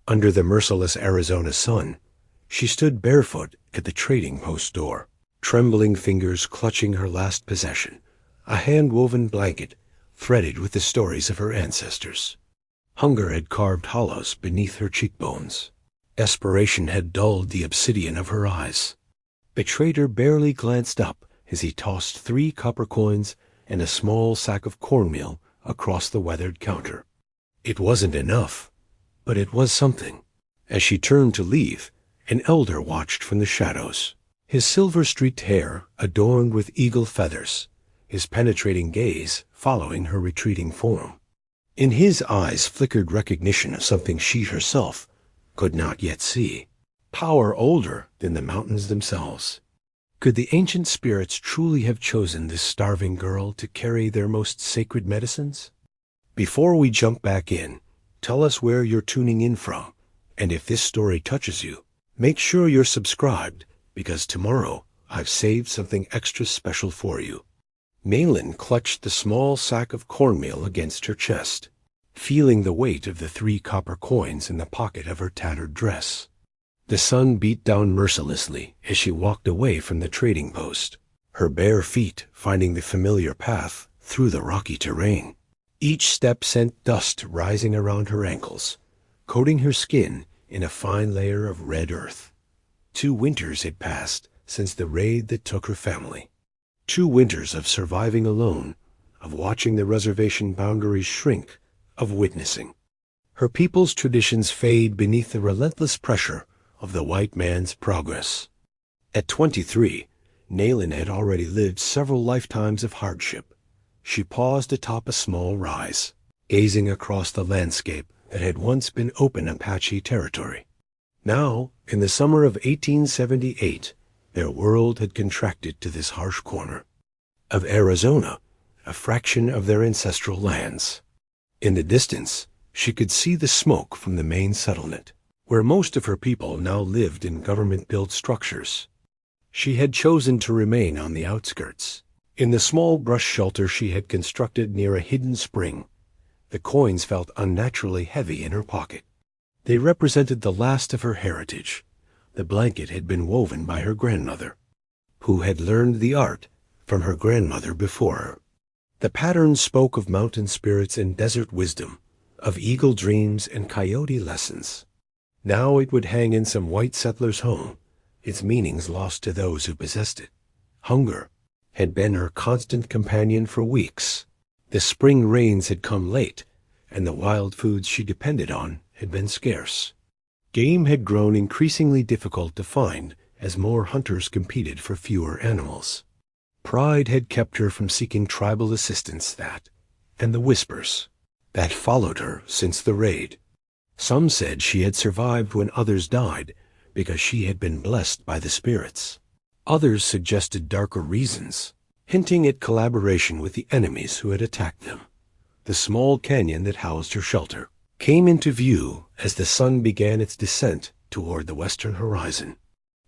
Under the merciless Arizona sun, she stood barefoot at the trading post door, trembling fingers clutching her last possession, a hand-woven blanket threaded with the stories of her ancestors. Hunger had carved hollows beneath her cheekbones. Desperation had dulled the obsidian of her eyes. The trader barely glanced up as he tossed 3 copper coins and a small sack of cornmeal across the weathered counter. It wasn't enough, but it was something. As she turned to leave, an elder watched from the shadows, his silver-streaked hair adorned with eagle feathers, his penetrating gaze following her retreating form. In his eyes flickered recognition of something she herself could not yet see, power older than the mountains themselves. Could the ancient spirits truly have chosen this starving girl to carry their most sacred medicines? Before we jump back in, tell us where you're tuning in from, and if this story touches you, make sure you're subscribed, because tomorrow I've saved something extra special for you. Malin clutched the small sack of cornmeal against her chest, feeling the weight of the 3 copper coins in the pocket of her tattered dress. The sun beat down mercilessly as she walked away from the trading post, her bare feet finding the familiar path through the rocky terrain. Each step sent dust rising around her ankles, coating her skin in a fine layer of red earth. 2 winters had passed since the raid that took her family. 2 winters of surviving alone, of watching the reservation boundaries shrink, of witnessing her people's traditions fade beneath the relentless pressure of the white man's progress. At 23, Nayland had already lived several lifetimes of hardship. She paused atop a small rise, gazing across the landscape that had once been open Apache territory. Now, in the summer of 1878, their world had contracted to this harsh corner of Arizona, a fraction of their ancestral lands. In the distance, she could see the smoke from the main settlement, where most of her people now lived in government-built structures. She had chosen to remain on the outskirts, in the small brush shelter she had constructed near a hidden spring. The coins felt unnaturally heavy in her pocket. They represented the last of her heritage. The blanket had been woven by her grandmother, who had learned the art from her grandmother before her. The pattern spoke of mountain spirits and desert wisdom, of eagle dreams and coyote lessons. Now it would hang in some white settler's home, its meanings lost to those who possessed it. Hunger had been her constant companion for weeks. The spring rains had come late, and the wild foods she depended on had been scarce. Game had grown increasingly difficult to find as more hunters competed for fewer animals. Pride had kept her from seeking tribal assistance and the whispers that followed her since the raid. Some said she had survived when others died because she had been blessed by the spirits. Others suggested darker reasons, hinting at collaboration with the enemies who had attacked them. The small canyon that housed her shelter came into view as the sun began its descent toward the western horizon.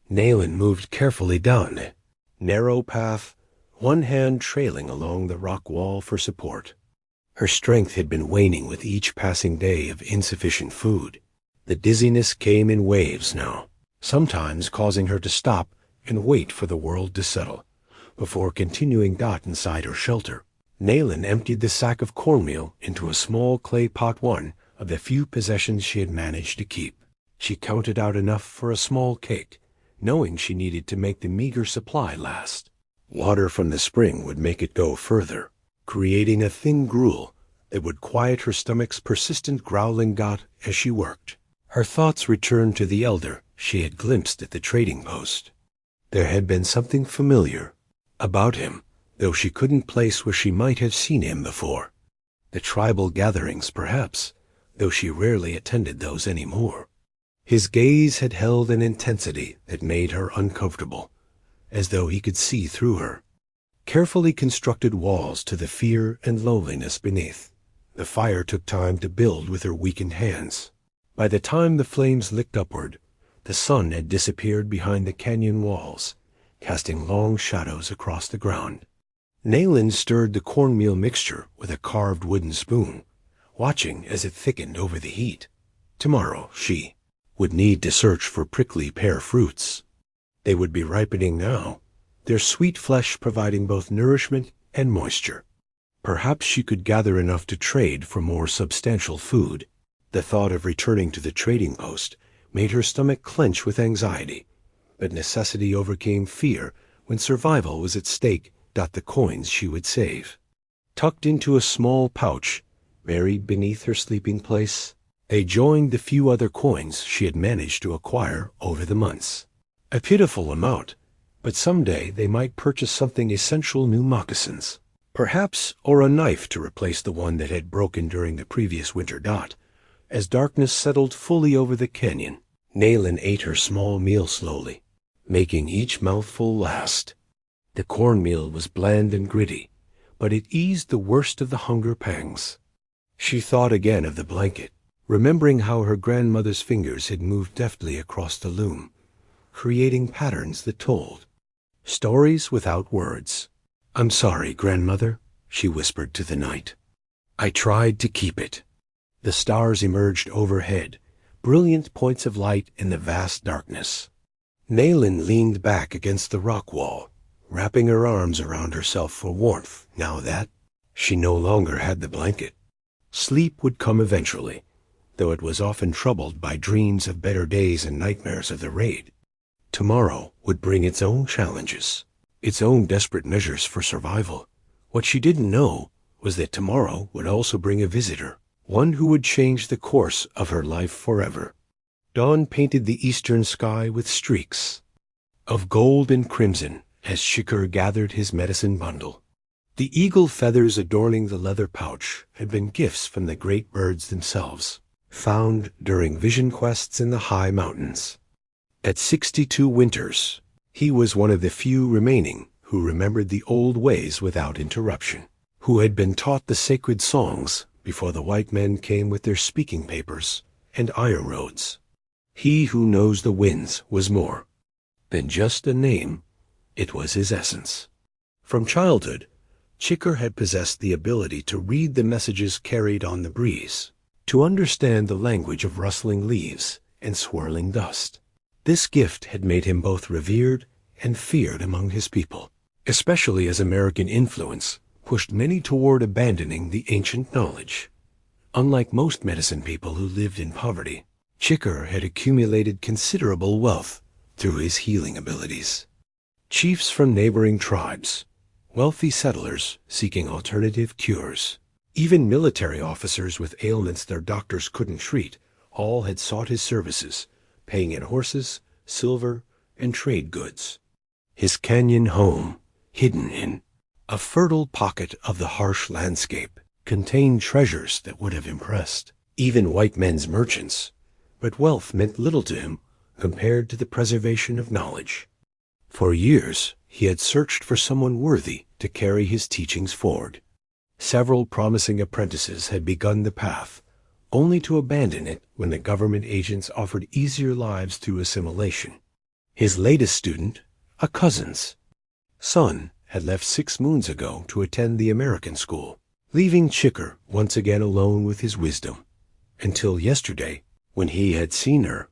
Nayland moved carefully down the narrow path, one hand trailing along the rock wall for support. Her strength had been waning with each passing day of insufficient food. The dizziness came in waves now, sometimes causing her to stop and wait for the world to settle, before continuing inside her shelter. Nayland emptied the sack of cornmeal into a small clay pot, one of the few possessions she had managed to keep. She counted out enough for a small cake, knowing she needed to make the meager supply last. Water from the spring would make it go further, creating a thin gruel that would quiet her stomach's persistent growling got as she worked. Her thoughts returned to the elder she had glimpsed at the trading post. There had been something familiar about him, though she couldn't place where she might have seen him before. The tribal gatherings, perhaps, though she rarely attended those anymore. His gaze had held an intensity that made her uncomfortable, as though he could see through her. Carefully constructed walls to the fear and loneliness beneath. The fire took time to build with her weakened hands. By the time the flames licked upward, the sun had disappeared behind the canyon walls, casting long shadows across the ground. Nayland stirred the cornmeal mixture with a carved wooden spoon, watching as it thickened over the heat. Tomorrow she would need to search for prickly pear fruits. They would be ripening now, their sweet flesh providing both nourishment and moisture. Perhaps she could gather enough to trade for more substantial food. The thought of returning to the trading post made her stomach clench with anxiety, but necessity overcame fear when survival was at stake. The coins she would save, tucked into a small pouch buried beneath her sleeping place, they joined the few other coins she had managed to acquire over the months. A pitiful amount, but someday they might purchase something essential: new moccasins, perhaps, or a knife to replace the one that had broken during the previous winter. As darkness settled fully over the canyon, Nayland ate her small meal slowly, making each mouthful last. The cornmeal was bland and gritty, but it eased the worst of the hunger pangs. She thought again of the blanket, remembering how her grandmother's fingers had moved deftly across the loom, creating patterns that told stories without words. "I'm sorry, grandmother," she whispered to the night. "I tried to keep it." The stars emerged overhead, brilliant points of light in the vast darkness. Nayland leaned back against the rock wall, wrapping her arms around herself for warmth now that she no longer had the blanket. Sleep would come eventually, though it was often troubled by dreams of better days and nightmares of the raid. Tomorrow would bring its own challenges, its own desperate measures for survival. What she didn't know was that tomorrow would also bring a visitor, one who would change the course of her life forever. Dawn painted the eastern sky with streaks of gold and crimson as Chikur gathered his medicine bundle. The eagle feathers adorning the leather pouch had been gifts from the great birds themselves, found during vision quests in the high mountains. At 62 winters, he was one of the few remaining who remembered the old ways without interruption, who had been taught the sacred songs before the white men came with their speaking papers and iron roads. He who knows the winds was more than just a name. It was his essence. From childhood, Chikur had possessed the ability to read the messages carried on the breeze, to understand the language of rustling leaves and swirling dust. This gift had made him both revered and feared among his people, especially as American influence pushed many toward abandoning the ancient knowledge. Unlike most medicine people who lived in poverty, Chikur had accumulated considerable wealth through his healing abilities. Chiefs from neighboring tribes, wealthy settlers seeking alternative cures, even military officers with ailments their doctors couldn't treat, all had sought his services, paying in horses, silver, and trade goods. His canyon home, hidden in a fertile pocket of the harsh landscape, contained treasures that would have impressed even white men's merchants, but wealth meant little to him compared to the preservation of knowledge. For years, he had searched for someone worthy to carry his teachings forward. Several promising apprentices had begun the path, only to abandon it when the government agents offered easier lives through assimilation. His latest student, a cousin's son, had left 6 moons ago to attend the American school, leaving Chikur once again alone with his wisdom. Until yesterday, when he had seen her,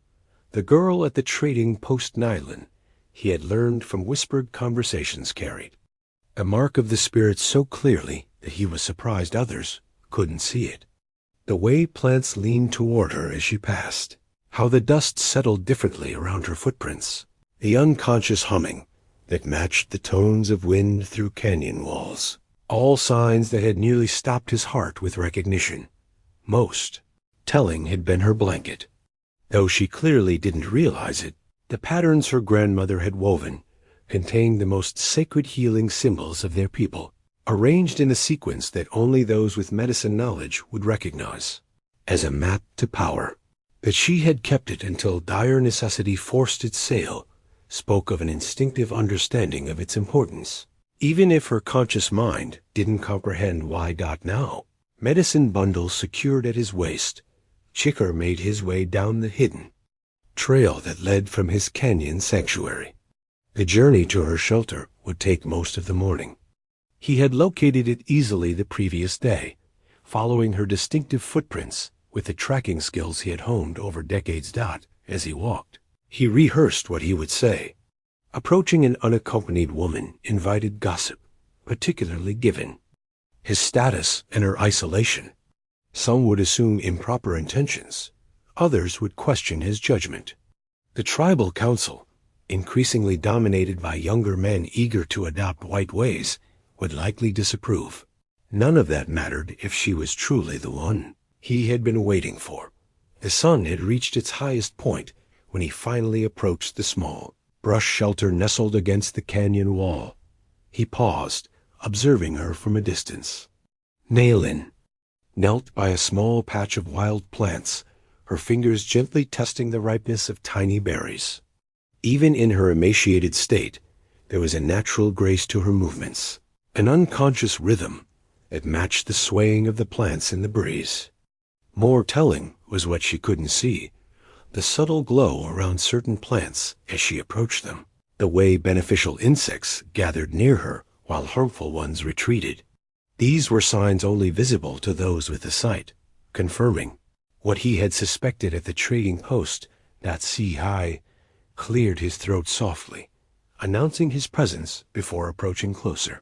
the girl at the trading post Nylon, he had learned from whispered conversations carried a mark of the spirit so clearly that he was surprised others couldn't see it. The way plants leaned toward her as she passed, how the dust settled differently around her footprints, the unconscious humming that matched the tones of wind through canyon walls, all signs that had nearly stopped his heart with recognition. Most telling had been her blanket. Though she clearly didn't realize it, the patterns her grandmother had woven contained the most sacred healing symbols of their people, arranged in a sequence that only those with medicine knowledge would recognize as a map to power. That she had kept it until dire necessity forced its sale spoke of an instinctive understanding of its importance, even if her conscious mind didn't comprehend why. Now, medicine bundle secured at his waist, Chikur made his way down the hidden trail that led from his canyon sanctuary. The journey to her shelter would take most of the morning. He had located it easily the previous day, following her distinctive footprints with the tracking skills he had honed over decades. As he walked, he rehearsed what he would say. Approaching an unaccompanied woman invited gossip, particularly given his status and her isolation. Some would assume improper intentions. Others would question his judgment. The tribal council, increasingly dominated by younger men eager to adopt white ways, would likely disapprove. None of that mattered if she was truly the one he had been waiting for. The sun had reached its highest point when he finally approached the small brush shelter nestled against the canyon wall. He paused, observing her from a distance. Naylin knelt by a small patch of wild plants, her fingers gently testing the ripeness of tiny berries. Even in her emaciated state, there was a natural grace to her movements, an unconscious rhythm that matched the swaying of the plants in the breeze. More telling was what she couldn't see, the subtle glow around certain plants as she approached them, the way beneficial insects gathered near her while harmful ones retreated. These were signs only visible to those with the sight, confirming what he had suspected at the trading post. That sea cleared his throat softly, announcing his presence before approaching closer.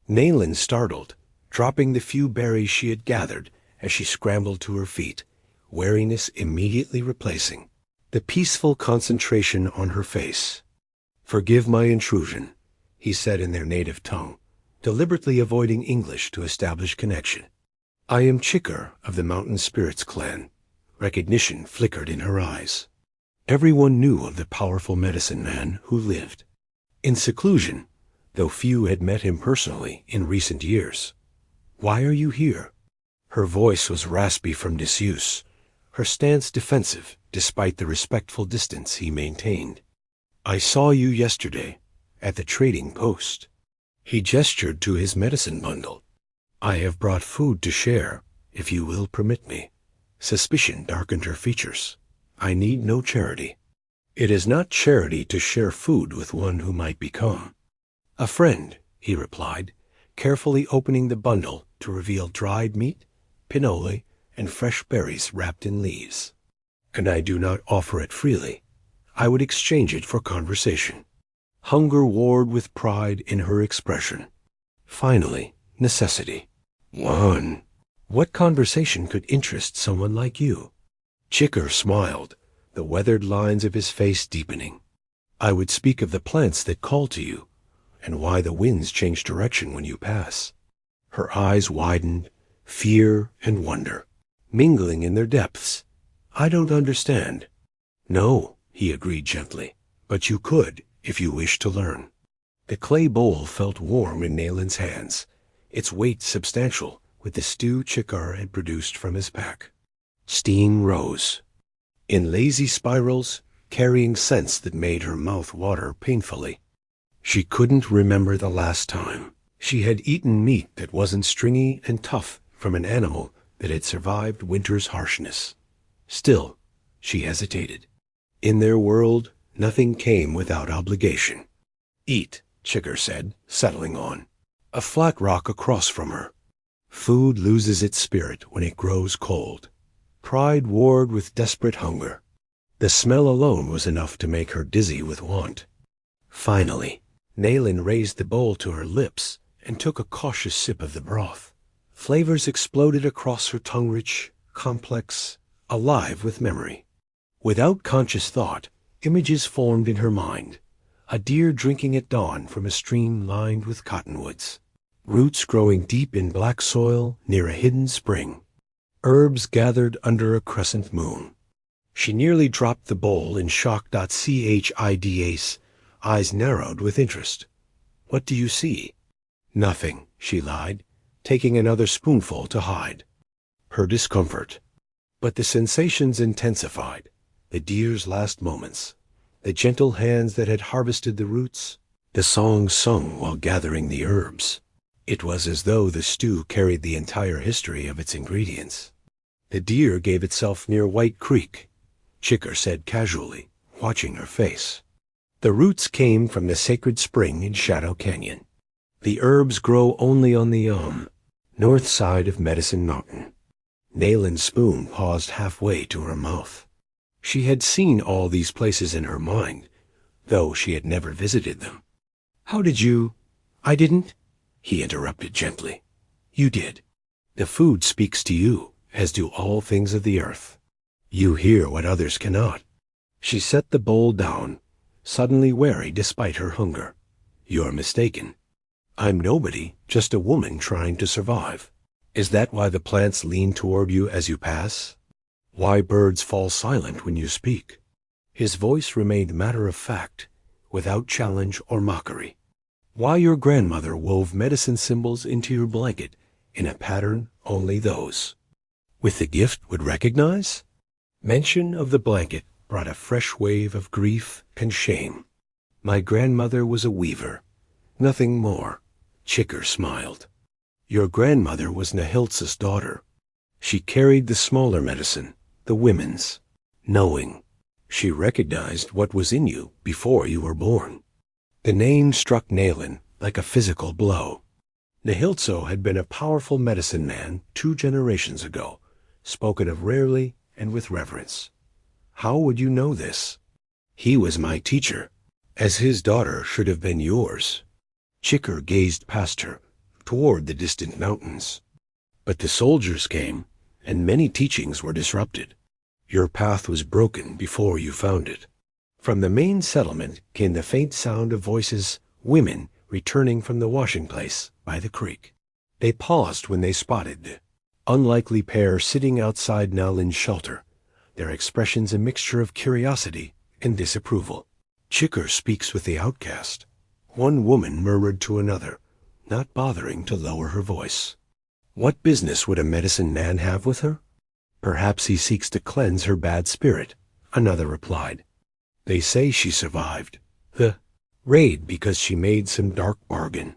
Naylin startled, dropping the few berries she had gathered as she scrambled to her feet, wariness immediately replacing the peaceful concentration on her face. "Forgive my intrusion," he said in their native tongue, deliberately avoiding English to establish connection. "I am Chicker of the Mountain Spirits clan." Recognition flickered in her eyes. Everyone knew of the powerful medicine man who lived in seclusion, though few had met him personally in recent years. "Why are you here?" Her voice was raspy from disuse, her stance defensive despite the respectful distance he maintained. "I saw you yesterday at the trading post." He gestured to his medicine bundle. "I have brought food to share, if you will permit me." Suspicion darkened her features. "I need no charity." "It is not charity to share food with one who might become a friend," he replied, carefully opening the bundle to reveal dried meat, pinole, and fresh berries wrapped in leaves. "And I do not offer it freely. I would exchange it for conversation." Hunger warred with pride in her expression. Finally, necessity. "One. What conversation could interest someone like you?" Chicker smiled, the weathered lines of his face deepening. "I would speak of the plants that call to you, and why the winds change direction when you pass." Her eyes widened, fear and wonder mingling in their depths. "I don't understand." "No," he agreed gently, "but you could if you wish to learn." The clay bowl felt warm in Naylin's hands, its weight substantial with the stew Chicker had produced from his pack. Steam rose in lazy spirals, carrying scents that made her mouth water painfully. She couldn't remember the last time she had eaten meat that wasn't stringy and tough from an animal that had survived winter's harshness. Still, she hesitated. In their world, nothing came without obligation. "Eat," Chicker said, settling on a flat rock across from her. "Food loses its spirit when it grows cold." Pride warred with desperate hunger. The smell alone was enough to make her dizzy with want. Finally, Naylin raised the bowl to her lips and took a cautious sip of the broth. Flavors exploded across her tongue, rich, complex, alive with memory. Without conscious thought, images formed in her mind. A deer drinking at dawn from a stream lined with cottonwoods. Roots growing deep in black soil near a hidden spring. Herbs gathered under a crescent moon. She nearly dropped the bowl in shock. Chid's eyes narrowed with interest. "What do you see?" "Nothing," she lied, taking another spoonful to hide her discomfort. But the sensations intensified. The deer's last moments, the gentle hands that had harvested the roots, the songs sung while gathering the herbs. It was as though the stew carried the entire history of its ingredients. "The deer gave itself near White Creek," Chicker said casually, watching her face. "The roots came from the sacred spring in Shadow Canyon. The herbs grow only on the north side of Medicine Mountain." Nalen's spoon paused halfway to her mouth. She had seen all these places in her mind, though she had never visited them. "How did you—" "I didn't," he interrupted gently. "You did. The food speaks to you, as do all things of the earth. You hear what others cannot." She set the bowl down, suddenly wary despite her hunger. "You're mistaken. I'm nobody, just a woman trying to survive. Is that why the plants lean toward you as you pass? Why birds fall silent when you speak?" His voice remained matter-of-fact, without challenge or mockery. "Why your grandmother wove medicine symbols into your blanket in a pattern only those with the gift would recognize?" Mention of the blanket brought a fresh wave of grief and shame. "My grandmother was a weaver, nothing more," Chicker smiled. "Your grandmother was Nahiltsa's daughter. She carried the smaller medicine, the women's, knowing. She recognized what was in you before you were born." The name struck Nalen like a physical blow. Nahiltso had been a powerful medicine man 2 generations ago, spoken of rarely and with reverence. "How would you know this?" "He was my teacher, as his daughter should have been yours." Chicker gazed past her, toward the distant mountains. "But the soldiers came, and many teachings were disrupted. Your path was broken before you found it." From the main settlement came the faint sound of voices, women returning from the washing place by the creek. They paused when they spotted the unlikely pair sitting outside Nalen's shelter, their expressions a mixture of curiosity and disapproval. "Chicker speaks with the outcast," one woman murmured to another, not bothering to lower her voice. "What business would a medicine man have with her?" "Perhaps he seeks to cleanse her bad spirit," another replied. "They say she survived the raid because she made some dark bargain."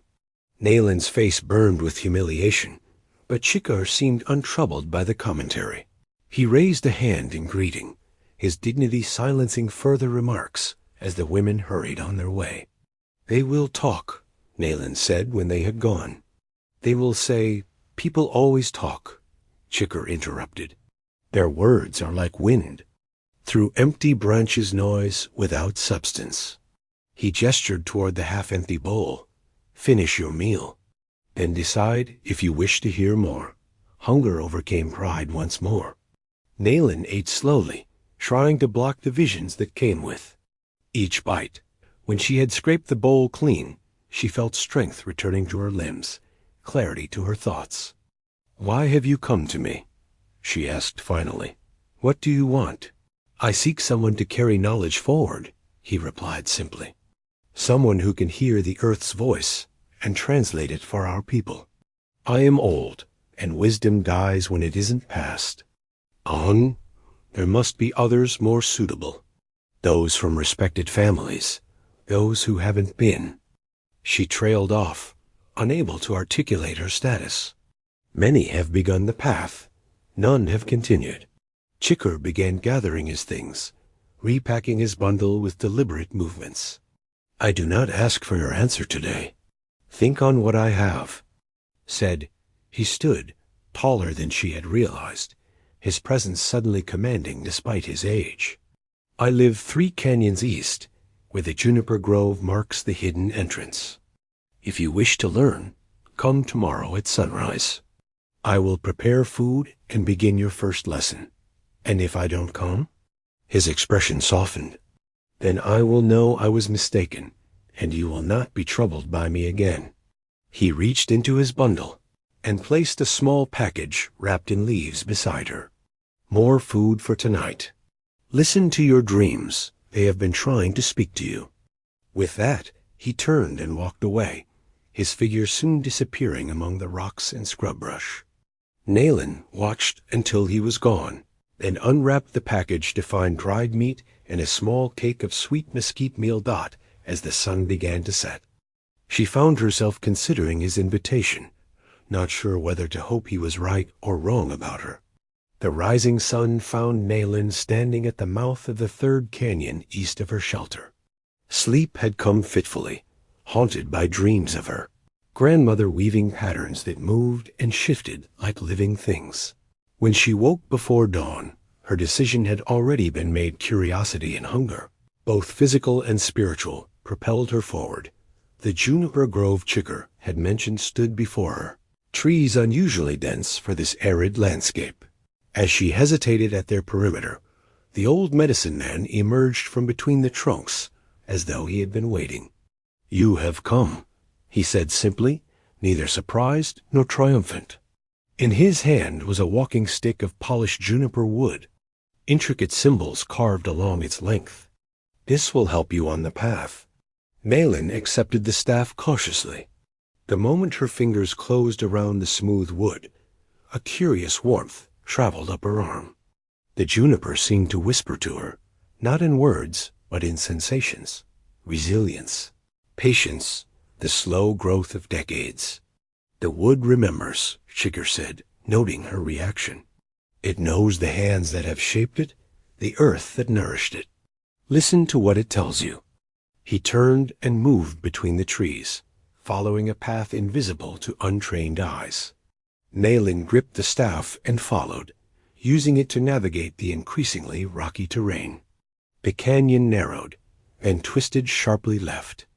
Nalen's face burned with humiliation, but Chicker seemed untroubled by the commentary. He raised a hand in greeting, his dignity silencing further remarks as the women hurried on their way. "They will talk," Nalen said when they had gone. "They will say, 'People always talk,'" Chicker interrupted. "Their words are like wind, through empty branches noise without substance." He gestured toward the half-empty bowl. "Finish your meal, then decide if you wish to hear more." Hunger overcame pride once more. Nalen ate slowly, trying to block the visions that came with each bite. When she had scraped the bowl clean, she felt strength returning to her limbs, clarity to her thoughts. "Why have you come to me?" she asked finally. "What do you want?" "I seek someone to carry knowledge forward," he replied simply. "Someone who can hear the earth's voice and translate it for our people. I am old, and wisdom dies when it isn't passed. On, there must be others more suitable. Those from respected families, those who haven't been." She trailed off, unable to articulate her status. "Many have begun the path. None have continued." Chicker began gathering his things, repacking his bundle with deliberate movements. "I do not ask for your answer today. Think on what I have," said. He stood, taller than she had realized, his presence suddenly commanding despite his age. "I live 3 canyons east, where the juniper grove marks the hidden entrance. If you wish to learn, come tomorrow at sunrise. I will prepare food and begin your first lesson. And if I don't come?" His expression softened. "Then I will know I was mistaken, and you will not be troubled by me again." He reached into his bundle and placed a small package wrapped in leaves beside her. "More food for tonight. Listen to your dreams. They have been trying to speak to you." With that, he turned and walked away, his figure soon disappearing among the rocks and scrub brush. Nalen watched until he was gone, then unwrapped the package to find dried meat and a small cake of sweet mesquite meal dot as the sun began to set. She found herself considering his invitation, not sure whether to hope he was right or wrong about her. The rising sun found Nalen standing at the mouth of the 3rd canyon east of her shelter. Sleep had come fitfully, haunted by dreams of her grandmother weaving patterns that moved and shifted like living things. When she woke before dawn, her decision had already been made. Curiosity and hunger, both physical and spiritual, propelled her forward. The juniper grove Chicker had mentioned stood before her, trees unusually dense for this arid landscape. As she hesitated at their perimeter, the old medicine man emerged from between the trunks, as though he had been waiting. "You have come," he said simply, neither surprised nor triumphant. In his hand was a walking stick of polished juniper wood, intricate symbols carved along its length. "This will help you on the path." Nayland accepted the staff cautiously. The moment her fingers closed around the smooth wood, a curious warmth traveled up her arm. The juniper seemed to whisper to her, not in words, but in sensations. Resilience, patience, the slow growth of decades. "The wood remembers," Chicker said, noting her reaction. "It knows the hands that have shaped it, the earth that nourished it. Listen to what it tells you." He turned and moved between the trees, following a path invisible to untrained eyes. Nayland gripped the staff and followed, using it to navigate the increasingly rocky terrain. The canyon narrowed and twisted sharply left.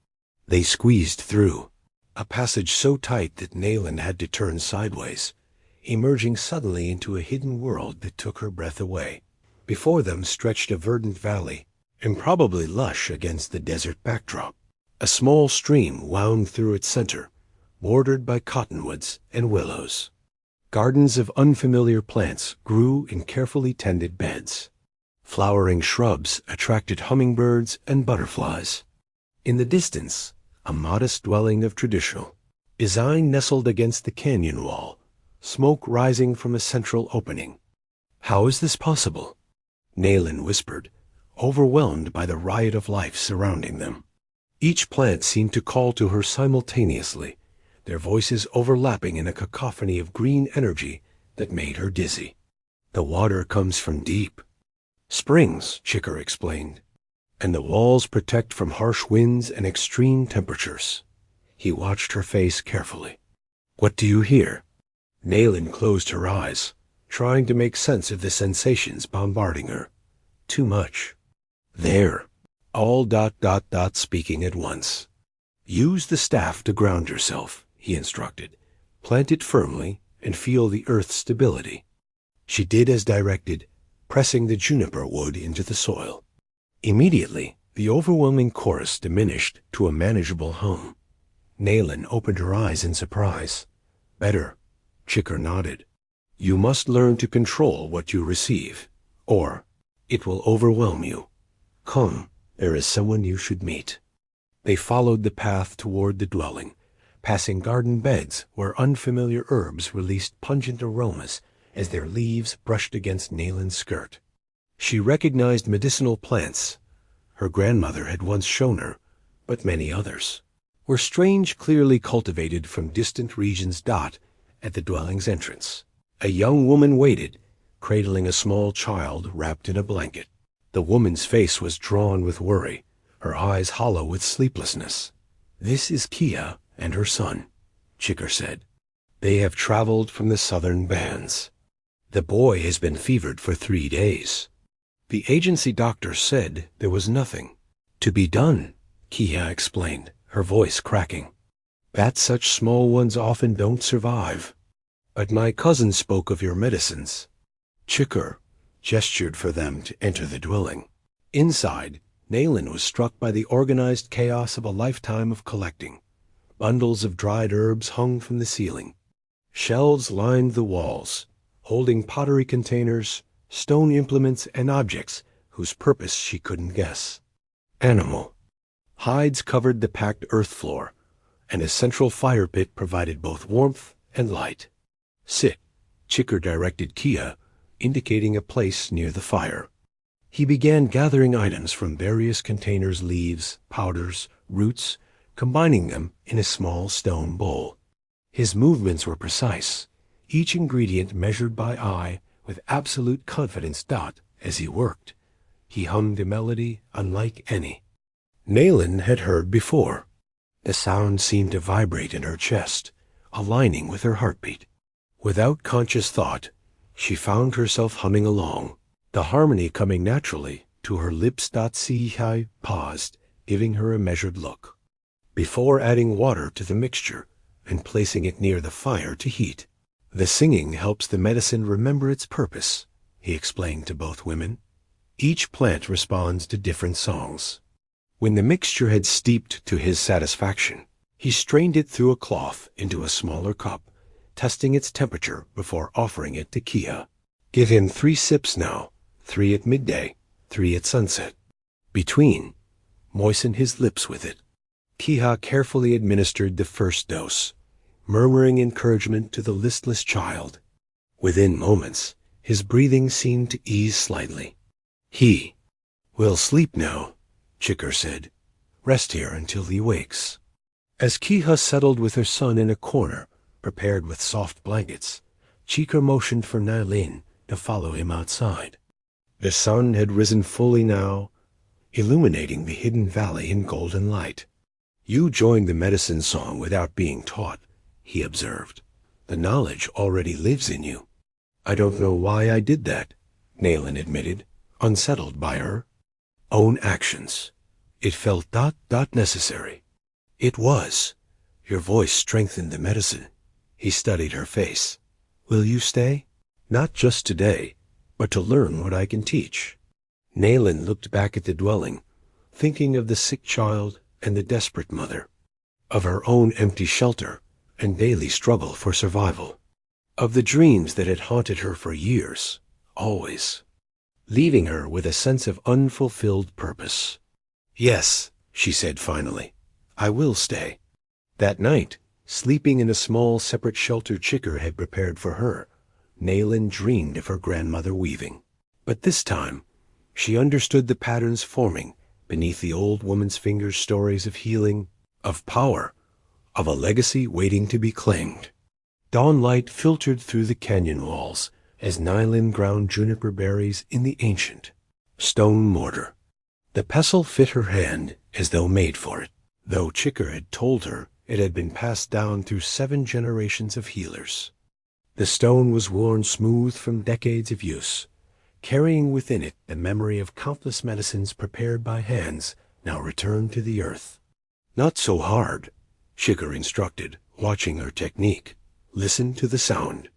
They squeezed through, a passage so tight that Nayland had to turn sideways, emerging suddenly into a hidden world that took her breath away. Before them stretched a verdant valley, improbably lush against the desert backdrop. A small stream wound through its center, bordered by cottonwoods and willows. Gardens of unfamiliar plants grew in carefully tended beds. Flowering shrubs attracted hummingbirds and butterflies. In the distance, a modest dwelling of traditional design nestled against the canyon wall, smoke rising from a central opening. "How is this possible?" Nayland whispered, overwhelmed by the riot of life surrounding them. Each plant seemed to call to her simultaneously, their voices overlapping in a cacophony of green energy that made her dizzy. "The water comes from deep. Springs," Chicker explained, "and the walls protect from harsh winds and extreme temperatures." He watched her face carefully. "What do you hear?" Nayland closed her eyes, trying to make sense of the sensations bombarding her. Too much. "There. All ... speaking at once. Use the staff to ground yourself," he instructed. "Plant it firmly and feel the earth's stability." She did as directed, pressing the juniper wood into the soil. Immediately, the overwhelming chorus diminished to a manageable hum. Nayland opened her eyes in surprise. "Better," Chicker nodded. "You must learn to control what you receive, or it will overwhelm you. Come, there is someone you should meet." They followed the path toward the dwelling, passing garden beds where unfamiliar herbs released pungent aromas as their leaves brushed against Nayland's skirt. She recognized medicinal plants her grandmother had once shown her, but many others were strange, clearly cultivated from distant regions. At the dwelling's entrance, a young woman waited, cradling a small child wrapped in a blanket. The woman's face was drawn with worry, her eyes hollow with sleeplessness. "This is Kia and her son," Chicker said. "They have traveled from the southern bands. The boy has been fevered for 3 days. The agency doctor said there was nothing to be done," Kia explained, her voice cracking. "That such small ones often don't survive. But my cousin spoke of your medicines." Chicker gestured for them to enter the dwelling. Inside, Nayland was struck by the organized chaos of a lifetime of collecting. Bundles of dried herbs hung from the ceiling. Shelves lined the walls, holding pottery containers, stone implements, and objects whose purpose she couldn't guess. Animal hides covered the packed earth floor, and a central fire pit provided both warmth and light. "Sit," Chicker directed Kia, indicating a place near the fire. He began gathering items from various containers, leaves, powders, roots, combining them in a small stone bowl. His movements were precise, each ingredient measured by eye with absolute confidence. As he worked, he hummed a melody unlike any Nayland had heard before. The sound seemed to vibrate in her chest, aligning with her heartbeat. Without conscious thought, She found herself humming along, the harmony coming naturally to her lips. Chi paused, giving her a measured look, before adding water to the mixture and placing it near the fire to heat. The singing helps the medicine remember its purpose, he explained to both women. Each plant responds to different songs. When the mixture had steeped to his satisfaction, he strained it through a cloth into a smaller cup, testing its temperature before offering it to Kiha. Give him 3 sips now, 3 at midday, 3 at sunset. Between, moisten his lips with it. Kiha carefully administered the first dose, murmuring encouragement to the listless child. Within moments, his breathing seemed to ease slightly. He will sleep now, Chikar said. Rest here until he wakes. As Kiha settled with her son in a corner, prepared with soft blankets, Chikar motioned for Nylin to follow him outside. The sun had risen fully now, illuminating the hidden valley in golden light. You joined the medicine song without being taught, he observed. The knowledge already lives in you. I don't know why I did that, Nayland admitted, unsettled by her own actions. It felt necessary. It was. Your voice strengthened the medicine. He studied her face. Will you stay? Not just today, but to learn what I can teach. Nayland looked back at the dwelling, thinking of the sick child and the desperate mother, of her own empty shelter and daily struggle for survival, of the dreams that had haunted her for years, always, leaving her with a sense of unfulfilled purpose. Yes, she said finally, I will stay. That night, sleeping in a small separate shelter Chikar had prepared for her, Nayland dreamed of her grandmother weaving. But this time, she understood the patterns forming beneath the old woman's fingers, stories of healing, of power, of a legacy waiting to be claimed. Dawnlight filtered through the canyon walls as Nayland ground juniper berries in the ancient stone mortar. The pestle fit her hand as though made for it, though Chikar had told her it had been passed down through 7 generations of healers. The stone was worn smooth from decades of use, carrying within it the memory of countless medicines prepared by hands now returned to the earth. Not so hard, Chikar instructed, watching her technique. Listen to the sound.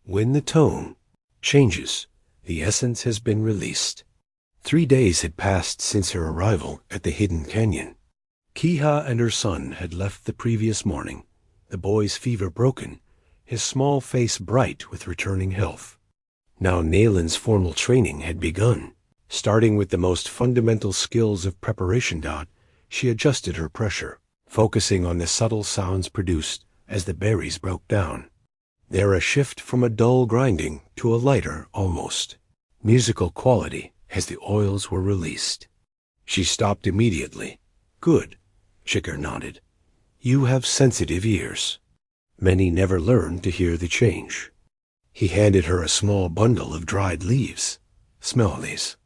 When the tone changes, the essence has been released. 3 days had passed since her arrival at the hidden canyon. Kiha and her son had left the previous morning, the boy's fever broken, his small face bright with returning health. Now Nayland's formal training had begun. Starting with the most fundamental skills of preparation. She adjusted her pressure, focusing on the subtle sounds produced as the berries broke down. There a shift from a dull grinding to a lighter, almost musical quality as the oils were released. She stopped immediately. Good, Chikar nodded. You have sensitive ears. Many never learn to hear the change. He handed her a small bundle of dried leaves. Smell these.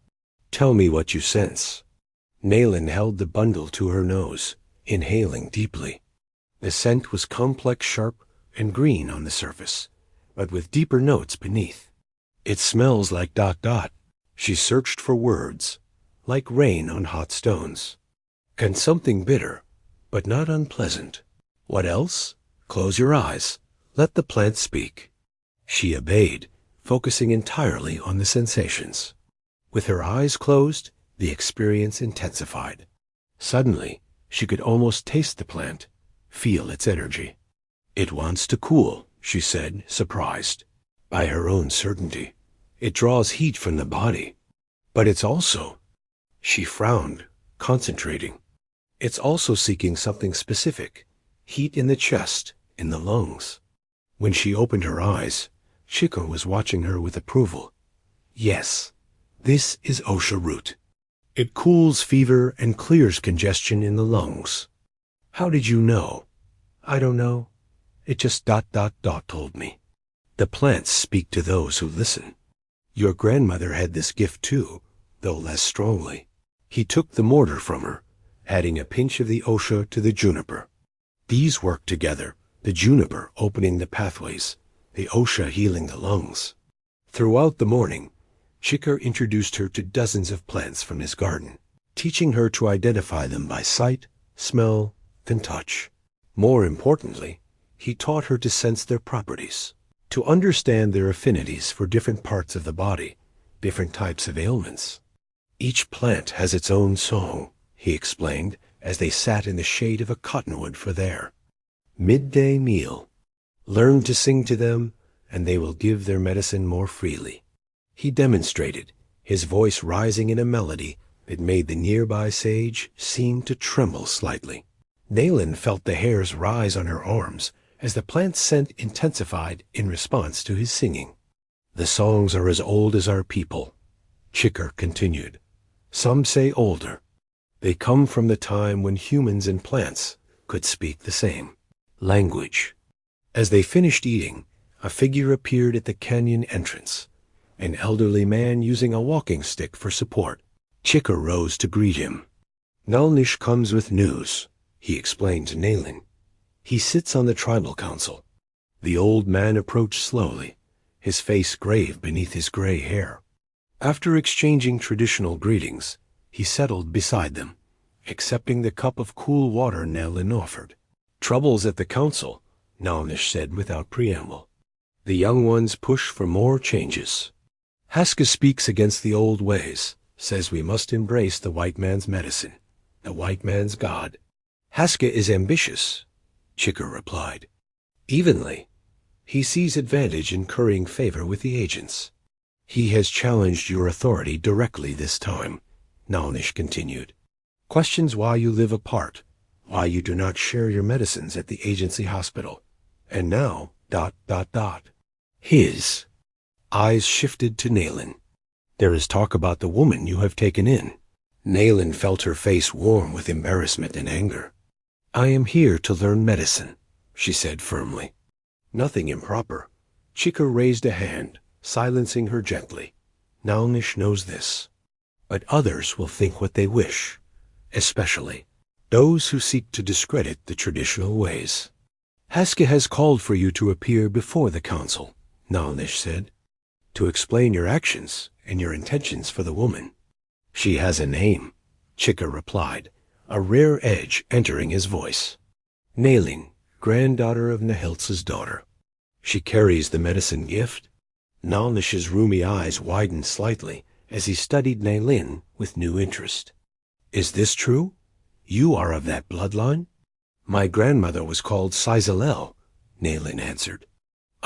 Tell me what you sense. Nayland held the bundle to her nose, inhaling deeply. The scent was complex, sharp, and green on the surface, but with deeper notes beneath. It smells like ... She searched for words, like rain on hot stones. And something bitter, but not unpleasant. What else? Close your eyes. Let the plant speak. She obeyed, focusing entirely on the sensations. With her eyes closed, the experience intensified. Suddenly, she could almost taste the plant, feel its energy. It wants to cool, she said, surprised by her own certainty. It draws heat from the body. But it's also... She frowned, concentrating. It's also seeking something specific. Heat in the chest, in the lungs. When she opened her eyes, Chikar was watching her with approval. Yes, this is Osha root. It cools fever and clears congestion in the lungs. How did you know? I don't know. It just ... told me. The plants speak to those who listen. Your grandmother had this gift too, though less strongly. He took the mortar from her, adding a pinch of the Osha to the juniper. These work together, the juniper opening the pathways, the Osha healing the lungs. Throughout the morning, Chikar introduced her to dozens of plants from his garden, teaching her to identify them by sight, smell, and touch. More importantly, he taught her to sense their properties, to understand their affinities for different parts of the body, different types of ailments. Each plant has its own song, he explained, as they sat in the shade of a cottonwood for their midday meal. Learn to sing to them, and they will give their medicine more freely. He demonstrated, his voice rising in a melody that made the nearby sage seem to tremble slightly. Nayland felt the hairs rise on her arms as the plant's scent intensified in response to his singing. The songs are as old as our people, Chikar continued. Some say older. They come from the time when humans and plants could speak the same language. As they finished eating, a figure appeared at the canyon entrance, an elderly man using a walking stick for support. Chikar rose to greet him. Nalnish comes with news, he explained to Nayland. He sits on the tribal council. The old man approached slowly, his face grave beneath his gray hair. After exchanging traditional greetings, he settled beside them, accepting the cup of cool water Nayland offered. Troubles at the council, Nalnish said without preamble. The young ones push for more changes. Haska speaks against the old ways, says we must embrace the white man's medicine, the white man's God. Haska is ambitious, Chikar replied. Evenly, he sees advantage in currying favor with the agents. He has challenged your authority directly this time, Nalnish continued. Questions why you live apart, why you do not share your medicines at the agency hospital. And now, ... His eyes shifted to Nayland. There is talk about the woman you have taken in. Nayland felt her face warm with embarrassment and anger. I am here to learn medicine, she said firmly. Nothing improper. Chikar raised a hand, silencing her gently. Nalnish knows this. But others will think what they wish, especially those who seek to discredit the traditional ways. Haska has called for you to appear before the council, Nalnish said, to explain your actions and your intentions for the woman. She has a name, Chikar replied, a rare edge entering his voice. Nayland, granddaughter of Nahiltsa's daughter. She carries the medicine gift. Nalnish's rheumy eyes widened slightly as he studied Nayland with new interest. Is this true? You are of that bloodline? My grandmother was called Sizalel, Nayland answered.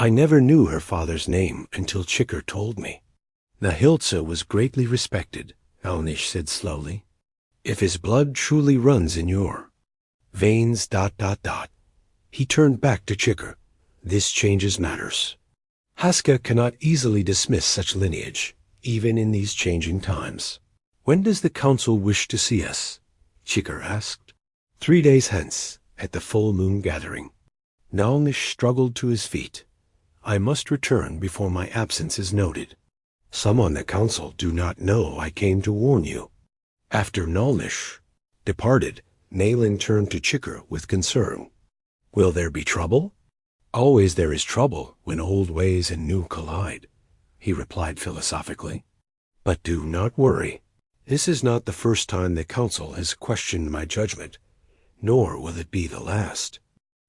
I never knew her father's name until Chikar told me. Nahiltsa was greatly respected, Nalnish said slowly. If his blood truly runs in your veins, ... He turned back to Chikar. This changes matters. Haska cannot easily dismiss such lineage, even in these changing times. When does the council wish to see us? Chikar asked. 3 days hence, at the full moon gathering. Nalnish struggled to his feet. I must return before my absence is noted. Some on the council do not know I came to warn you. After Nalnish departed, Nayland turned to Chikar with concern. Will there be trouble? Always there is trouble when old ways and new collide, he replied philosophically. But do not worry. This is not the first time the council has questioned my judgment, nor will it be the last.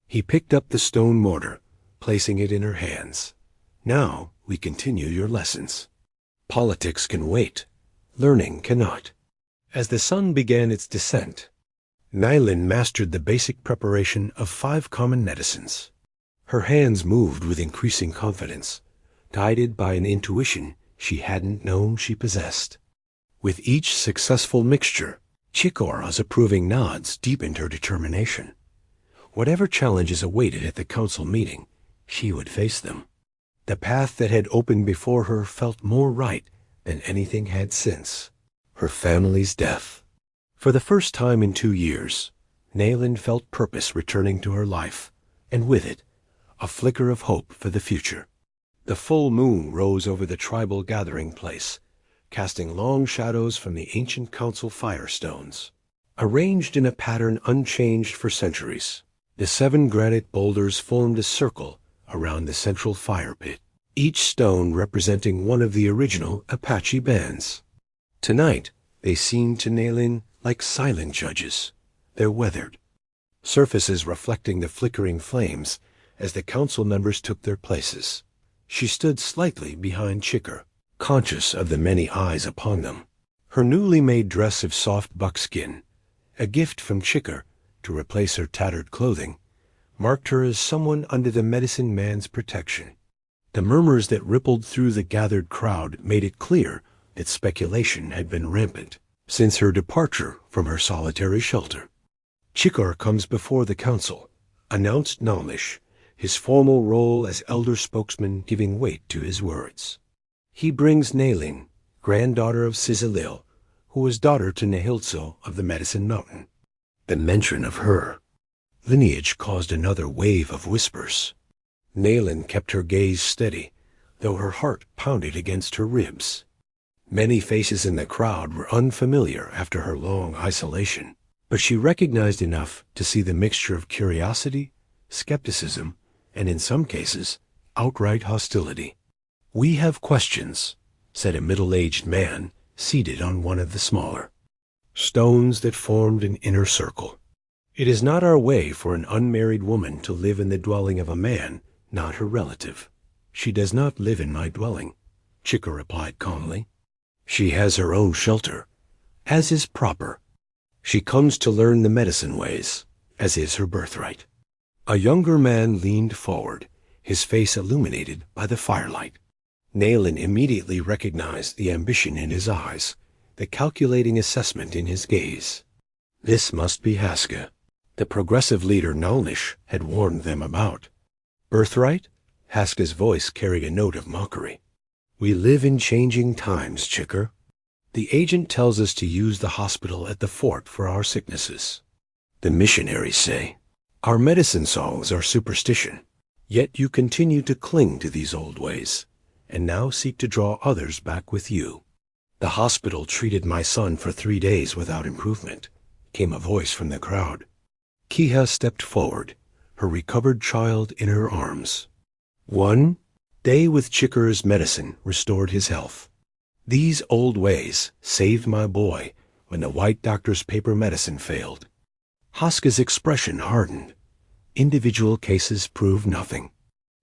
He picked up the stone mortar, placing it in her hands. Now we continue your lessons. Politics can wait. Learning cannot. As the sun began its descent, Nayland mastered the basic preparation of 5 common medicines. Her hands moved with increasing confidence, guided by an intuition she hadn't known she possessed. With each successful mixture, Chikora's approving nods deepened her determination. Whatever challenges awaited at the council meeting, she would face them. The path that had opened before her felt more right than anything had since. Her family's death. For the first time in 2 years, Nayland felt purpose returning to her life, and with it, a flicker of hope for the future. The full moon rose over the tribal gathering place, casting long shadows from the ancient council firestones. Arranged in a pattern unchanged for centuries, the 7 granite boulders formed a circle around the central fire pit. each stone representing one of the original Apache bands. Tonight, they seemed to Nalin like silent judges, their weathered surfaces reflecting the flickering flames as the council members took their places. She stood slightly behind Chicker, conscious of the many eyes upon them. Her newly made dress of soft buckskin, a gift from Chicker to replace her tattered clothing, marked her as someone under the medicine man's protection. The murmurs that rippled through the gathered crowd made it clear that speculation had been rampant since her departure from her solitary shelter. Chicker comes before the council, announced Nalnish, his formal role as elder spokesman giving weight to his words. He brings Nalin, granddaughter of Sizalil, who was daughter to Nehilzo of the Medicine Mountain. The mention of her lineage caused another wave of whispers. Nalin kept her gaze steady, though her heart pounded against her ribs. Many faces in the crowd were unfamiliar after her long isolation, but she recognized enough to see the mixture of curiosity, skepticism, and in some cases, outright hostility. "We have questions," said a middle-aged man seated on one of the smaller stones that formed an inner circle. "It is not our way for an unmarried woman to live in the dwelling of a man, not her relative." "She does not live in my dwelling," Chicker replied calmly. "She has her own shelter, as is proper. She comes to learn the medicine ways, as is her birthright." A younger man leaned forward, his face illuminated by the firelight. Nalin immediately recognized the ambition in his eyes, the calculating assessment in his gaze. This must be Haska, the progressive leader Nalnish had warned them about. "Birthright?" Haska's voice carried a note of mockery. "We live in changing times, Chicker. The agent tells us to use the hospital at the fort for our sicknesses. The missionaries say our medicine songs are superstition. Yet you continue to cling to these old ways, and now seek to draw others back with you." "The hospital treated my son for 3 days without improvement," came a voice from the crowd. Kiha stepped forward, her recovered child in her arms. 1 day with Chicker's medicine restored his health. These old ways saved my boy when the white doctor's paper medicine failed. Haska's expression hardened. Individual cases prove nothing.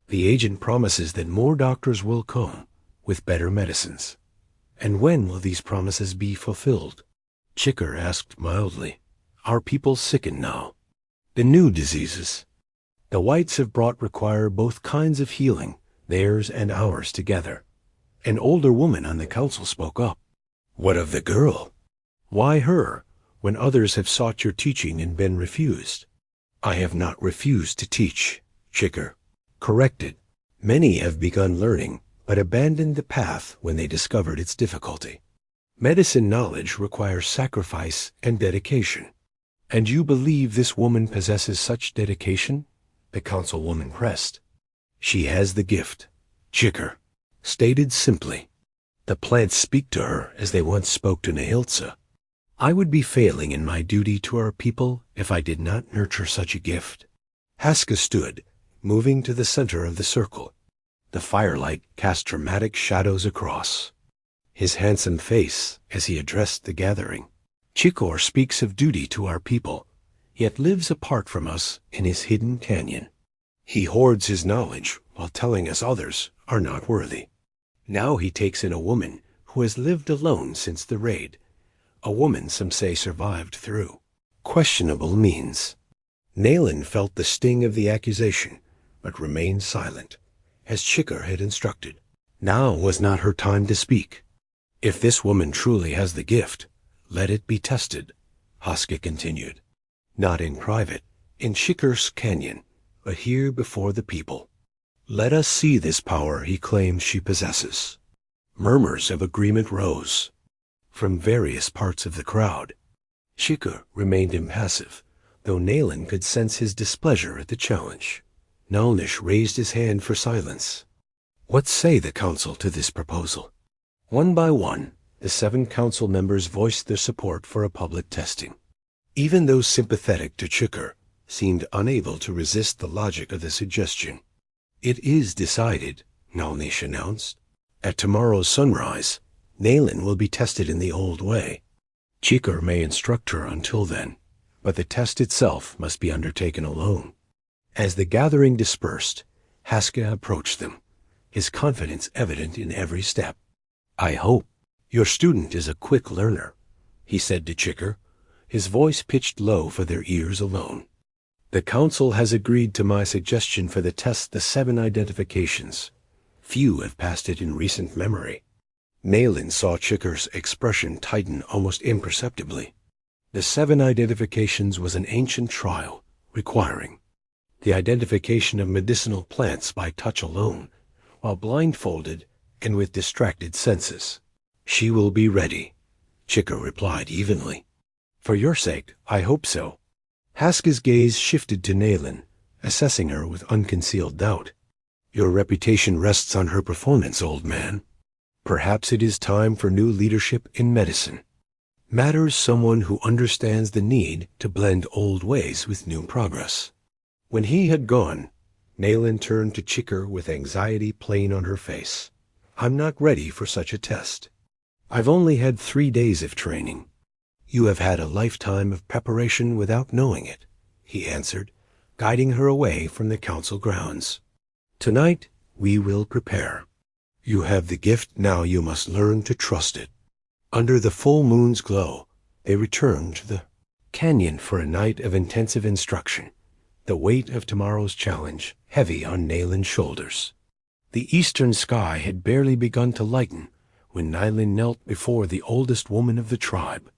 The agent promises that more doctors will come with better medicines. And when will these promises be fulfilled? Chicker asked mildly. Our people sicken now. The new diseases the whites have brought require both kinds of healing, theirs and ours together. An older woman on the council spoke up. What of the girl? Why her, when others have sought your teaching and been refused? I have not refused to teach, Chicker corrected. Many have begun learning, but abandoned the path when they discovered its difficulty. Medicine knowledge requires sacrifice and dedication. And you believe this woman possesses such dedication? The councilwoman pressed. She has the gift, Chicker stated simply. The plants speak to her as they once spoke to Nehilza. I would be failing in my duty to our people if I did not nurture such a gift. Haska stood, moving to the center of the circle. The firelight cast dramatic shadows across his handsome face as he addressed the gathering. Chikor speaks of duty to our people, yet lives apart from us in his hidden canyon. He hoards his knowledge while telling us others are not worthy. Now he takes in a woman who has lived alone since the raid, a woman some say survived through questionable means. Nalin felt the sting of the accusation, but remained silent, as Chicker had instructed. Now was not her time to speak. If this woman truly has the gift, let it be tested, Haska continued. Not in private, in Chicker's canyon, but here before the people. Let us see this power he claims she possesses. Murmurs of agreement rose from various parts of the crowd. Chicker remained impassive, though Nalin could sense his displeasure at the challenge. Nalnish raised his hand for silence. What say the council to this proposal? One by one, the 7 council members voiced their support for a public testing. Even those sympathetic to Chicker seemed unable to resist the logic of the suggestion. It is decided, Nalnish announced. At tomorrow's sunrise, Nayland will be tested in the old way. Chikar may instruct her until then, but the test itself must be undertaken alone. As the gathering dispersed, Haska approached them, his confidence evident in every step. "I hope your student is a quick learner," he said to Chikar, his voice pitched low for their ears alone. "The council has agreed to my suggestion for the test, the 7 identifications. Few have passed it in recent memory." Nayland saw Chikar's expression tighten almost imperceptibly. The 7 identifications was an ancient trial, requiring the identification of medicinal plants by touch alone, while blindfolded and with distracted senses. "She will be ready," Chikar replied evenly. "For your sake, I hope so." Haska's gaze shifted to Nayland, assessing her with unconcealed doubt. "Your reputation rests on her performance, old man. Perhaps it is time for new leadership in medicine. Matters someone who understands the need to blend old ways with new progress." When he had gone, Nayland turned to Chikar with anxiety plain on her face. "I'm not ready for such a test. I've only had 3 days of training." "You have had a lifetime of preparation without knowing it," he answered, guiding her away from the council grounds. "Tonight we will prepare. You have the gift, now you must learn to trust it." Under the full moon's glow, they returned to the canyon for a night of intensive instruction, the weight of tomorrow's challenge heavy on Nayland's shoulders. The eastern sky had barely begun to lighten when Nayland knelt before the oldest woman of the tribe.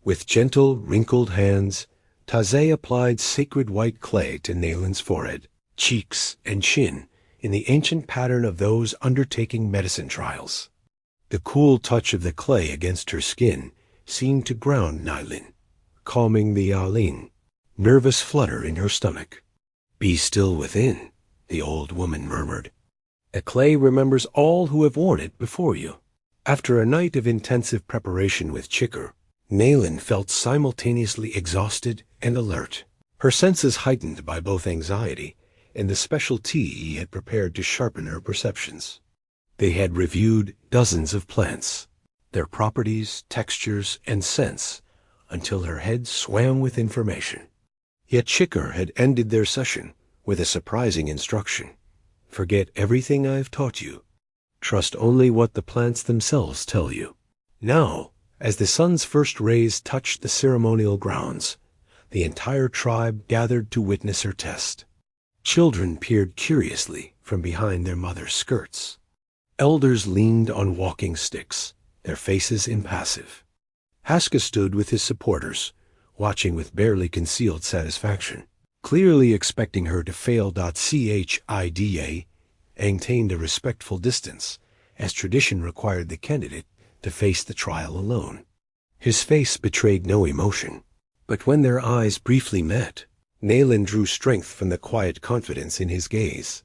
With gentle, wrinkled hands, Taizé applied sacred white clay to Nayland's forehead, cheeks, and chin in the ancient pattern of those undertaking medicine trials. The cool touch of the clay against her skin seemed to ground Nayland, calming the Alin nervous flutter in her stomach. "Be still within," the old woman murmured. "The clay remembers all who have worn it before you." After a night of intensive preparation with Chikar, Nayland felt simultaneously exhausted and alert, her senses heightened by both anxiety and the special tea he had prepared to sharpen her perceptions. They had reviewed dozens of plants, their properties, textures, and scents, until her head swam with information. Yet Chikar had ended their session with a surprising instruction. "Forget everything I have taught you. Trust only what the plants themselves tell you." Now, as the sun's first rays touched the ceremonial grounds, the entire tribe gathered to witness her test. Children peered curiously from behind their mothers' skirts. Elders leaned on walking sticks, their faces impassive. Haska stood with his supporters, watching with barely concealed satisfaction. Clearly expecting her to fail. Chida maintained a respectful distance, as tradition required the candidate to face the trial alone. His face betrayed no emotion, but when their eyes briefly met, Nayland drew strength from the quiet confidence in his gaze.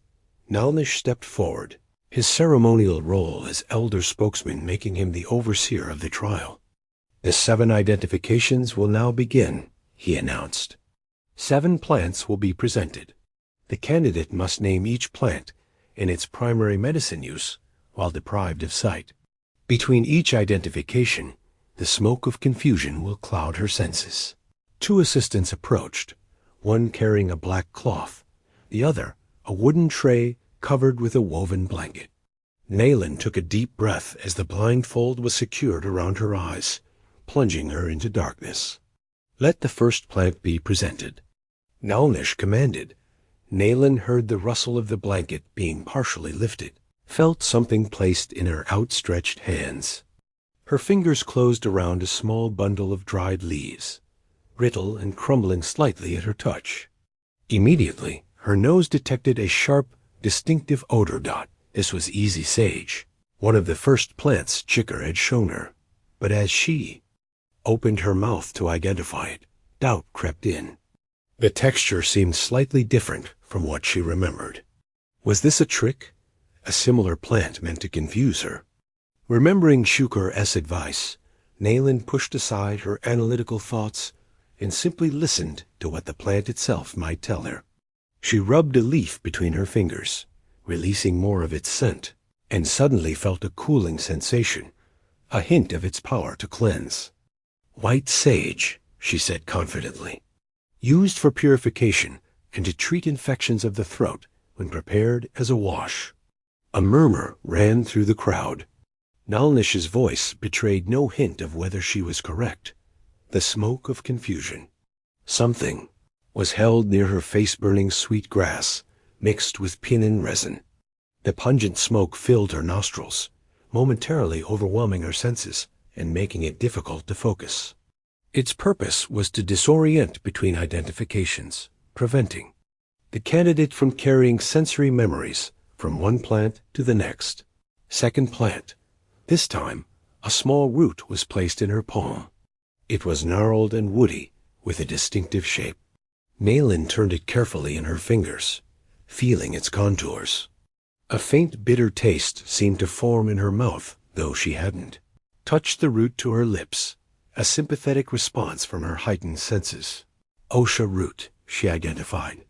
Nalnish stepped forward, his ceremonial role as elder spokesman making him the overseer of the trial. "The 7 identifications will now begin," he announced. 7 plants will be presented. The candidate must name each plant in its primary medicine use while deprived of sight. Between each identification, the smoke of confusion will cloud her senses. 2 assistants approached, one carrying a black cloth, the other a wooden tray covered with a woven blanket. Nayland took a deep breath as the blindfold was secured around her eyes, plunging her into darkness. "Let the first plant be presented," Nalnish commanded. Nayland heard the rustle of the blanket being partially lifted, felt something placed in her outstretched hands. Her fingers closed around a small bundle of dried leaves, brittle and crumbling slightly at her touch. Immediately, her nose detected a sharp, distinctive odor. This was easy sage, one of the first plants Chikar had shown her. But as she opened her mouth to identify it, doubt crept in. The texture seemed slightly different from what she remembered. Was this a trick? A similar plant meant to confuse her? Remembering Shukar's advice, Nayland pushed aside her analytical thoughts and simply listened to what the plant itself might tell her. She rubbed a leaf between her fingers, releasing more of its scent, and suddenly felt a cooling sensation, a hint of its power to cleanse. "White sage," she said confidently, "used for purification and to treat infections of the throat when prepared as a wash." A murmur ran through the crowd. Nalnish's voice betrayed no hint of whether she was correct. The smoke of confusion. Something was held near her face-burning sweet grass, mixed with pinnin resin. The pungent smoke filled her nostrils, momentarily overwhelming her senses and making it difficult to focus. Its purpose was to disorient between identifications, preventing the candidate from carrying sensory memories from one plant to the next. Second plant. This time, a small root was placed in her palm. It was gnarled and woody, with a distinctive shape. Nayland turned it carefully in her fingers, feeling its contours. A faint bitter taste seemed to form in her mouth, though she hadn't touched the root to her lips, a sympathetic response from her heightened senses. Osha root, she identified,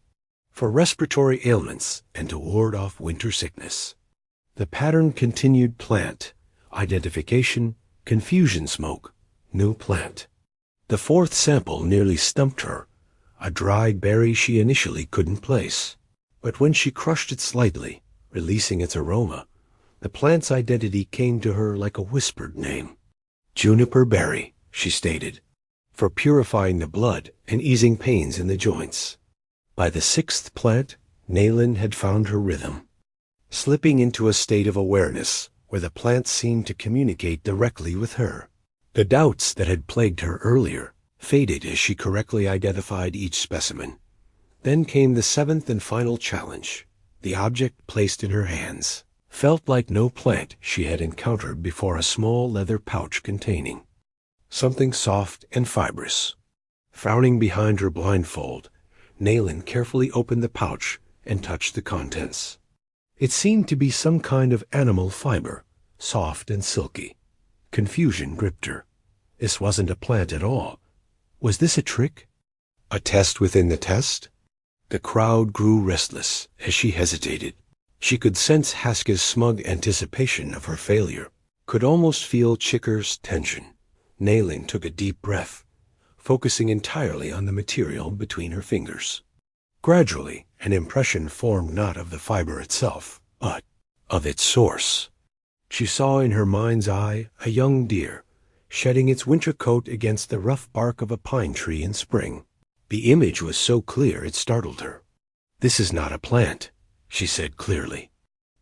for respiratory ailments and to ward off winter sickness. The pattern continued: plant, identification, confusion smoke, new plant. The fourth sample nearly stumped her, a dried berry she initially couldn't place. But when she crushed it slightly, releasing its aroma, the plant's identity came to her like a whispered name. Juniper berry, she stated, for purifying the blood and easing pains in the joints. By the sixth plant, Nayland had found her rhythm, slipping into a state of awareness where the plant seemed to communicate directly with her. The doubts that had plagued her earlier faded as she correctly identified each specimen. Then came the seventh and final challenge. The object placed in her hands felt like no plant she had encountered before: a small leather pouch containing something soft and fibrous. Frowning behind her blindfold, Nayland carefully opened the pouch and touched the contents. It seemed to be some kind of animal fiber, soft and silky. Confusion gripped her. This wasn't a plant at all. Was this a trick? A test within the test? The crowd grew restless as she hesitated. She could sense Haska's smug anticipation of her failure, could almost feel Chicker's tension. Nayland took a deep breath, focusing entirely on the material between her fingers. Gradually, an impression formed not of the fiber itself, but of its source. She saw in her mind's eye a young deer, shedding its winter coat against the rough bark of a pine tree in spring. The image was so clear it startled her. "This is not a plant," she said clearly.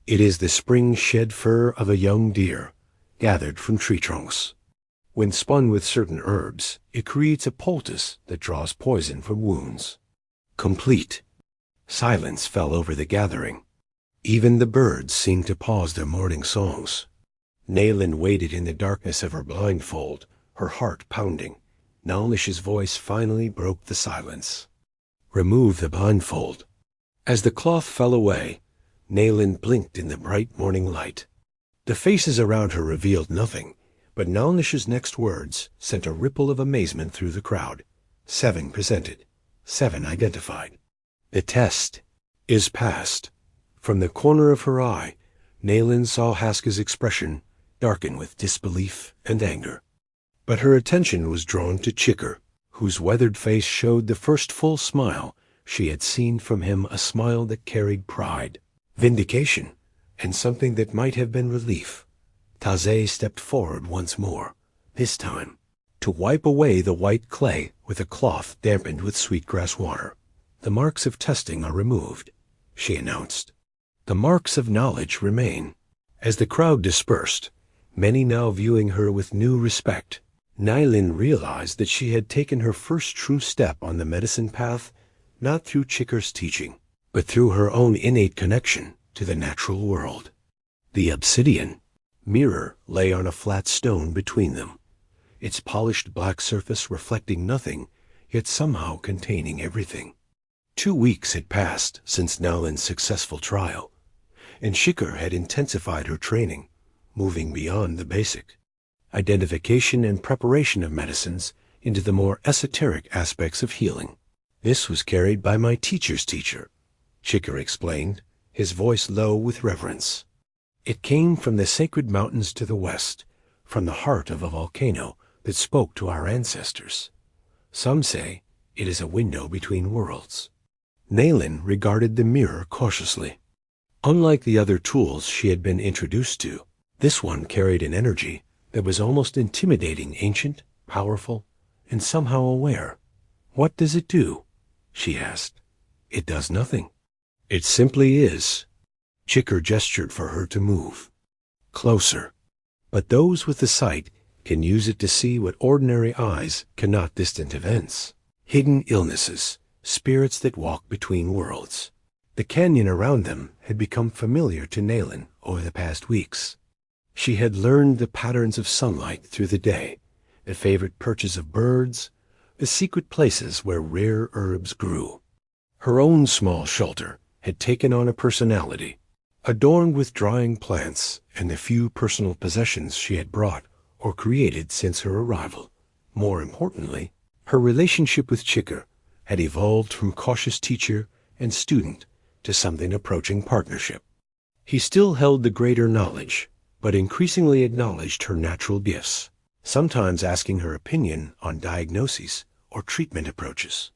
"It is the spring shed fur of a young deer, gathered from tree trunks. When spun with certain herbs, it creates a poultice that draws poison from wounds." Complete. Silence fell over the gathering. Even the birds seemed to pause their morning songs. Nayland waited in the darkness of her blindfold, her heart pounding. Nalnish's voice finally broke the silence. "Remove the blindfold." As the cloth fell away, Nayland blinked in the bright morning light. The faces around her revealed nothing, but Nalnish's next words sent a ripple of amazement through the crowd. 7 presented, 7 identified. The test is passed. From the corner of her eye, Nayland saw Haska's expression darken with disbelief and anger. But her attention was drawn to Chicker, whose weathered face showed the first full smile she had seen from him, a smile that carried pride, vindication, and something that might have been relief. Taizé stepped forward once more, this time to wipe away the white clay with a cloth dampened with sweetgrass water. "The marks of testing are removed," she announced. "The marks of knowledge remain." As the crowd dispersed, many now viewing her with new respect, Nayland realized that she had taken her first true step on the medicine path, not through Chicker's teaching, but through her own innate connection to the natural world. The obsidian mirror lay on a flat stone between them, its polished black surface reflecting nothing, yet somehow containing everything. 2 weeks had passed since Nayland's successful trial, and Chicker had intensified her training, moving beyond the basic identification and preparation of medicines into the more esoteric aspects of healing. "This was carried by my teacher's teacher," Chicker explained, his voice low with reverence. It came from the sacred mountains to the west, from the heart of a volcano that spoke to our ancestors. Some say it is a window between worlds. Nayland regarded the mirror cautiously. Unlike the other tools she had been introduced to, this one carried an energy that was almost intimidating, ancient, powerful, and somehow aware. "What does it do?" she asked. "It does nothing. It simply is." Chicker gestured for her to move. Closer. But those with the sight can use it to see what ordinary eyes cannot: distant events, hidden illnesses, spirits that walk between worlds. The canyon around them had become familiar to Nayland over the past weeks. She had learned the patterns of sunlight through the day, the favorite perches of birds, the secret places where rare herbs grew. Her own small shelter had taken on a personality, adorned with drying plants and the few personal possessions she had brought or created since her arrival. More importantly, her relationship with Chicker had evolved from cautious teacher and student to something approaching partnership. He still held the greater knowledge, but increasingly acknowledged her natural gifts, sometimes asking her opinion on diagnoses or treatment approaches.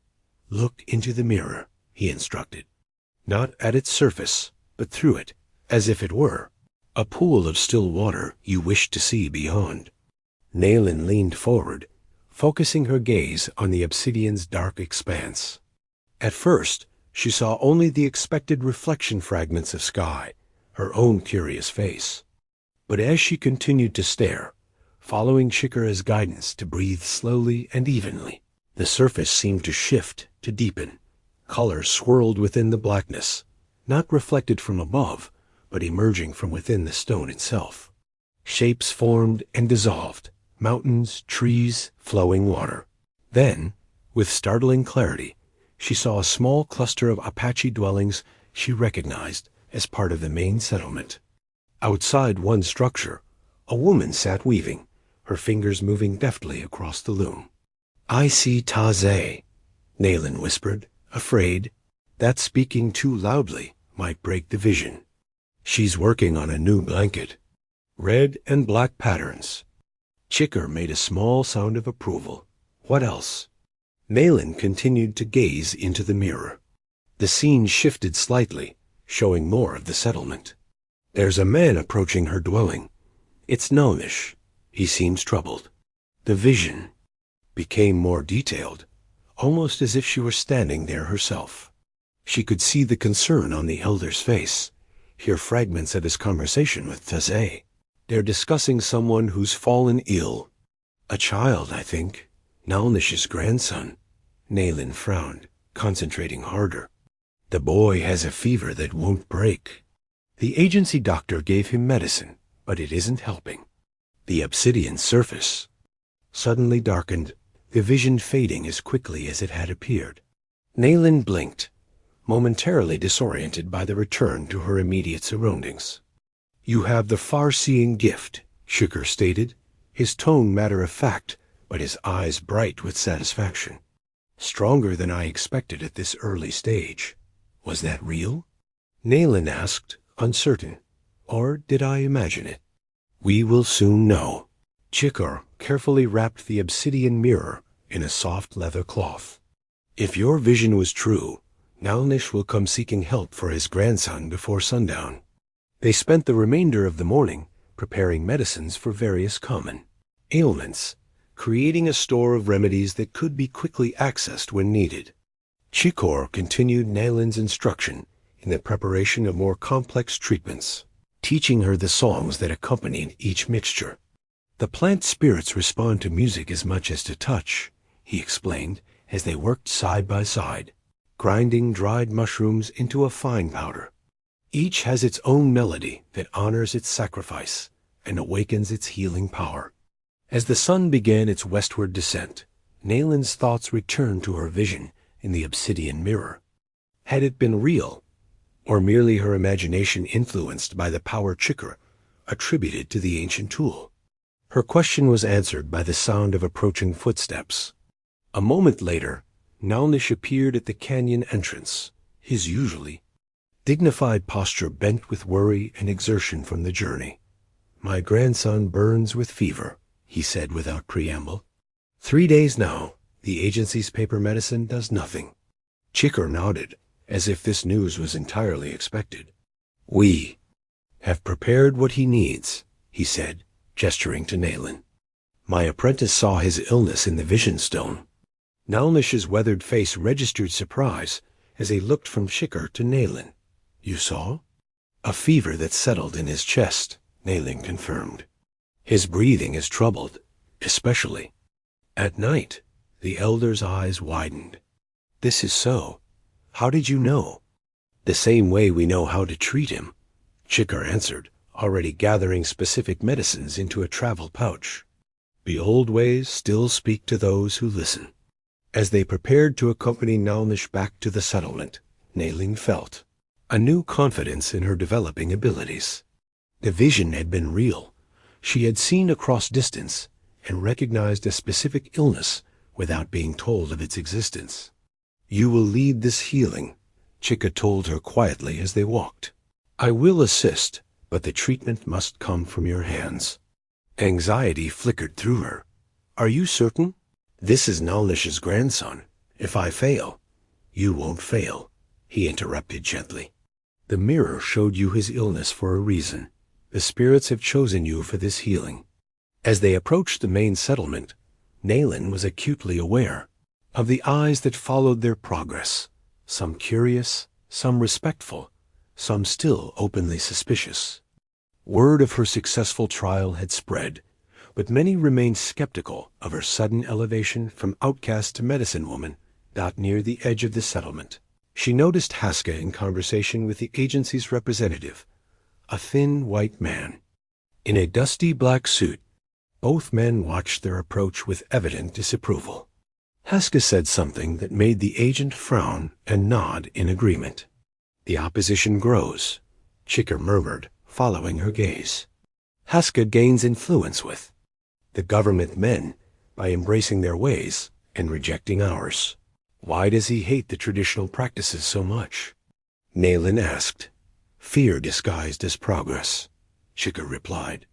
"Look into the mirror," he instructed. "Not at its surface, but through it, as if it were a pool of still water you wish to see beyond." Nayland leaned forward, focusing her gaze on the obsidian's dark expanse. At first, she saw only the expected reflection fragments of sky, her own curious face. But as she continued to stare, following Chicker's guidance to breathe slowly and evenly, the surface seemed to shift, to deepen. Color swirled within the blackness, not reflected from above, but emerging from within the stone itself. Shapes formed and dissolved, mountains, trees, flowing water. Then, with startling clarity, she saw a small cluster of Apache dwellings she recognized as part of the main settlement. Outside one structure, a woman sat weaving, her fingers moving deftly across the loom. "I see Taze," Nayland whispered, afraid that speaking too loudly might break the vision. "She's working on a new blanket. Red and black patterns." Chicker made a small sound of approval. "What else?" Nayland continued to gaze into the mirror. The scene shifted slightly, showing more of the settlement. "There's a man approaching her dwelling. It's gnomish. He seems troubled." The vision became more detailed, almost as if she were standing there herself. She could see the concern on the elder's face, hear fragments of his conversation with Taze. "They're discussing someone who's fallen ill. A child, I think. Nalnish's grandson." Nayland frowned, concentrating harder. "The boy has a fever that won't break. The agency doctor gave him medicine, but it isn't helping." The obsidian surface suddenly darkened, the vision fading as quickly as it had appeared. Nayland blinked, momentarily disoriented by the return to her immediate surroundings. "You have the far-seeing gift," Chicker stated, his tone matter-of-fact, but his eyes bright with satisfaction. "Stronger than I expected at this early stage. Was that real?" Nayland asked, uncertain. "Or did I imagine it?" "We will soon know." Chicker carefully wrapped the obsidian mirror in a soft leather cloth. "If your vision was true, Nalnish will come seeking help for his grandson before sundown." They spent the remainder of the morning preparing medicines for various common ailments, creating a store of remedies that could be quickly accessed when needed. Chicker continued Nayland's instruction in the preparation of more complex treatments, teaching her the songs that accompanied each mixture. "The plant spirits respond to music as much as to touch," he explained as they worked side by side, grinding dried mushrooms into a fine powder. "Each has its own melody that honors its sacrifice and awakens its healing power." As the sun began its westward descent, Nayland's thoughts returned to her vision in the obsidian mirror. Had it been real, or merely her imagination influenced by the power Chicker attributed to the ancient tool? Her question was answered by the sound of approaching footsteps. A moment later, Nalnish appeared at the canyon entrance, his usually dignified posture bent with worry and exertion from the journey. "My grandson burns with fever," he said without preamble. "3 days now. The agency's paper medicine does nothing." Chicker nodded, as if this news was entirely expected. "We have prepared what he needs," he said, gesturing to Nayland. "My apprentice saw his illness in the vision stone." Nalnish's weathered face registered surprise as he looked from Chicker to Nayland. "You saw?" "A fever that settled in his chest," Nayland confirmed. "His breathing is troubled, especially at night." The elder's eyes widened. "This is so. How did you know?" "The same way we know how to treat him," Chicker answered, already gathering specific medicines into a travel pouch. The old ways still speak to those who listen. As they prepared to accompany Nalnish back to the settlement, Nayland felt a new confidence in her developing abilities. The vision had been real. She had seen across distance and recognized a specific illness without being told of its existence. "You will lead this healing," Chica told her quietly as they walked. "I will assist, but the treatment must come from your hands." Anxiety flickered through her. "Are you certain? This is Nalnish's grandson. If I fail—" "You won't fail," he interrupted gently. "The mirror showed you his illness for a reason. The spirits have chosen you for this healing." As they approached the main settlement, Nayland was acutely aware of the eyes that followed their progress, some curious, some respectful, some still openly suspicious. Word of her successful trial had spread, but many remained skeptical of her sudden elevation from outcast to medicine woman not near the edge of the settlement. She noticed Haska in conversation with the agency's representative, a thin white man. In a dusty black suit, both men watched their approach with evident disapproval. Haska said something that made the agent frown and nod in agreement. "The opposition grows," Chicker murmured, following her gaze. "Haska gains influence with the government men by embracing their ways and rejecting ours. Why does he hate the traditional practices so much?" Nayland asked. "Fear disguised as progress," Chicker replied.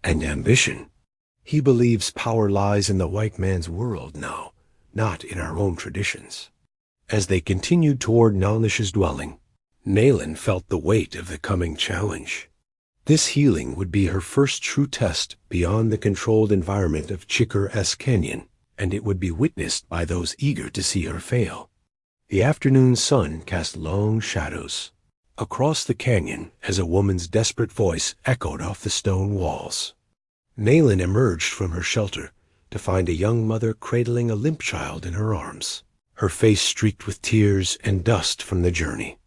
"And ambition. He believes power lies in the white man's world now, not in our own traditions." As they continued toward Nalnish's dwelling, Nayland felt the weight of the coming challenge. This healing would be her first true test beyond the controlled environment of Chicker-S Canyon, and it would be witnessed by those eager to see her fail. The afternoon sun cast long shadows across the canyon as a woman's desperate voice echoed off the stone walls. Nayland emerged from her shelter to find a young mother cradling a limp child in her arms, her face streaked with tears and dust from the journey.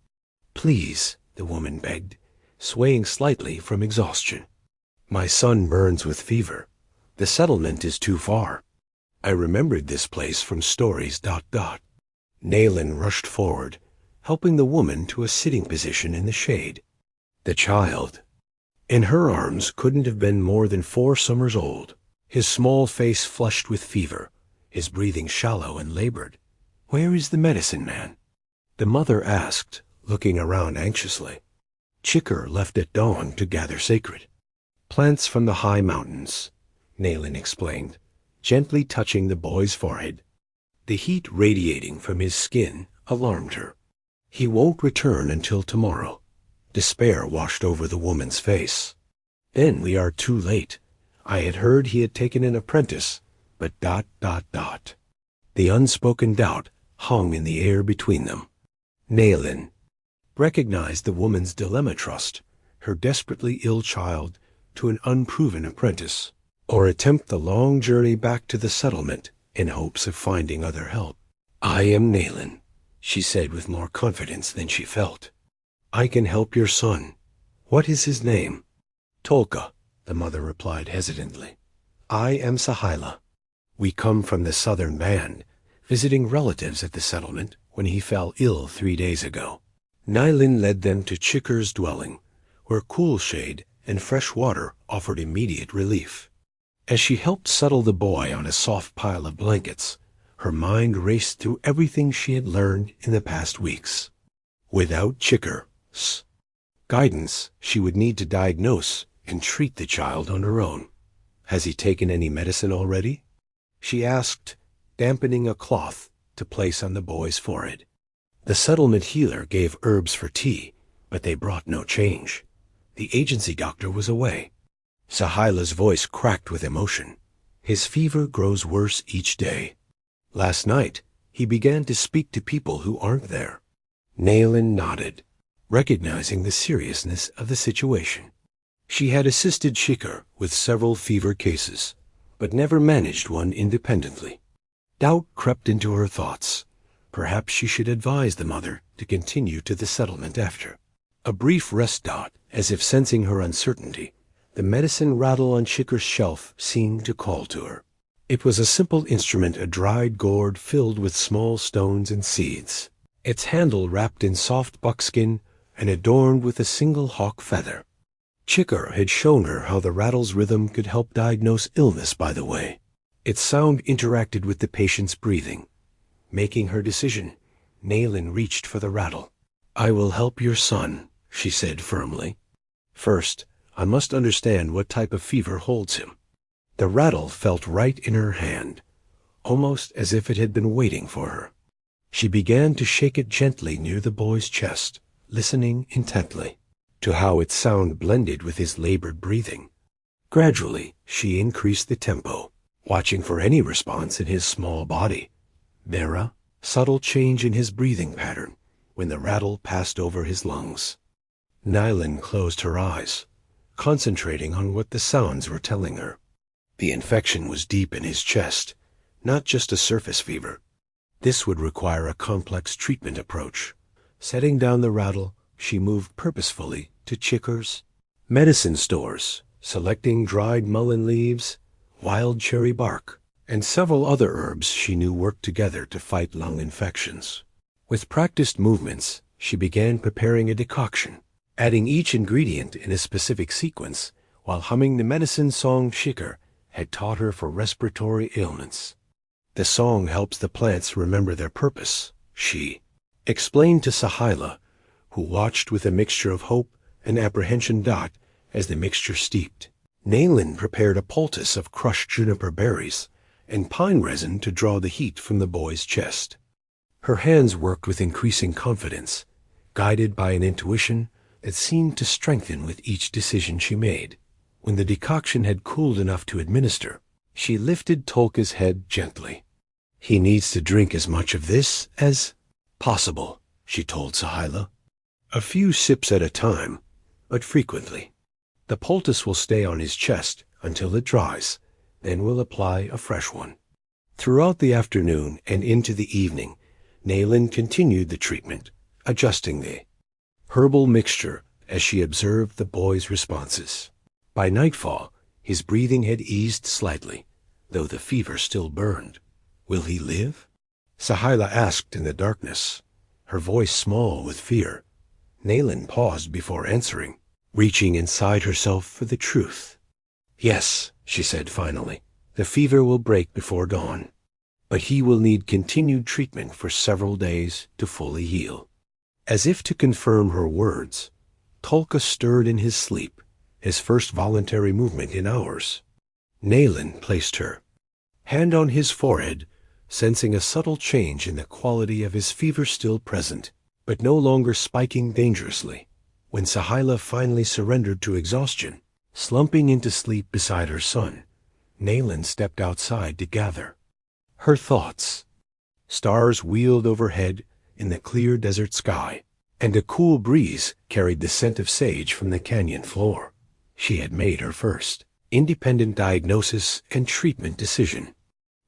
"Please," the woman begged, swaying slightly from exhaustion. "My son burns with fever. The settlement is too far. I remembered this place from stories. Nayland rushed forward, helping the woman to a sitting position in the shade. The child in her arms couldn't have been more than 4 summers old, his small face flushed with fever, his breathing shallow and labored. "Where is the medicine man?" the mother asked, looking around anxiously. "Chicker left at dawn to gather sacred plants from the high mountains," Nayland explained, gently touching the boy's forehead. The heat radiating from his skin alarmed her. "He won't return until tomorrow." Despair washed over the woman's face. "Then we are too late. I had heard he had taken an apprentice, but ... The unspoken doubt hung in the air between them. Nayland recognized the woman's dilemma: trust her desperately ill child to an unproven apprentice, or attempt the long journey back to the settlement in hopes of finding other help. "I am Nayland," she said with more confidence than she felt. "I can help your son. What is his name?" "Tolka," the mother replied hesitantly. "I am Sahila. We come from the southern band, visiting relatives at the settlement when he fell ill 3 days ago." Nayland led them to Chicker's dwelling, where cool shade and fresh water offered immediate relief. As she helped settle the boy on a soft pile of blankets, her mind raced through everything she had learned in the past weeks. Without Chicker, guidance she would need to diagnose and treat the child on her own. "Has he taken any medicine already?" she asked, dampening a cloth to place on the boy's forehead. The settlement healer gave herbs for tea, but they brought no change. The agency doctor was away. Sahila's voice cracked with emotion. "His fever grows worse each day. Last night, he began to speak to people who aren't there." Naylin nodded, recognizing the seriousness of the situation. She had assisted Shikar with several fever cases, but never managed one independently. Doubt crept into her thoughts. Perhaps she should advise the mother to continue to the settlement after. A brief rest dot, as if sensing her uncertainty, the medicine rattle on Shikar's shelf seemed to call to her. It was a simple instrument, a dried gourd filled with small stones and seeds, its handle wrapped in soft buckskin and adorned with a single hawk feather. Shikar had shown her how the rattle's rhythm could help diagnose illness, by the way. Its sound interacted with the patient's breathing. Making her decision, Naylin reached for the rattle. "I will help your son," she said firmly. "First, I must understand what type of fever holds him." The rattle felt right in her hand, almost as if it had been waiting for her. She began to shake it gently near the boy's chest, listening intently to how its sound blended with his labored breathing. Gradually, she increased the tempo, watching for any response in his small body. There, subtle change in his breathing pattern when the rattle passed over his lungs. Naylin closed her eyes, concentrating on what the sounds were telling her. The infection was deep in his chest, not just a surface fever. This would require a complex treatment approach. Setting down the rattle, she moved purposefully to Shikar's medicine stores, selecting dried mullein leaves, wild cherry bark, and several other herbs she knew worked together to fight lung infections. With practiced movements, she began preparing a decoction, adding each ingredient in a specific sequence while humming the medicine song Shikar had taught her for respiratory ailments. "The song helps the plants remember their purpose," she explained to Sahila, who watched with a mixture of hope and apprehension as the mixture steeped. Naylin prepared a poultice of crushed juniper berries and pine resin to draw the heat from the boy's chest. Her hands worked with increasing confidence, guided by an intuition that seemed to strengthen with each decision she made. When the decoction had cooled enough to administer, she lifted Tolka's head gently. "He needs to drink as much of this as possible," she told Sahila. "A few sips at a time, but frequently. The poultice will stay on his chest until it dries, then we'll apply a fresh one." Throughout the afternoon and into the evening, Naylin continued the treatment, adjusting the herbal mixture as she observed the boy's responses. By nightfall, his breathing had eased slightly, though the fever still burned. "Will he live?" Sahila asked in the darkness, her voice small with fear. Naylin paused before answering, reaching inside herself for the truth. "Yes," she said finally, "the fever will break before dawn, but he will need continued treatment for several days to fully heal." As if to confirm her words, Tolka stirred in his sleep, his first voluntary movement in hours. Naylin placed her hand on his forehead, sensing a subtle change in the quality of his fever still present, but no longer spiking dangerously. When Sahila finally surrendered to exhaustion, slumping into sleep beside her son, Naylin stepped outside to gather her thoughts. Stars wheeled overhead in the clear desert sky, and a cool breeze carried the scent of sage from the canyon floor. She had made her first independent diagnosis and treatment decision.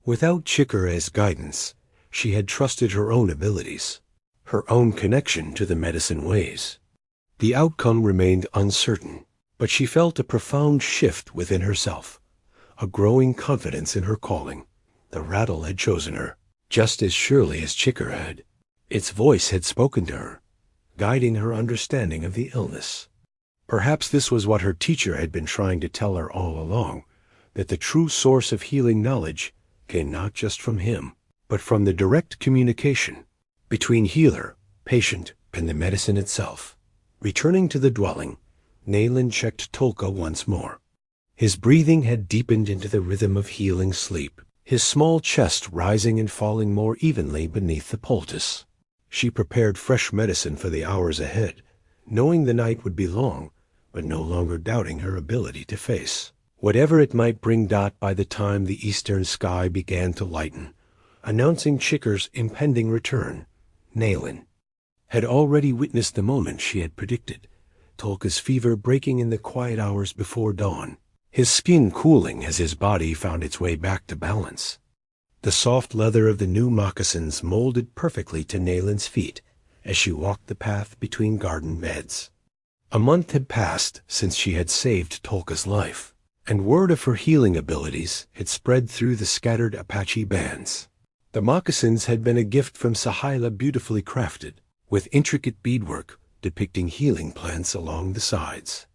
Without Shikar as guidance, she had trusted her own abilities, her own connection to the medicine ways. The outcome remained uncertain, but she felt a profound shift within herself, a growing confidence in her calling. The rattle had chosen her, just as surely as Shikar had. Its voice had spoken to her, guiding her understanding of the illness. Perhaps this was what her teacher had been trying to tell her all along, that the true source of healing knowledge came not just from him, but from the direct communication between healer, patient, and the medicine itself. Returning to the dwelling, Nayland checked Tolka once more. His breathing had deepened into the rhythm of healing sleep, his small chest rising and falling more evenly beneath the poultice. She prepared fresh medicine for the hours ahead, knowing the night would be long, but no longer doubting her ability to face whatever it might bring. By the time the eastern sky began to lighten, announcing Chicker's impending return, Nayland had already witnessed the moment she had predicted, Tolka's fever breaking in the quiet hours before dawn, his skin cooling as his body found its way back to balance. The soft leather of the new moccasins molded perfectly to Nayland's feet as she walked the path between garden beds. A month had passed since she had saved Tolka's life, and word of her healing abilities had spread through the scattered Apache bands. The moccasins had been a gift from Sahila, beautifully crafted, with intricate beadwork depicting healing plants along the sides.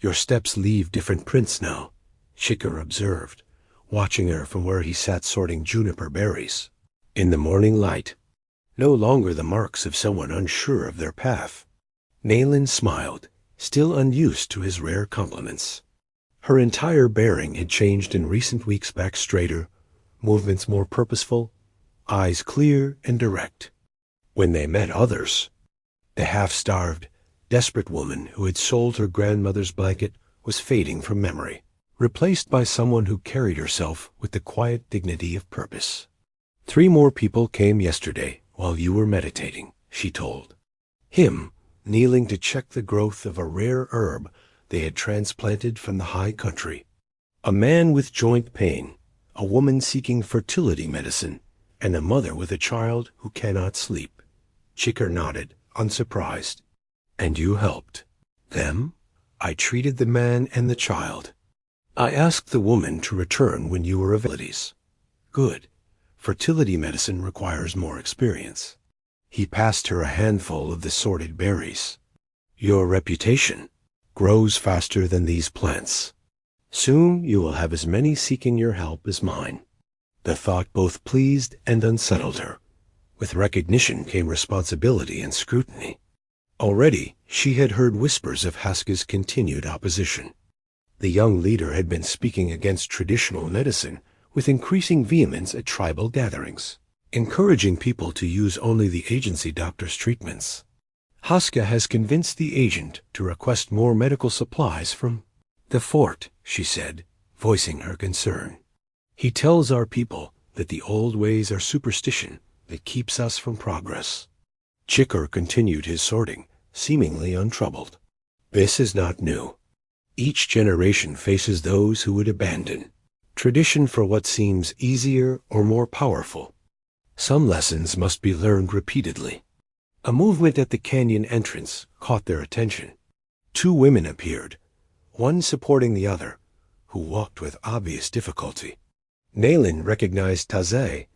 "Your steps leave different prints now," Chicker observed, watching her from where he sat sorting juniper berries. In the morning light, no longer the marks of someone unsure of their path. Nayland smiled, still unused to his rare compliments. Her entire bearing had changed in recent weeks, back straighter, movements more purposeful, eyes clear and direct. When they met others, the half-starved, desperate woman who had sold her grandmother's blanket was fading from memory, replaced by someone who carried herself with the quiet dignity of purpose. "3 more people came yesterday while you were meditating," she told him, kneeling to check the growth of a rare herb they had transplanted from the high country. "A man with joint pain, a woman seeking fertility medicine, and a mother with a child who cannot sleep." Chicker nodded, unsurprised. "And you helped them?" "I treated the man and the child. I asked the woman to return when you were available." "Good. Fertility medicine requires more experience." He passed her a handful of the sorted berries. "Your reputation grows faster than these plants. Soon you will have as many seeking your help as mine." The thought both pleased and unsettled her. With recognition came responsibility and scrutiny. Already she had heard whispers of Haska's continued opposition. The young leader had been speaking against traditional medicine with increasing vehemence at tribal gatherings, encouraging people to use only the agency doctor's treatments. "Haska has convinced the agent to request more medical supplies from the fort," she said, voicing her concern. "He tells our people that the old ways are superstition that keeps us from progress." Chicker continued his sorting, seemingly untroubled. "This is not new. Each generation faces those who would abandon tradition for what seems easier or more powerful. Some lessons must be learned repeatedly." A movement at the canyon entrance caught their attention. 2 women appeared, one supporting the other, who walked with obvious difficulty. Nayland recognized Taze,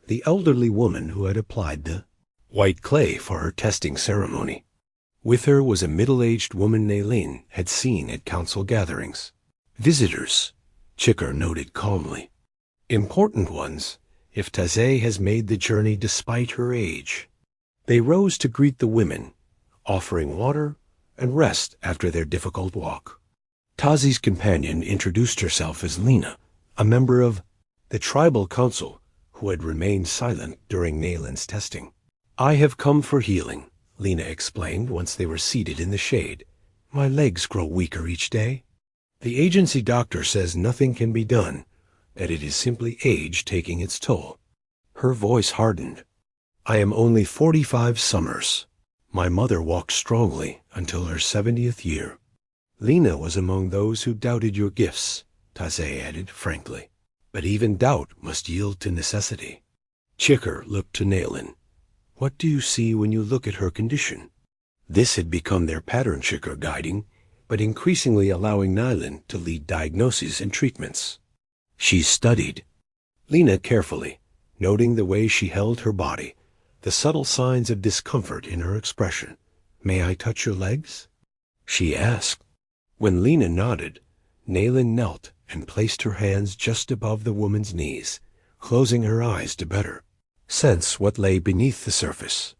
the elderly woman who had applied the white clay for her testing ceremony. With her was a middle-aged woman Nayland had seen at council gatherings. "Visitors," Chicker noted calmly. "Important ones, if Taze has made the journey despite her age." They rose to greet the women, offering water and rest after their difficult walk. Tazi's companion introduced herself as Lena, a member of the tribal council who had remained silent during Nayland's testing. "I have come for healing," Lena explained once they were seated in the shade. "My legs grow weaker each day. The agency doctor says nothing can be done, that it is simply age taking its toll." Her voice hardened. "I am only 45 summers. My mother walked strongly until her 70th year." "Lena was among those who doubted your gifts," Taze added frankly. "But even doubt must yield to necessity." Chicker looked to Nayland. "What do you see when you look at her condition?" This had become their pattern, Chicker guiding, but increasingly allowing Nayland to lead diagnoses and treatments. She studied Lena carefully, noting the way she held her body, the subtle signs of discomfort in her expression. "May I touch your legs?" she asked. When Lena nodded, Nayland knelt and placed her hands just above the woman's knees, closing her eyes to better sense what lay beneath the surface.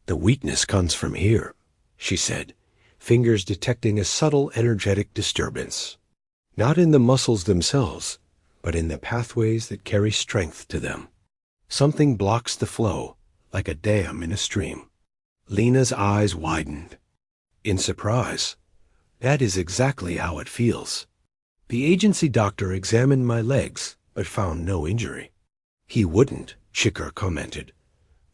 "The weakness comes from here," she said, fingers detecting a subtle energetic disturbance. Not in the muscles themselves, but in the pathways that carry strength to them. Something blocks the flow, like a dam in a stream. Lena's eyes widened. In surprise, that is exactly how it feels. The agency doctor examined my legs, but found no injury. He wouldn't, Shikar commented.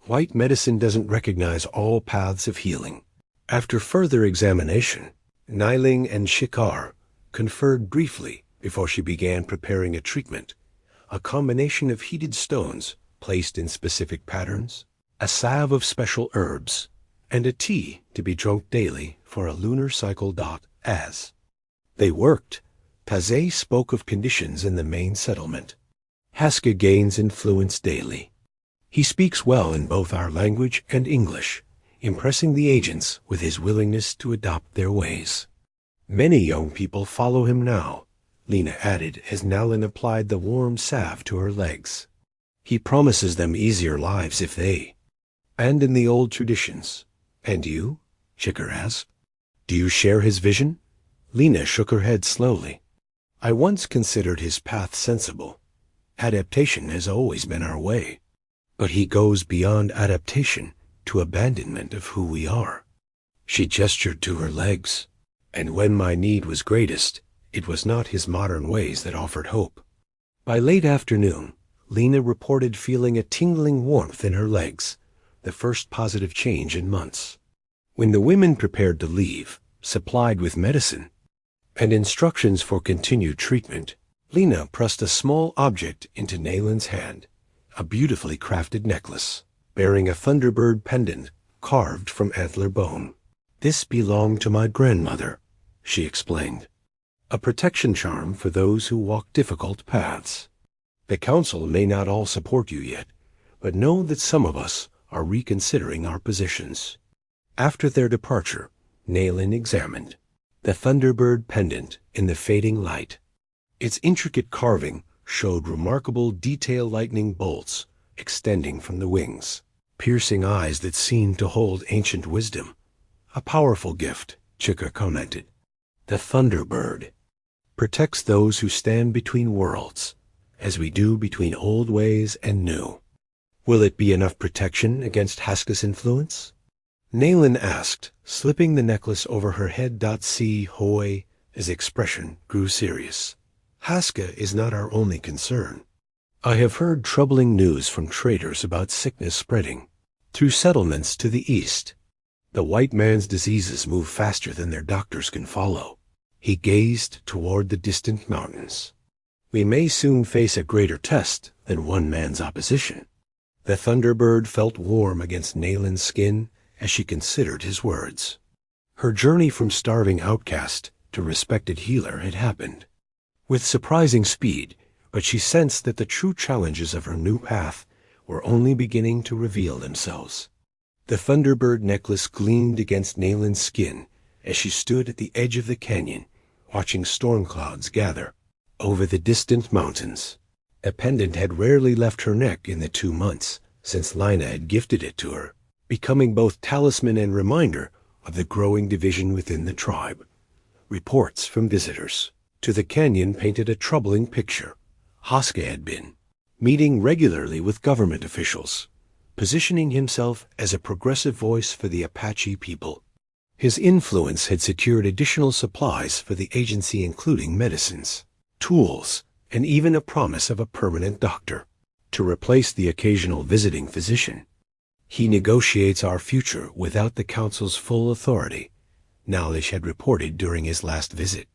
White medicine doesn't recognize all paths of healing. After further examination, Niling and Shikar conferred briefly before she began preparing a treatment, a combination of heated stones placed in specific patterns, a salve of special herbs, and a tea to be drunk daily for a lunar cycle. As they worked, Taze spoke of conditions in the main settlement. Haska gains influence daily. He speaks well in both our language and English, impressing the agents with his willingness to adopt their ways. Many young people follow him now, Lena added as Nalin applied the warm salve to her legs. He promises them easier lives if they. And in the old traditions. And you? Shikar asked. Do you share his vision? Lena shook her head slowly. I once considered his path sensible. Adaptation has always been our way. But he goes beyond adaptation to abandonment of who we are. She gestured to her legs. And when my need was greatest, it was not his modern ways that offered hope. By late afternoon, Lena reported feeling a tingling warmth in her legs, the first positive change in months. When the women prepared to leave, supplied with medicine and instructions for continued treatment, Lena pressed a small object into Nalin's hand, a beautifully crafted necklace, bearing a thunderbird pendant carved from antler bone. This belonged to my grandmother, she explained. A protection charm for those who walk difficult paths. The council may not all support you yet, but know that some of us are reconsidering our positions. After their departure, Nalin examined the thunderbird pendant in the fading light. Its intricate carving showed remarkable detail lightning bolts extending from the wings, piercing eyes that seemed to hold ancient wisdom. A powerful gift, Chika commented. The thunderbird protects those who stand between worlds, as we do between old ways and new. Will it be enough protection against Haska's influence? Nalin asked, slipping the necklace over her head. See, Hoy, his expression grew serious. Haska is not our only concern. I have heard troubling news from traders about sickness spreading through settlements to the east. The white man's diseases move faster than their doctors can follow. He gazed toward the distant mountains. We may soon face a greater test than one man's opposition. The thunderbird felt warm against Nalin's skin as she considered his words. Her journey from starving outcast to respected healer had happened with surprising speed, but she sensed that the true challenges of her new path were only beginning to reveal themselves. The thunderbird necklace gleamed against Nalin's skin as she stood at the edge of the canyon, watching storm clouds gather over the distant mountains. A pendant had rarely left her neck in the 2 months since Lina had gifted it to her, becoming both talisman and reminder of the growing division within the tribe. Reports from visitors to the canyon painted a troubling picture. Haska had been meeting regularly with government officials, positioning himself as a progressive voice for the Apache people. His influence had secured additional supplies for the agency, including medicines, tools, and even a promise of a permanent doctor to replace the occasional visiting physician. He negotiates our future without the council's full authority, Nalish had reported during his last visit.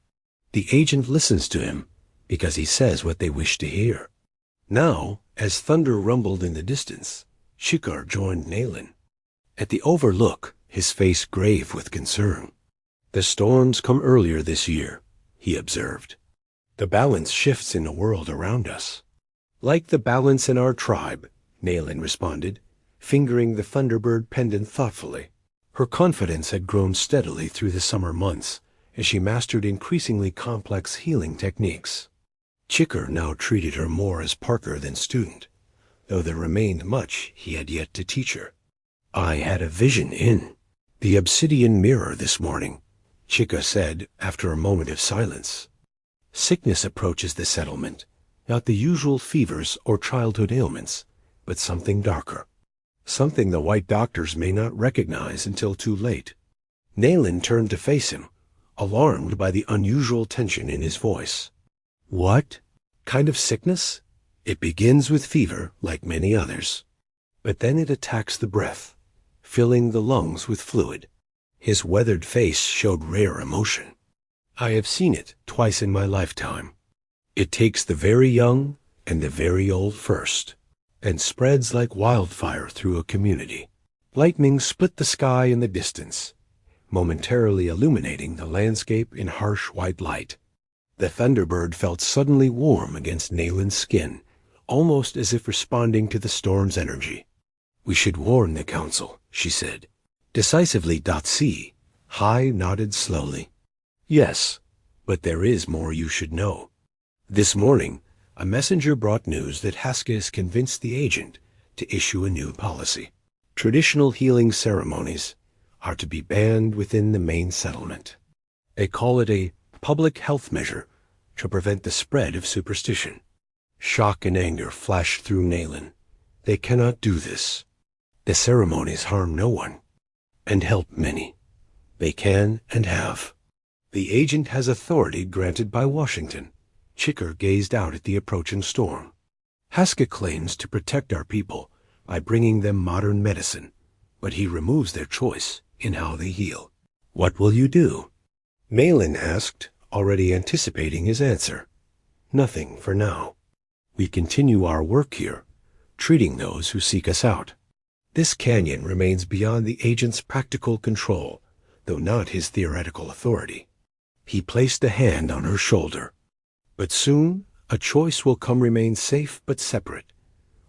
The agent listens to him because he says what they wish to hear. Now, as thunder rumbled in the distance, Shikar joined Nalin. At the overlook, his face grave with concern. The storms come earlier this year, he observed. The balance shifts in the world around us. Like the balance in our tribe, Nalin responded, fingering the thunderbird pendant thoughtfully. Her confidence had grown steadily through the summer months as she mastered increasingly complex healing techniques. Chikar now treated her more as partner than student, though there remained much he had yet to teach her. I had a vision in the obsidian mirror this morning, Chica said after a moment of silence. Sickness approaches the settlement, not the usual fevers or childhood ailments, but something darker. Something the white doctors may not recognize until too late. Nayland turned to face him, alarmed by the unusual tension in his voice. What kind of sickness? It begins with fever, like many others. But then it attacks the breath, filling the lungs with fluid. His weathered face showed rare emotion. I have seen it twice in my lifetime. It takes the very young and the very old first, and spreads like wildfire through a community. Lightning split the sky in the distance, momentarily illuminating the landscape in harsh white light. The Thunderbird felt suddenly warm against Nayland's skin, almost as if responding to the storm's energy. We should warn the council, she said. Decisively. C. High nodded slowly. Yes, but there is more you should know. This morning, a messenger brought news that Haska has convinced the agent to issue a new policy. Traditional healing ceremonies are to be banned within the main settlement. They call it a public health measure to prevent the spread of superstition. Shock and anger flashed through Nayland. They cannot do this. The ceremonies harm no one, and help many. They can and have. The agent has authority granted by Washington. Chicker gazed out at the approaching storm. Haska claims to protect our people by bringing them modern medicine, but he removes their choice in how they heal. What will you do? Nayland asked, already anticipating his answer. Nothing for now. We continue our work here, treating those who seek us out. This canyon remains beyond the agent's practical control, though not his theoretical authority. He placed a hand on her shoulder. But soon a choice will come: remain safe but separate,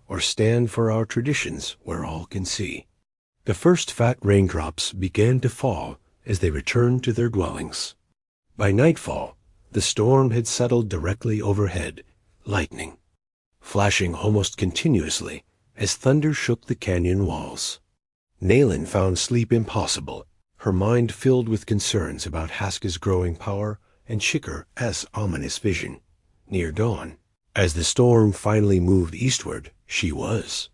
or stand for our traditions where all can see. The first fat raindrops began to fall as they returned to their dwellings. By nightfall, the storm had settled directly overhead, lightning flashing almost continuously as thunder shook the canyon walls. Nayland found sleep impossible, her mind filled with concerns about Haska's growing power and Chiker's ominous vision. Near dawn, as the storm finally moved eastward, she was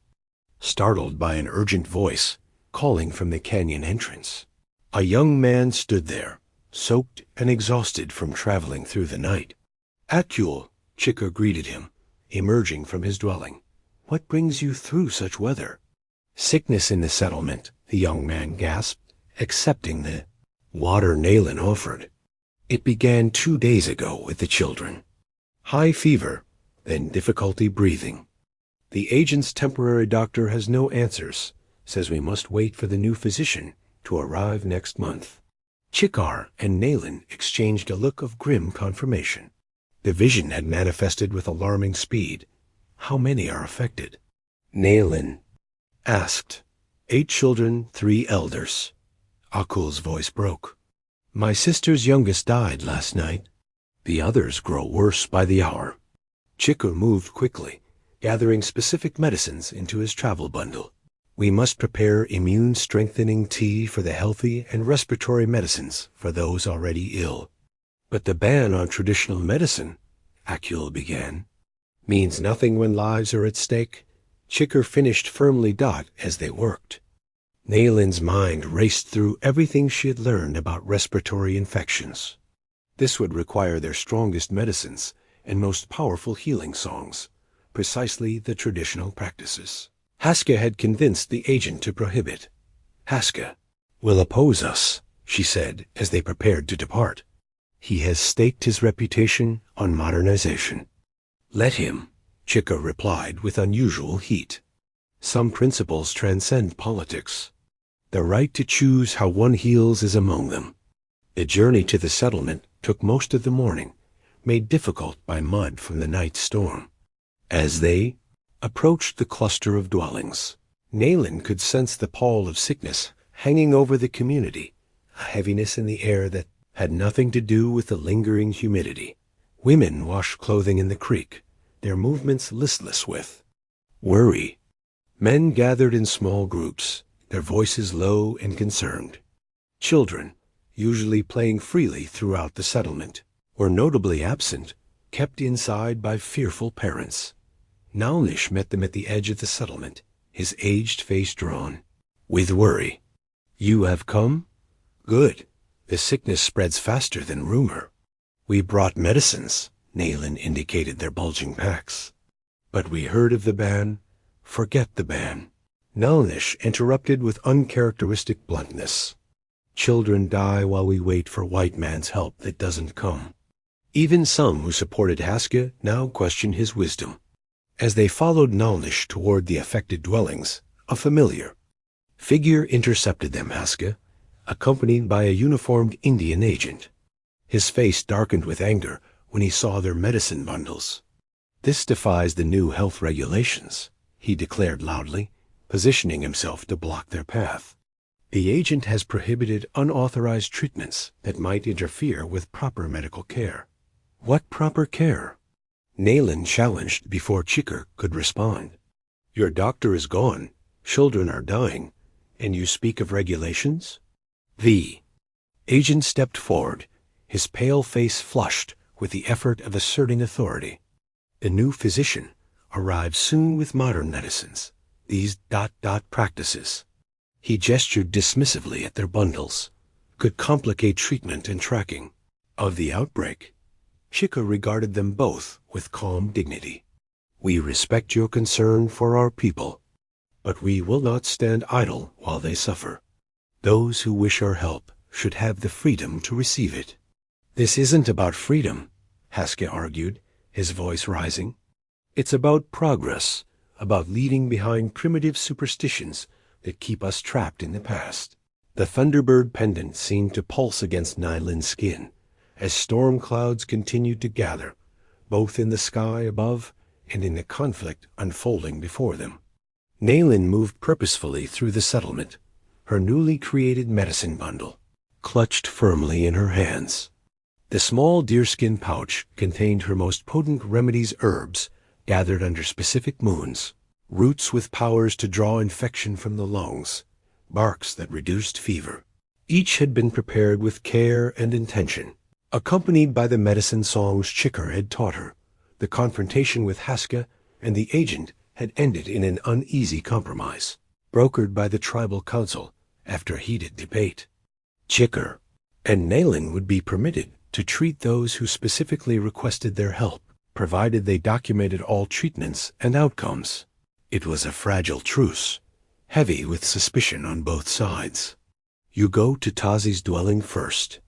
startled by an urgent voice calling from the canyon entrance. A young man stood there, soaked and exhausted from traveling through the night. Atkul, Chiker greeted him, emerging from his dwelling. What brings you through such weather? Sickness in the settlement, the young man gasped, accepting the water Nayland offered. It began 2 days ago with the children. High fever, then difficulty breathing. The agent's temporary doctor has no answers, says we must wait for the new physician to arrive next month. Chikar and Nayland exchanged a look of grim confirmation. The vision had manifested with alarming speed. How many are affected? Nayland asked. 8 children, 3 elders. Akul's voice broke. My sister's youngest died last night. The others grow worse by the hour. Chiker moved quickly, gathering specific medicines into his travel bundle. We must prepare immune-strengthening tea for the healthy and respiratory medicines for those already ill. But the ban on traditional medicine, Akul began, means nothing when lives are at stake. Chiker finished firmly. As they worked, Nayland's mind raced through everything she had learned about respiratory infections. This would require their strongest medicines and most powerful healing songs, precisely the traditional practices Haska had convinced the agent to prohibit. Haska will oppose us, she said as they prepared to depart. He has staked his reputation on modernization. Let him, Chiker replied with unusual heat. Some principles transcend politics. The right to choose how one heals is among them. The journey to the settlement took most of the morning, made difficult by mud from the night storm. As they approached the cluster of dwellings, Nayland could sense the pall of sickness hanging over the community, a heaviness in the air that had nothing to do with the lingering humidity. Women washed clothing in the creek, their movements listless with worry. Men gathered in small groups, their voices low and concerned. Children, usually playing freely throughout the settlement, or notably absent, kept inside by fearful parents. Naunish met them at the edge of the settlement, his aged face drawn, with worry. "You have come? Good. The sickness spreads faster than rumor. We brought medicines," Nayland indicated their bulging packs. "But we heard of the ban. Forget the ban." Naunish interrupted with uncharacteristic bluntness. "Children die while we wait for white man's help that doesn't come." Even some who supported Haskell now questioned his wisdom. As they followed Naunish toward the affected dwellings, a familiar figure intercepted them. Haskell, accompanied by a uniformed Indian agent. His face darkened with anger when he saw their medicine bundles. "This defies the new health regulations," he declared loudly, positioning himself to block their path. "The agent has prohibited unauthorized treatments that might interfere with proper medical care." "What proper care?" Nayland challenged before Chicker could respond. "Your doctor is gone, children are dying, and you speak of regulations?" The agent stepped forward, his pale face flushed with the effort of asserting authority. "The new physician arrives soon with modern medicines. These ... practices," he gestured dismissively at their bundles, "could complicate treatment and tracking of the outbreak." Chicker regarded them both with calm dignity. "We respect your concern for our people, but we will not stand idle while they suffer. Those who wish our help should have the freedom to receive it." "This isn't about freedom," Haskell argued, his voice rising. "It's about progress, about leaving behind primitive superstitions that keep us trapped in the past." The Thunderbird pendant seemed to pulse against Nyland's skin as storm clouds continued to gather, both in the sky above and in the conflict unfolding before them. Nayland moved purposefully through the settlement, her newly created medicine bundle clutched firmly in her hands. The small deerskin pouch contained her most potent remedies, herbs gathered under specific moons, roots with powers to draw infection from the lungs, barks that reduced fever. Each had been prepared with care and intention. Accompanied by the medicine songs Chicker had taught her, the confrontation with Haskell and the agent had ended in an uneasy compromise, brokered by the tribal council after heated debate. Chicker and Nayland would be permitted to treat those who specifically requested their help, provided they documented all treatments and outcomes. It was a fragile truce, heavy with suspicion on both sides. "You go to Tazi's dwelling first,"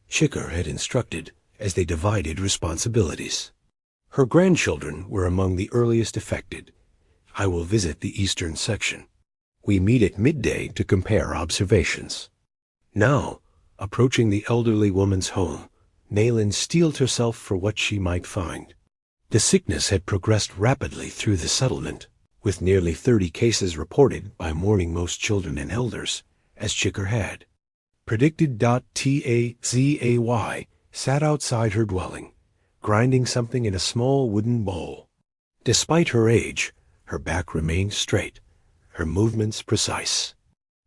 Chicker had instructed as they divided responsibilities. Her grandchildren were among the earliest affected. "I will visit the eastern section. We meet at midday to compare observations." Now, approaching the elderly woman's home, Nayland steeled herself for what she might find. The sickness had progressed rapidly through the settlement, with nearly 30 cases reported by mourning-most children and elders, as Chicker had predicted. Tazay sat outside her dwelling, grinding something in a small wooden bowl. Despite her age, her back remained straight, her movements precise.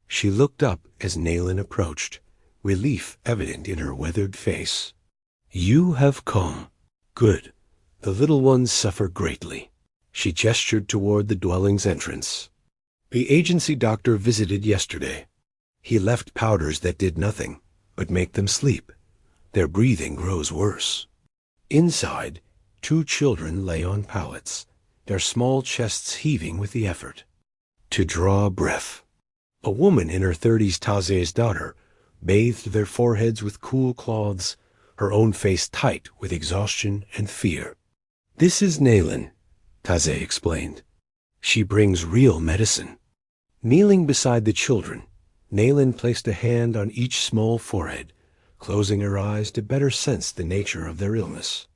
She looked up as Nayland approached, relief evident in her weathered face. "You have come. Good. The little ones suffer greatly." She gestured toward the dwelling's entrance. "The agency doctor visited yesterday. He left powders that did nothing but make them sleep. Their breathing grows worse." Inside, 2 children lay on pallets, their small chests heaving with the effort to draw breath. A woman in her 30s, Tazay's daughter, bathed their foreheads with cool cloths, her own face tight with exhaustion and fear. "This is Nayland," Tazay explained. "She brings real medicine." Kneeling beside the children, Nayland placed a hand on each small forehead, closing her eyes to better sense the nature of their illness.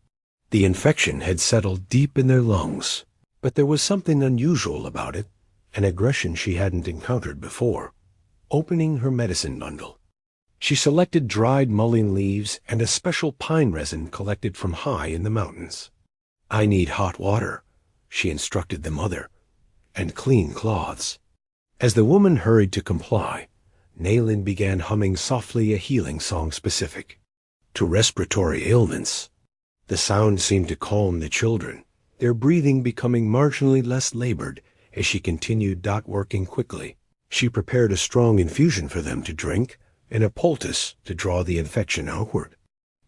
The infection had settled deep in their lungs, but there was something unusual about it, an aggression she hadn't encountered before. Opening her medicine bundle, she selected dried mullein leaves and a special pine resin collected from high in the mountains. "I need hot water," she instructed the mother, "and clean cloths." As the woman hurried to comply, Nayland began humming softly a healing song specific to respiratory ailments. The sound seemed to calm the children, their breathing becoming marginally less labored as she continued working quickly. She prepared a strong infusion for them to drink and a poultice to draw the infection outward.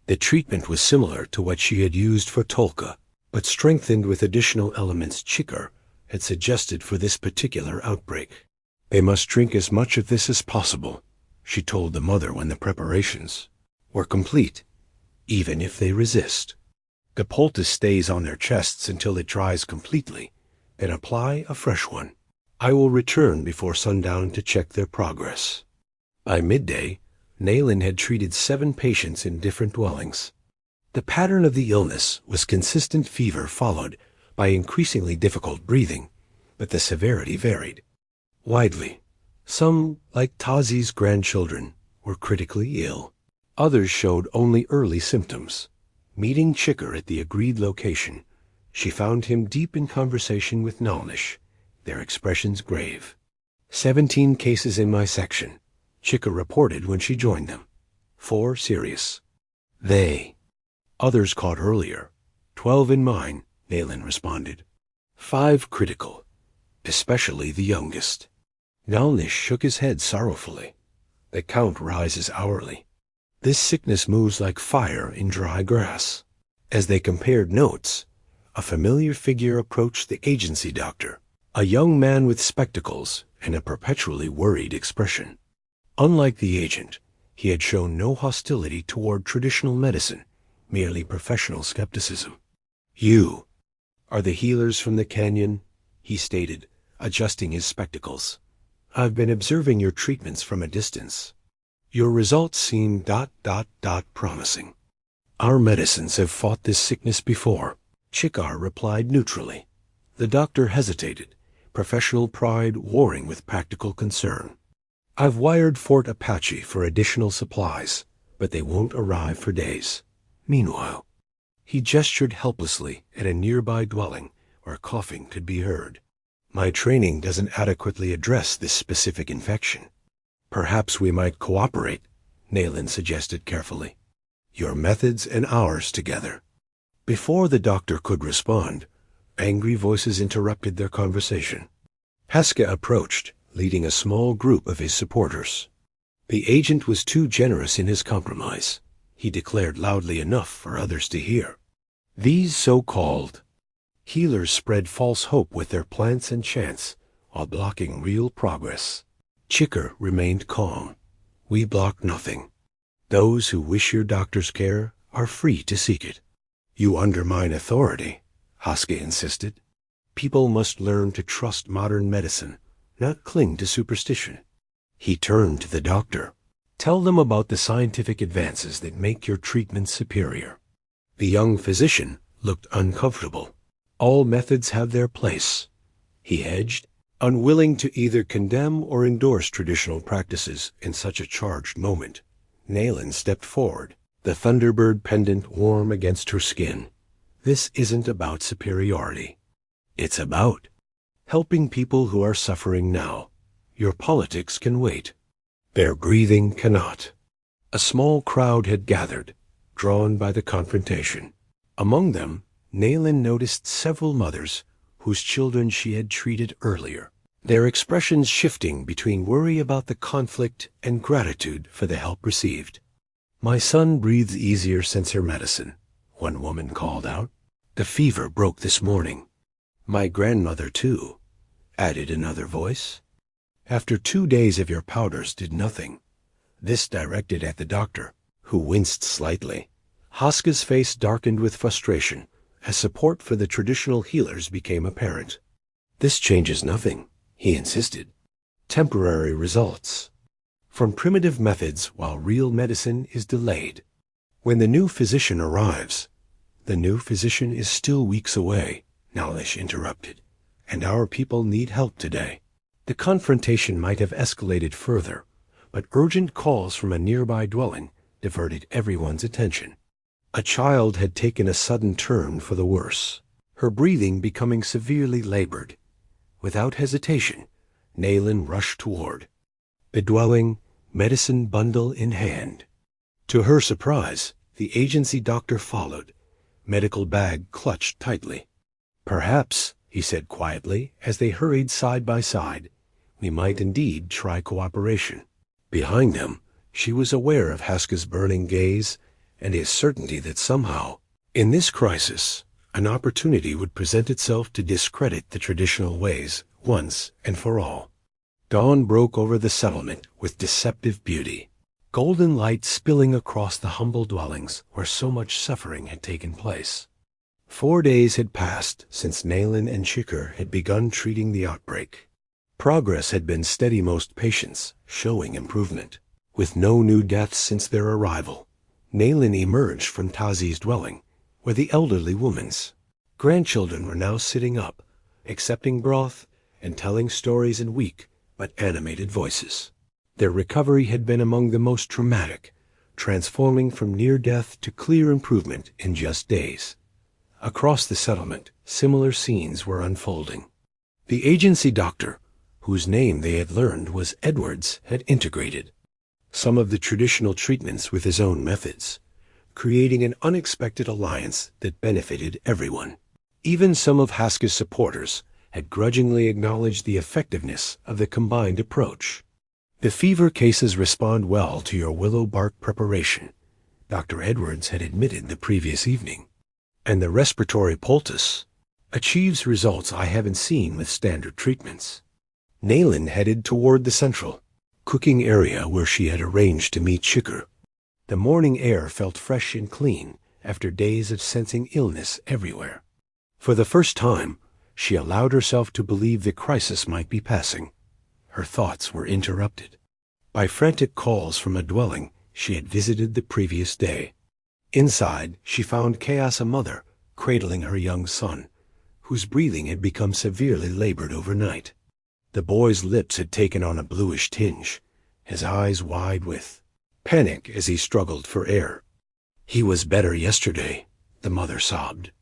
The treatment was similar to what she had used for Tolka, but strengthened with additional elements Chikar had suggested for this particular outbreak. They must drink as much of this as possible, she told the mother when the preparations were complete, even if they resist. The poultice stays on their chests until it dries completely, then apply a fresh one. I will return before sundown to check their progress. By midday, Nayland had treated 7 patients in different dwellings. The pattern of the illness was consistent fever followed by increasingly difficult breathing, but the severity varied widely. Some, like Tazi's grandchildren, were critically ill. Others showed only early symptoms. Meeting Chikar at the agreed location, she found him deep in conversation with Nalnish, their expressions grave. 17 cases in my section, Chikar reported when she joined them. 4 serious. Others caught earlier. 12 in mine, Nayland responded. 5 critical, especially the youngest. Nalnish shook his head sorrowfully. The count rises hourly. This sickness moves like fire in dry grass. As they compared notes, a familiar figure approached the agency doctor, a young man with spectacles and a perpetually worried expression. Unlike the agent, he had shown no hostility toward traditional medicine, merely professional skepticism. You are the healers from the canyon, he stated, adjusting his spectacles. I've been observing your treatments from a distance. Your results seem promising. Our medicines have fought this sickness before, Chikar replied neutrally. The doctor hesitated, professional pride warring with practical concern. I've wired Fort Apache for additional supplies, but they won't arrive for days. Meanwhile, he gestured helplessly at a nearby dwelling where coughing could be heard. My training doesn't adequately address this specific infection. Perhaps we might cooperate, Nayland suggested carefully. Your methods and ours together. Before the doctor could respond, angry voices interrupted their conversation. Haska approached, leading a small group of his supporters. The agent was too generous in his compromise, he declared loudly enough for others to hear. These so-called healers spread false hope with their plants and chants while blocking real progress. Chikar remained calm. We block nothing. Those who wish your doctor's care are free to seek it. You undermine authority, Haska insisted. People must learn to trust modern medicine, not cling to superstition. He turned to the doctor. Tell them about the scientific advances that make your treatment superior. The young physician looked uncomfortable. All methods have their place, he hedged, unwilling to either condemn or endorse traditional practices in such a charged moment. Nayland stepped forward, the Thunderbird pendant warm against her skin. This isn't about superiority. It's about helping people who are suffering now. Your politics can wait. Their breathing cannot. A small crowd had gathered, drawn by the confrontation. Among them, Nayland noticed several mothers whose children she had treated earlier, their expressions shifting between worry about the conflict and gratitude for the help received. My son breathes easier since her medicine, one woman called out. The fever broke this morning. My grandmother, too, added another voice. After 2 days of your powders did nothing. This directed at the doctor, who winced slightly. Haska's face darkened with frustration as support for the traditional healers became apparent. This changes nothing, he insisted. Temporary results. From primitive methods while real medicine is delayed. When the new physician arrives, the new physician is still weeks away, Nalish interrupted, and our people need help today. The confrontation might have escalated further, but urgent calls from a nearby dwelling diverted everyone's attention. A child had taken a sudden turn for the worse, her breathing becoming severely labored. Without hesitation, Nayland rushed toward the dwelling, medicine bundle in hand. To her surprise, the agency doctor followed, medical bag clutched tightly. "Perhaps," he said quietly as they hurried side by side, "we might indeed try cooperation." Behind them, she was aware of Haska's burning gaze and his certainty that somehow, in this crisis, an opportunity would present itself to discredit the traditional ways once and for all. Dawn broke over the settlement with deceptive beauty, golden light spilling across the humble dwellings where so much suffering had taken place. 4 days had passed since Nayland and Chiker had begun treating the outbreak. Progress had been steady, most patients showing improvement. With no new deaths since their arrival, Nayland emerged from Tazi's dwelling, where the elderly woman's grandchildren were now sitting up, accepting broth and telling stories in weak but animated voices. Their recovery had been among the most dramatic, transforming from near death to clear improvement in just days. Across the settlement, similar scenes were unfolding. The agency doctor, whose name they had learned was Edwards, had integrated some of the traditional treatments with his own methods, creating an unexpected alliance that benefited everyone. Even some of Haska's supporters had grudgingly acknowledged the effectiveness of the combined approach. "The fever cases respond well to your willow bark preparation," Dr. Edwards had admitted the previous evening. "And the respiratory poultice achieves results I haven't seen with standard treatments." Nayland headed toward the central cooking area where she had arranged to meet Chiker. The morning air felt fresh and clean after days of sensing illness everywhere. For the first time, she allowed herself to believe the crisis might be passing. Her thoughts were interrupted by frantic calls from a dwelling she had visited the previous day. Inside, she found Chaos, a mother, cradling her young son, whose breathing had become severely labored overnight. The boy's lips had taken on a bluish tinge, his eyes wide with panic as he struggled for air. "He was better yesterday," the mother sobbed.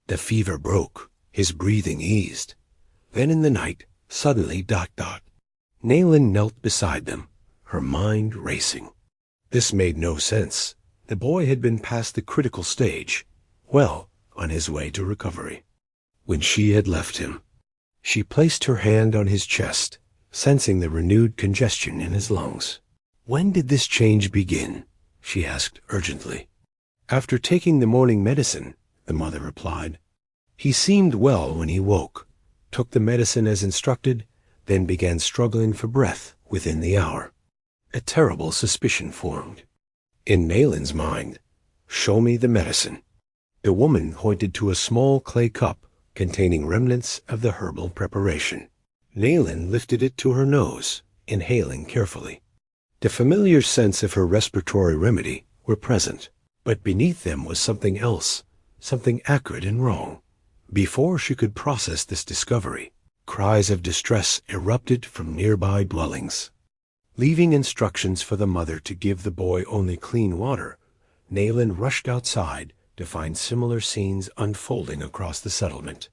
"The fever broke, his breathing eased. Then in the night, suddenly ... Nayland knelt beside them, her mind racing. This made no sense. The boy had been past the critical stage, well on his way to recovery. When she had left him, she placed her hand on his chest, sensing the renewed congestion in his lungs. "When did this change begin?" she asked urgently. "After taking the morning medicine," the mother replied. "He seemed well when he woke, took the medicine as instructed, then began struggling for breath within the hour." A terrible suspicion formed in Nayland's mind. "Show me the medicine." The woman pointed to a small clay cup containing remnants of the herbal preparation. Nayland lifted it to her nose, inhaling carefully. The familiar sense of her respiratory remedy were present, but beneath them was something else, something acrid and wrong. Before she could process this discovery, cries of distress erupted from nearby dwellings. Leaving instructions for the mother to give the boy only clean water, Nayland rushed outside to find similar scenes unfolding across the settlement.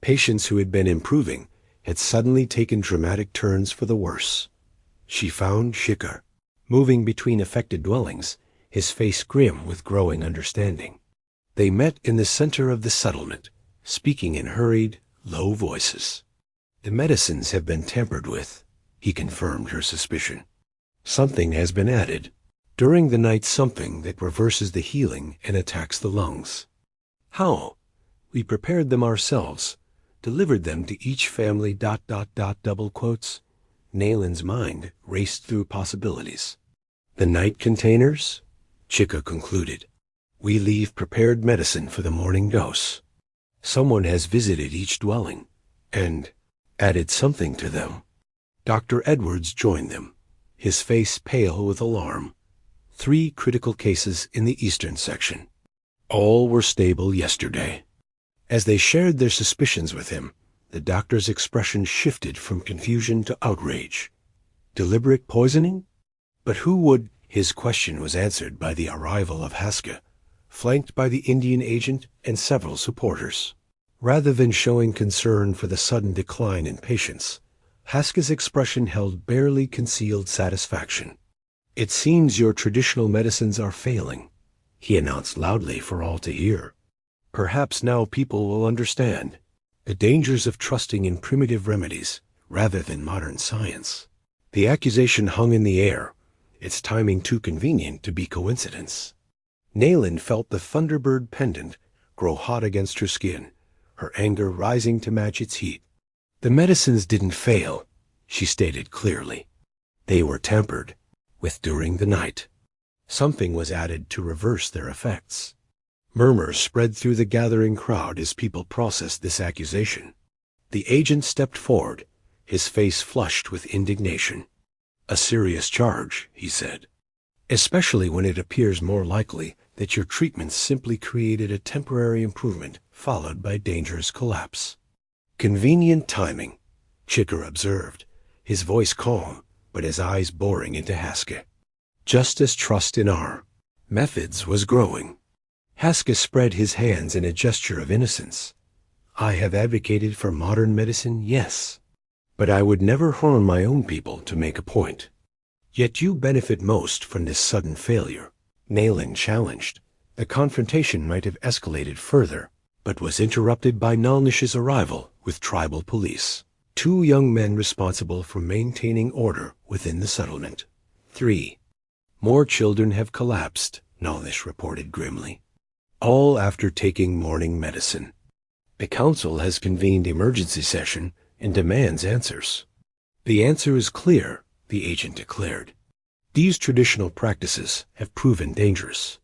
Patients who had been improving had suddenly taken dramatic turns for the worse. She found Chiker moving between affected dwellings, his face grim with growing understanding. They met in the center of the settlement, speaking in hurried, low voices. "The medicines have been tampered with," he confirmed her suspicion. "Something has been added during the night, something that reverses the healing and attacks the lungs." "How?" "We prepared them ourselves, delivered them to each family ... double quotes. Nayland's mind raced through possibilities. "The night containers?" Chiker concluded. "We leave prepared medicine for the morning dose. Someone has visited each dwelling and added something to them." Dr. Edwards joined them, his face pale with alarm. 3 critical cases in the eastern section. All were stable yesterday. As they shared their suspicions with him, the doctor's expression shifted from confusion to outrage. Deliberate poisoning? But who would? His question was answered by the arrival of Haska, flanked by the Indian agent and several supporters. Rather than showing concern for the sudden decline in patients, Haska's expression held barely concealed satisfaction. "It seems your traditional medicines are failing," he announced loudly for all to hear. "Perhaps now people will understand the dangers of trusting in primitive remedies rather than modern science." The accusation hung in the air, its timing too convenient to be coincidence. Nayland felt the Thunderbird pendant grow hot against her skin, her anger rising to match its heat. "The medicines didn't fail," she stated clearly. "They were tampered with during the night. Something was added to reverse their effects." Murmurs spread through the gathering crowd as people processed this accusation. The agent stepped forward, his face flushed with indignation. "A serious charge," he said, "especially when it appears more likely that your treatments simply created a temporary improvement followed by dangerous collapse." "Convenient timing," Chicker observed, his voice calm but his eyes boring into Haskell. Just as trust in our methods was growing. Haskell spread his hands in a gesture of innocence. "I have advocated for modern medicine, yes, but I would never harm my own people to make a point." "Yet you benefit most from this sudden failure," Nayland challenged. The confrontation might have escalated further, but was interrupted by Nalnish's arrival with tribal police, 2 young men responsible for maintaining order within the settlement. 3 more children have collapsed, Nalnish reported grimly, all after taking morning medicine. "The council has convened emergency session and demands answers." "The answer is clear," the agent declared. "These traditional practices have proven dangerous.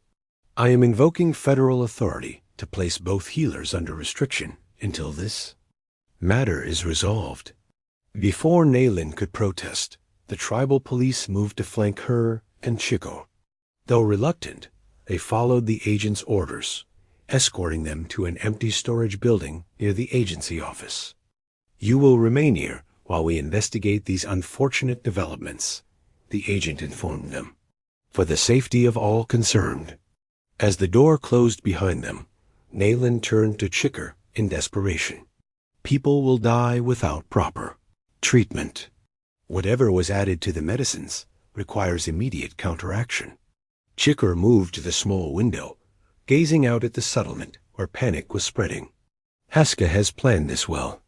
I am invoking federal authority to place both healers under restriction until this matter is resolved." Before Nayland could protest, the tribal police moved to flank her and Chico. Though reluctant, they followed the agent's orders, escorting them to an empty storage building near the agency office. "You will remain here while we investigate these unfortunate developments," the agent informed them, "for the safety of all concerned." As the door closed behind them, Nayland turned to Chicker in desperation. "People will die without proper treatment. Whatever was added to the medicines requires immediate counteraction." Chicker moved to the small window, gazing out at the settlement where panic was spreading. "Haskell has planned this well.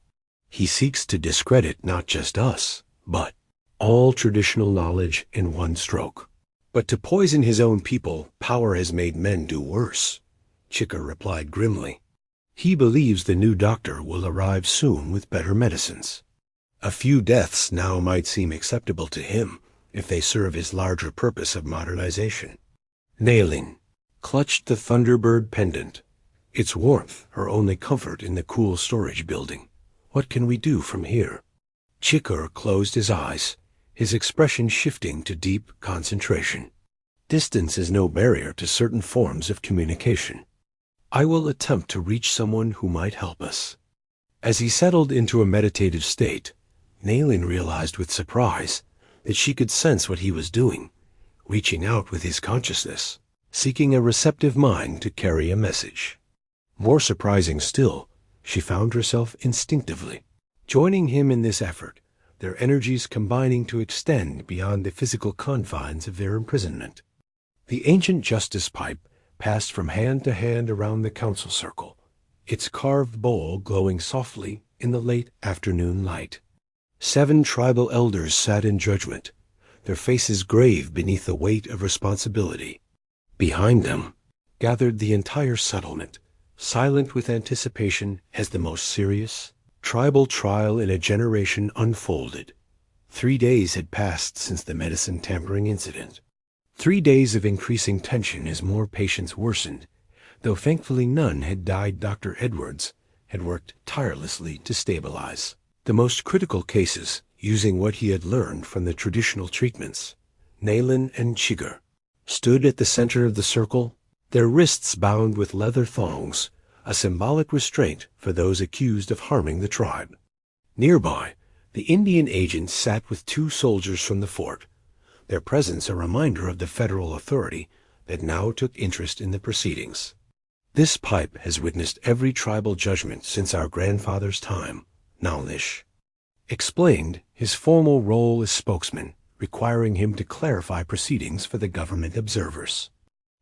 He seeks to discredit not just us, but all traditional knowledge in one stroke. But to poison his own people, power has made men do worse," Chicker replied grimly. "He believes the new doctor will arrive soon with better medicines. A few deaths now might seem acceptable to him if they serve his larger purpose of modernization." Nayland clutched the Thunderbird pendant, its warmth her only comfort in the cool storage building. "What can we do from here?" Chicker closed his eyes, his expression shifting to deep concentration. "Distance is no barrier to certain forms of communication. I will attempt to reach someone who might help us." As he settled into a meditative state, Nayland realized with surprise that she could sense what he was doing, reaching out with his consciousness, seeking a receptive mind to carry a message. More surprising still, she found herself instinctively joining him in this effort, their energies combining to extend beyond the physical confines of their imprisonment. The ancient justice pipe passed from hand to hand around the council circle, its carved bowl glowing softly in the late afternoon light. 7 tribal elders sat in judgment, their faces grave beneath the weight of responsibility. Behind them gathered the entire settlement, silent with anticipation as the most serious tribal trial in a generation unfolded. 3 days had passed since the medicine tampering incident. 3 days of increasing tension as more patients worsened, though thankfully none had died. Dr. Edwards had worked tirelessly to stabilize the most critical cases using what he had learned from the traditional treatments. Nayland and Chicker stood at the center of the circle, their wrists bound with leather thongs, a symbolic restraint for those accused of harming the tribe. Nearby, the Indian agent sat with 2 soldiers from the fort, their presence a reminder of the federal authority that now took interest in the proceedings. "This pipe has witnessed every tribal judgment since our grandfather's time," Nalnish explained, his formal role as spokesman, requiring him to clarify proceedings for the government observers.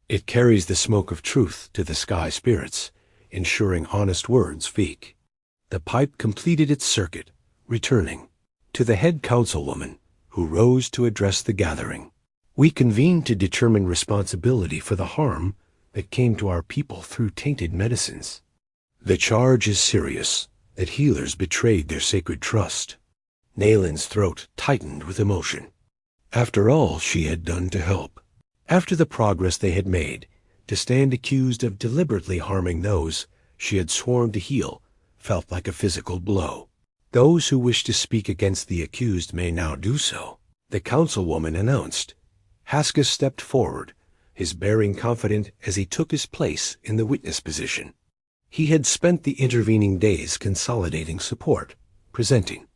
It carries the smoke of truth to the sky spirits, ensuring honest words speak. The pipe completed its circuit, returning to the head councilwoman, who rose to address the gathering. We convened to determine responsibility for the harm that came to our people through tainted medicines. The charge is serious, that healers betrayed their sacred trust. Naelin's throat tightened with emotion. After all she had done to help, after the progress they had made, to stand accused of deliberately harming those she had sworn to heal felt like a physical blow. Those who wish to speak against the accused may now do so, the councilwoman announced. Haska stepped forward, his bearing confident as he took his place in the witness position. He had spent the intervening days consolidating support, presenting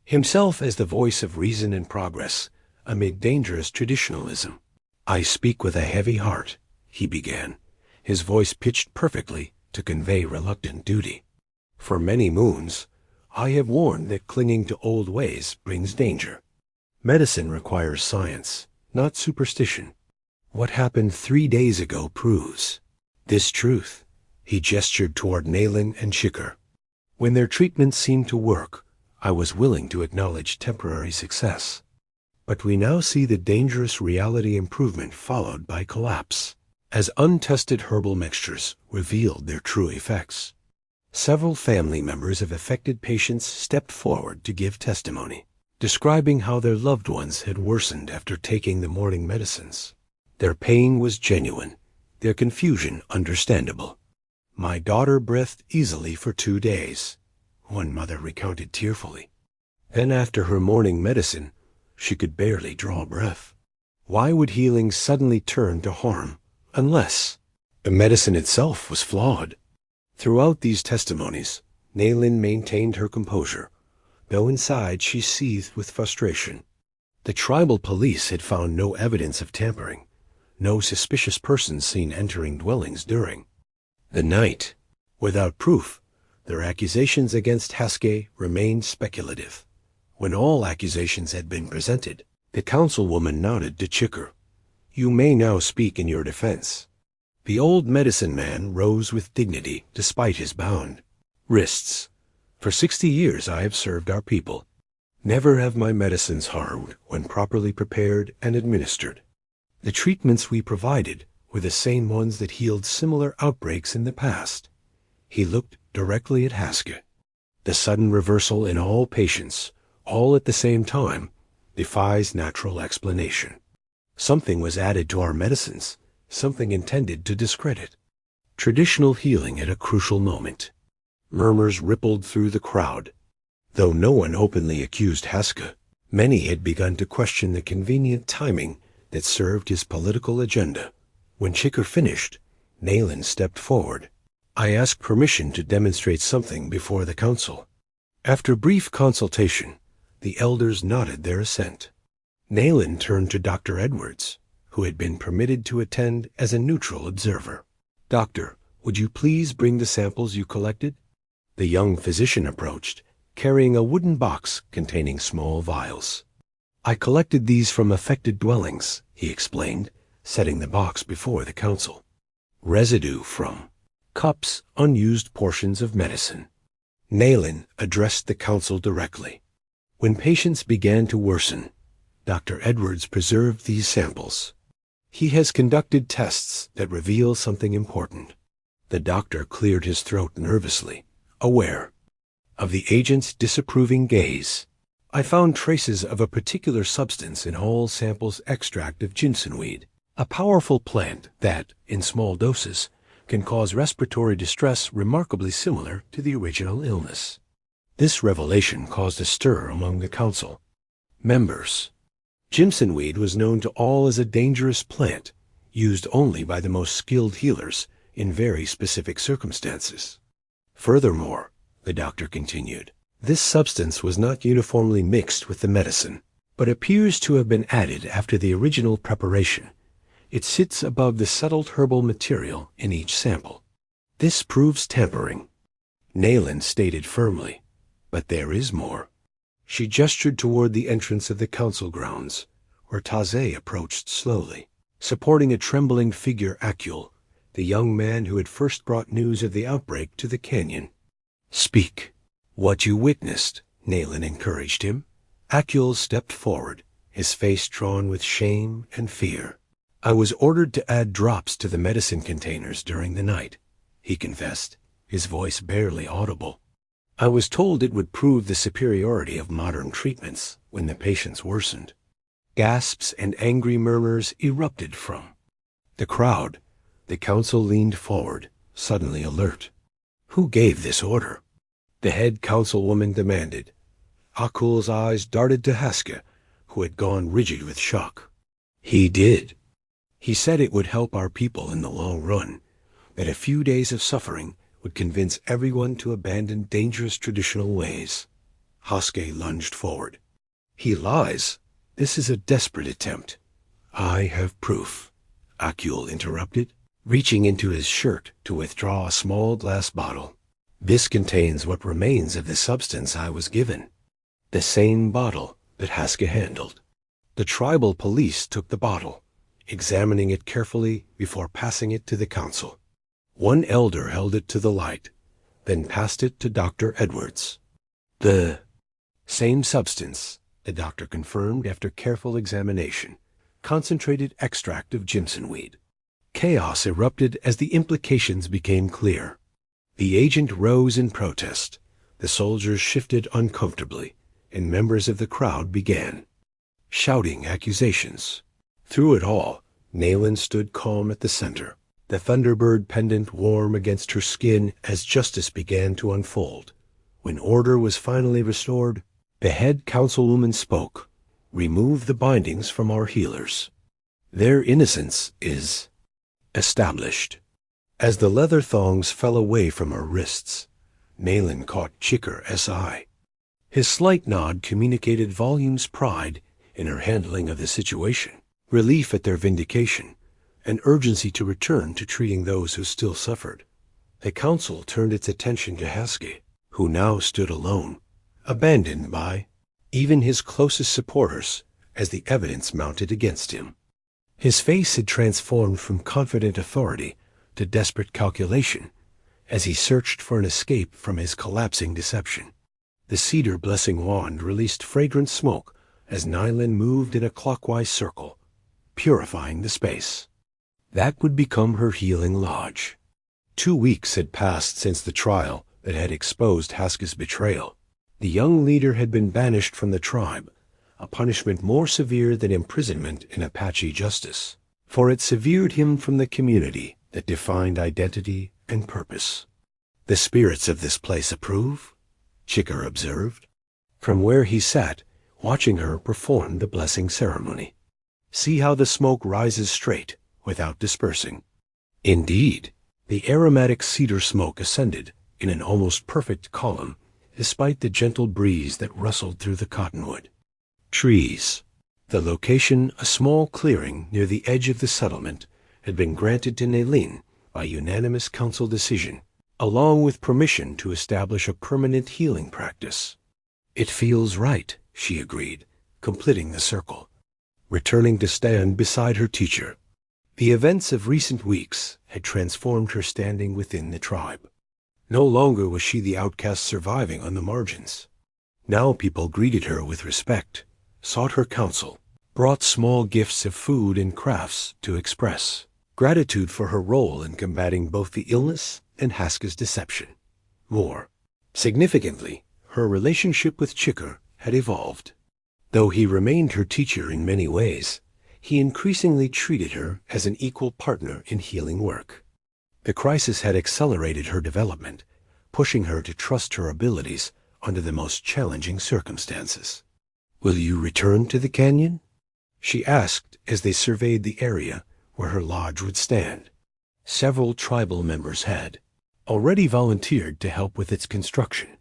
himself as the voice of reason and progress amid dangerous traditionalism. I speak with a heavy heart, he began, his voice pitched perfectly to convey reluctant duty. For many moons, I have warned that clinging to old ways brings danger. Medicine requires science, not superstition. What happened 3 days ago proves this truth. He gestured toward Naelin and Chiker. When their treatment seemed to work, I was willing to acknowledge temporary success. But we now see the dangerous reality improvement followed by collapse, as untested herbal mixtures revealed their true effects. Several family members of affected patients stepped forward to give testimony, describing how their loved ones had worsened after taking the morning medicines. Their pain was genuine, their confusion understandable. My daughter breathed easily for 2 days, one mother recounted tearfully. Then after her morning medicine, she could barely draw breath. Why would healing suddenly turn to harm, unless the medicine itself was flawed? Throughout these testimonies, Naelin maintained her composure, though inside she seethed with frustration. The tribal police had found no evidence of tampering, no suspicious persons seen entering dwellings during the night. Without proof, their accusations against Haske remained speculative. When all accusations had been presented, the councilwoman nodded to Chiker. You may now speak in your defense. The old medicine man rose with dignity despite his bound wrists. For 60 years I have served our people. Never have my medicines harmed when properly prepared and administered. The treatments we provided were the same ones that healed similar outbreaks in the past. He looked directly at Haske. The sudden reversal in all patients, all at the same time, defies natural explanation. Something was added to our medicines, something intended to discredit traditional healing at a crucial moment. Murmurs rippled through the crowd. Though no one openly accused Haske, many had begun to question the convenient timing that served his political agenda. When Chiker finished, Naelin stepped forward. I asked permission to demonstrate something before the council. After brief consultation, the elders nodded their assent. Naelin turned to Dr. Edwards, who had been permitted to attend as a neutral observer. Doctor, would you please bring the samples you collected? The young physician approached, carrying a wooden box containing small vials. I collected these from affected dwellings, he explained, setting the box before the council. Residue from cups, unused portions of medicine. Naelin addressed the council directly. When patients began to worsen, Dr. Edwards preserved these samples. He has conducted tests that reveal something important. The doctor cleared his throat nervously, aware of the agent's disapproving gaze. I found traces of a particular substance in all samples extract of ginsenweed, a powerful plant that, in small doses, can cause respiratory distress remarkably similar to the original illness. This revelation caused a stir among the council members. Ginsenweed was known to all as a dangerous plant, used only by the most skilled healers in very specific circumstances. Furthermore, the doctor continued, this substance was not uniformly mixed with the medicine, but appears to have been added after the original preparation. It sits above the settled herbal material in each sample. This proves tampering. Naelin stated firmly, but there is more. She gestured toward the entrance of the council grounds, where Taze approached slowly, supporting a trembling figure Akul, the young man who had first brought news of the outbreak to the canyon. "Speak. What you witnessed," Nayland encouraged him. Akul stepped forward, his face drawn with shame and fear. "I was ordered to add drops to the medicine containers during the night," he confessed, his voice barely audible. "I was told it would prove the superiority of modern treatments when the patients worsened." Gasps and angry murmurs erupted from the crowd. The council leaned forward, suddenly alert. "Who gave this order?" the head councilwoman demanded. Akul's eyes darted to Haske, who had gone rigid with shock. "He did. He said it would help our people in the long run, that a few days of suffering would convince everyone to abandon dangerous traditional ways." Haske lunged forward. "He lies. This is a desperate attempt." "I have proof," Akul interrupted, reaching into his shirt to withdraw a small glass bottle. "This contains what remains of the substance I was given." The same bottle that Haske handled. The tribal police took the bottle, examining it carefully before passing it to the council. One elder held it to the light, then passed it to Dr. Edwards. "The same substance," the doctor confirmed after careful examination. "Concentrated extract of jimsonweed." Chaos erupted as the implications became clear. The agent rose in protest. The soldiers shifted uncomfortably, and members of the crowd began shouting accusations. Through it all, Nayland stood calm at the center, the Thunderbird pendant warm against her skin as justice began to unfold. When order was finally restored, the head councilwoman spoke. "Remove the bindings from our healers. Their innocence is established." As the leather thongs fell away from her wrists, Nayland caught Chicker S.I. His slight nod communicated volumes pride in her handling of the situation, relief at their vindication, and urgency to return to treating those who still suffered. The council turned its attention to Haske, who now stood alone, abandoned by even his closest supporters as the evidence mounted against him. His face had transformed from confident authority to desperate calculation as he searched for an escape from his collapsing deception. The cedar blessing wand released fragrant smoke as Nayland moved in a clockwise circle, purifying the space. That would become her healing lodge. 2 weeks had passed since the trial that had exposed Haske's betrayal. The young leader had been banished from the tribe, a punishment more severe than imprisonment in Apache justice, for it severed him from the community that defined identity and purpose. "The spirits of this place approve," Chicker observed, from where he sat, watching her perform the blessing ceremony. "See how the smoke rises straight, without dispersing." Indeed, the aromatic cedar smoke ascended in an almost perfect column, despite the gentle breeze that rustled through the cottonwood. Trees. The location, a small clearing near the edge of the settlement, had been granted to Nayland by unanimous council decision, along with permission to establish a permanent healing practice. "It feels right," she agreed, completing the circle, returning to stand beside her teacher. The events of recent weeks had transformed her standing within the tribe. No longer was she the outcast surviving on the margins. Now people greeted her with respect, sought her counsel, brought small gifts of food and crafts to express gratitude for her role in combating both the illness and Haske's deception. More significantly, her relationship with Chicker had evolved. Though he remained her teacher in many ways, he increasingly treated her as an equal partner in healing work. The crisis had accelerated her development, pushing her to trust her abilities under the most challenging circumstances. "Will you return to the canyon?" she asked as they surveyed the area where her lodge would stand. Several tribal members had already volunteered to help with its construction,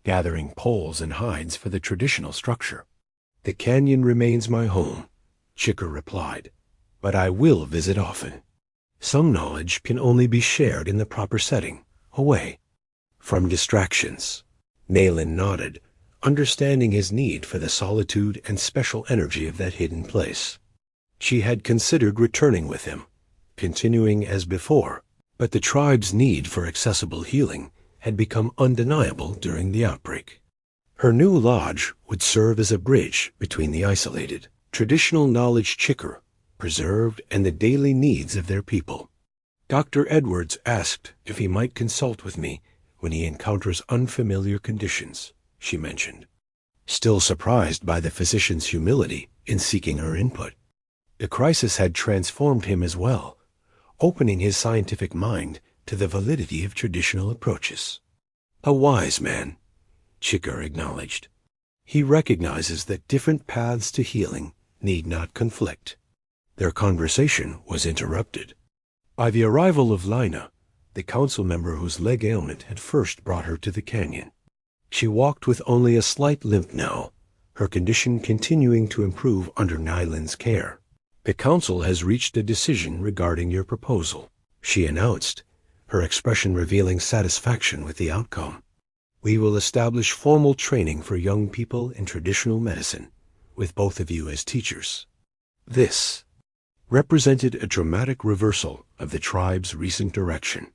gathering poles and hides for the traditional structure. "The canyon remains my home," Chicker replied, "but I will visit often. Some knowledge can only be shared in the proper setting, away from distractions." Nayland nodded, understanding his need for the solitude and special energy of that hidden place. She had considered returning with him, continuing as before, but the tribe's need for accessible healing had become undeniable during the outbreak. Her new lodge would serve as a bridge between the isolated, traditional knowledge Chicker preserved and the daily needs of their people. Dr. Edwards asked if he might consult with me when he encounters unfamiliar conditions, she mentioned, still surprised by the physician's humility in seeking her input. The crisis had transformed him as well, opening his scientific mind to the validity of traditional approaches. A wise man, Chicker acknowledged. He recognizes that different paths to healing need not conflict. Their conversation was interrupted by the arrival of Lina, the council member whose leg ailment had first brought her to the canyon. She walked with only a slight limp now, her condition continuing to improve under Nyland's care. The council has reached a decision regarding your proposal, she announced, her expression revealing satisfaction with the outcome. We will establish formal training for young people in traditional medicine, with both of you as teachers. This represented a dramatic reversal of the tribe's recent direction.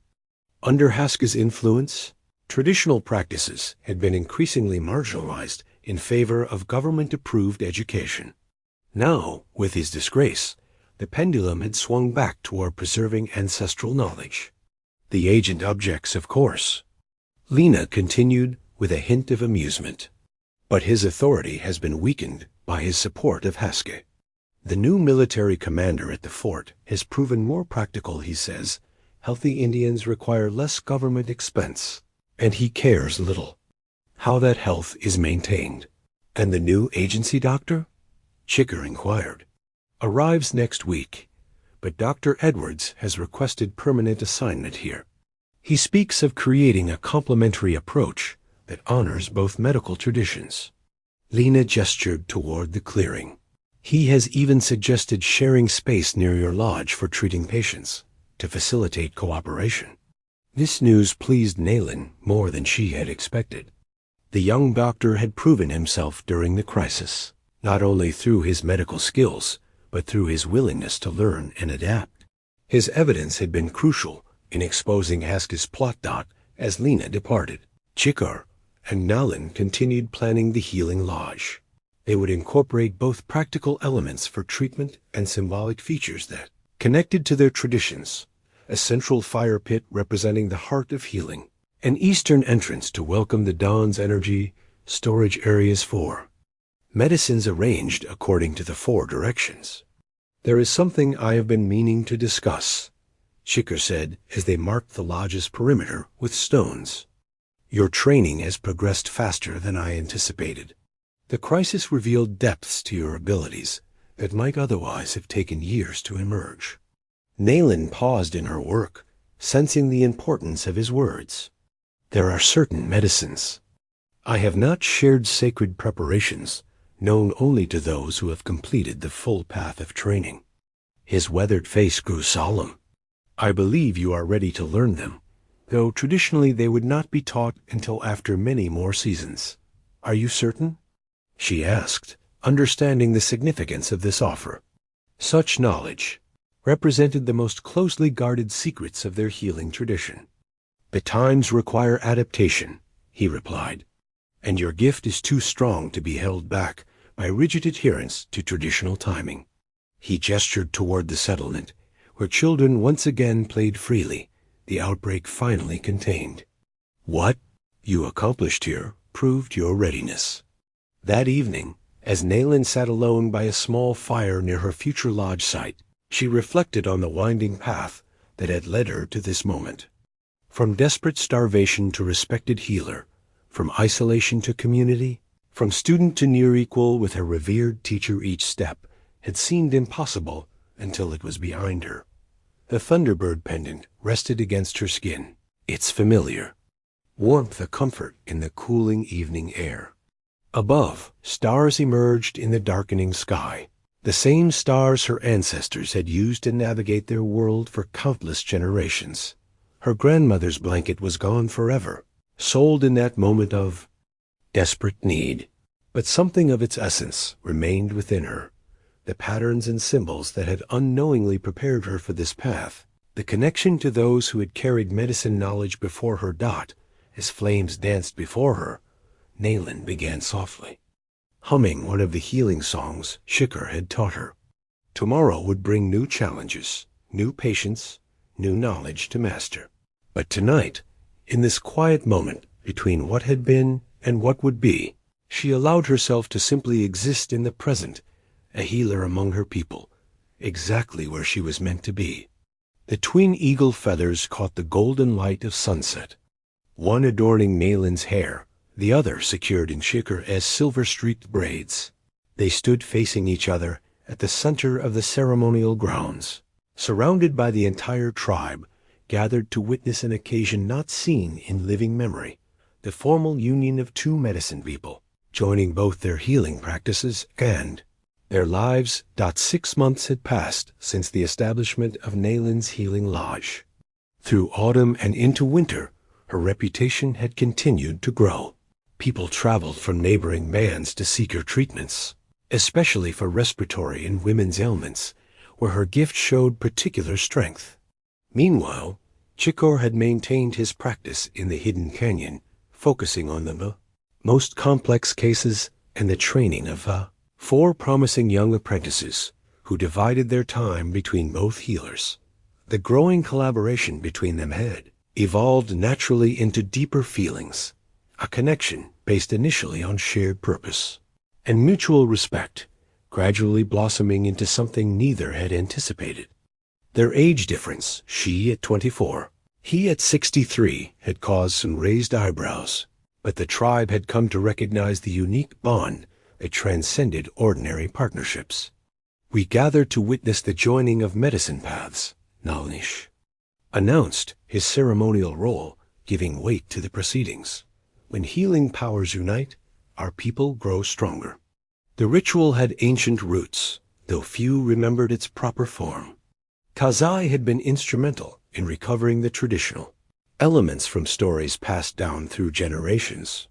Under Haska's influence, traditional practices had been increasingly marginalized in favor of government-approved education. Now, with his disgrace, the pendulum had swung back toward preserving ancestral knowledge. The agent objects, of course. Lina continued with a hint of amusement. But his authority has been weakened by his support of Haska. The new military commander at the fort has proven more practical, he says. Healthy Indians require less government expense, and he cares little how that health is maintained. And the new agency doctor? Chicker inquired. Arrives next week, but Dr. Edwards has requested permanent assignment here. He speaks of creating a complementary approach that honors both medical traditions. Lina gestured toward the clearing. He has even suggested sharing space near your lodge for treating patients to facilitate cooperation. This news pleased Nayland more than she had expected. The young doctor had proven himself during the crisis, not only through his medical skills, but through his willingness to learn and adapt. His evidence had been crucial in exposing Haska's plot as Lina departed. Chicker and Nayland continued planning the healing lodge. They would incorporate both practical elements for treatment and symbolic features that connected to their traditions, a central fire pit representing the heart of healing, an eastern entrance to welcome the dawn's energy, storage areas for medicines arranged according to the 4 directions. There is something I have been meaning to discuss, Chicker said as they marked the lodge's perimeter with stones. Your training has progressed faster than I anticipated. The crisis revealed depths to your abilities that might otherwise have taken years to emerge. Nayland paused in her work, sensing the importance of his words. There are certain medicines. I have not shared sacred preparations, known only to those who have completed the full path of training. His weathered face grew solemn. I believe you are ready to learn them, though traditionally they would not be taught until after many more seasons. Are you certain? She asked, understanding the significance of this offer. Such knowledge represented the most closely guarded secrets of their healing tradition. The times require adaptation, he replied, and your gift is too strong to be held back by rigid adherence to traditional timing. He gestured toward the settlement, where children once again played freely, the outbreak finally contained. What you accomplished here proved your readiness. That evening, as Nayland sat alone by a small fire near her future lodge site, she reflected on the winding path that had led her to this moment. From desperate starvation to respected healer, from isolation to community, from student to near equal with her revered teacher, each step had seemed impossible until it was behind her. The Thunderbird pendant rested against her skin, its familiar warmth a comfort in the cooling evening air. Above, stars emerged in the darkening sky, the same stars her ancestors had used to navigate their world for countless generations. Her grandmother's blanket was gone forever, sold in that moment of desperate need. But something of its essence remained within her, the patterns and symbols that had unknowingly prepared her for this path, the connection to those who had carried medicine knowledge before her. As flames danced before her, Nayland began softly, humming one of the healing songs Shikar had taught her. Tomorrow would bring new challenges, new patience, new knowledge to master. But tonight, in this quiet moment between what had been and what would be, she allowed herself to simply exist in the present, a healer among her people, exactly where she was meant to be. The twin eagle feathers caught the golden light of sunset, one adorning Nayland's hair, the other secured in Shikar as silver-streaked braids. They stood facing each other at the center of the ceremonial grounds, surrounded by the entire tribe, gathered to witness an occasion not seen in living memory, the formal union of two medicine people, joining both their healing practices and their lives. 6 months had passed since the establishment of Nayland's healing lodge. Through autumn and into winter, her reputation had continued to grow. People traveled from neighboring bands to seek her treatments, especially for respiratory and women's ailments, where her gift showed particular strength. Meanwhile, Chikor had maintained his practice in the hidden canyon, focusing on the most complex cases and the training of 4 promising young apprentices who divided their time between both healers. The growing collaboration between them had evolved naturally into deeper feelings, a connection based initially on shared purpose and mutual respect, gradually blossoming into something neither had anticipated. Their age difference, she at 24, he at 63, had caused some raised eyebrows, but the tribe had come to recognize the unique bond that transcended ordinary partnerships. "We gather to witness the joining of medicine paths," Nalnish announced, his ceremonial role giving weight to the proceedings. "When healing powers unite, our people grow stronger." The ritual had ancient roots, though few remembered its proper form. Kazai had been instrumental in recovering the traditional elements from stories passed down through generations.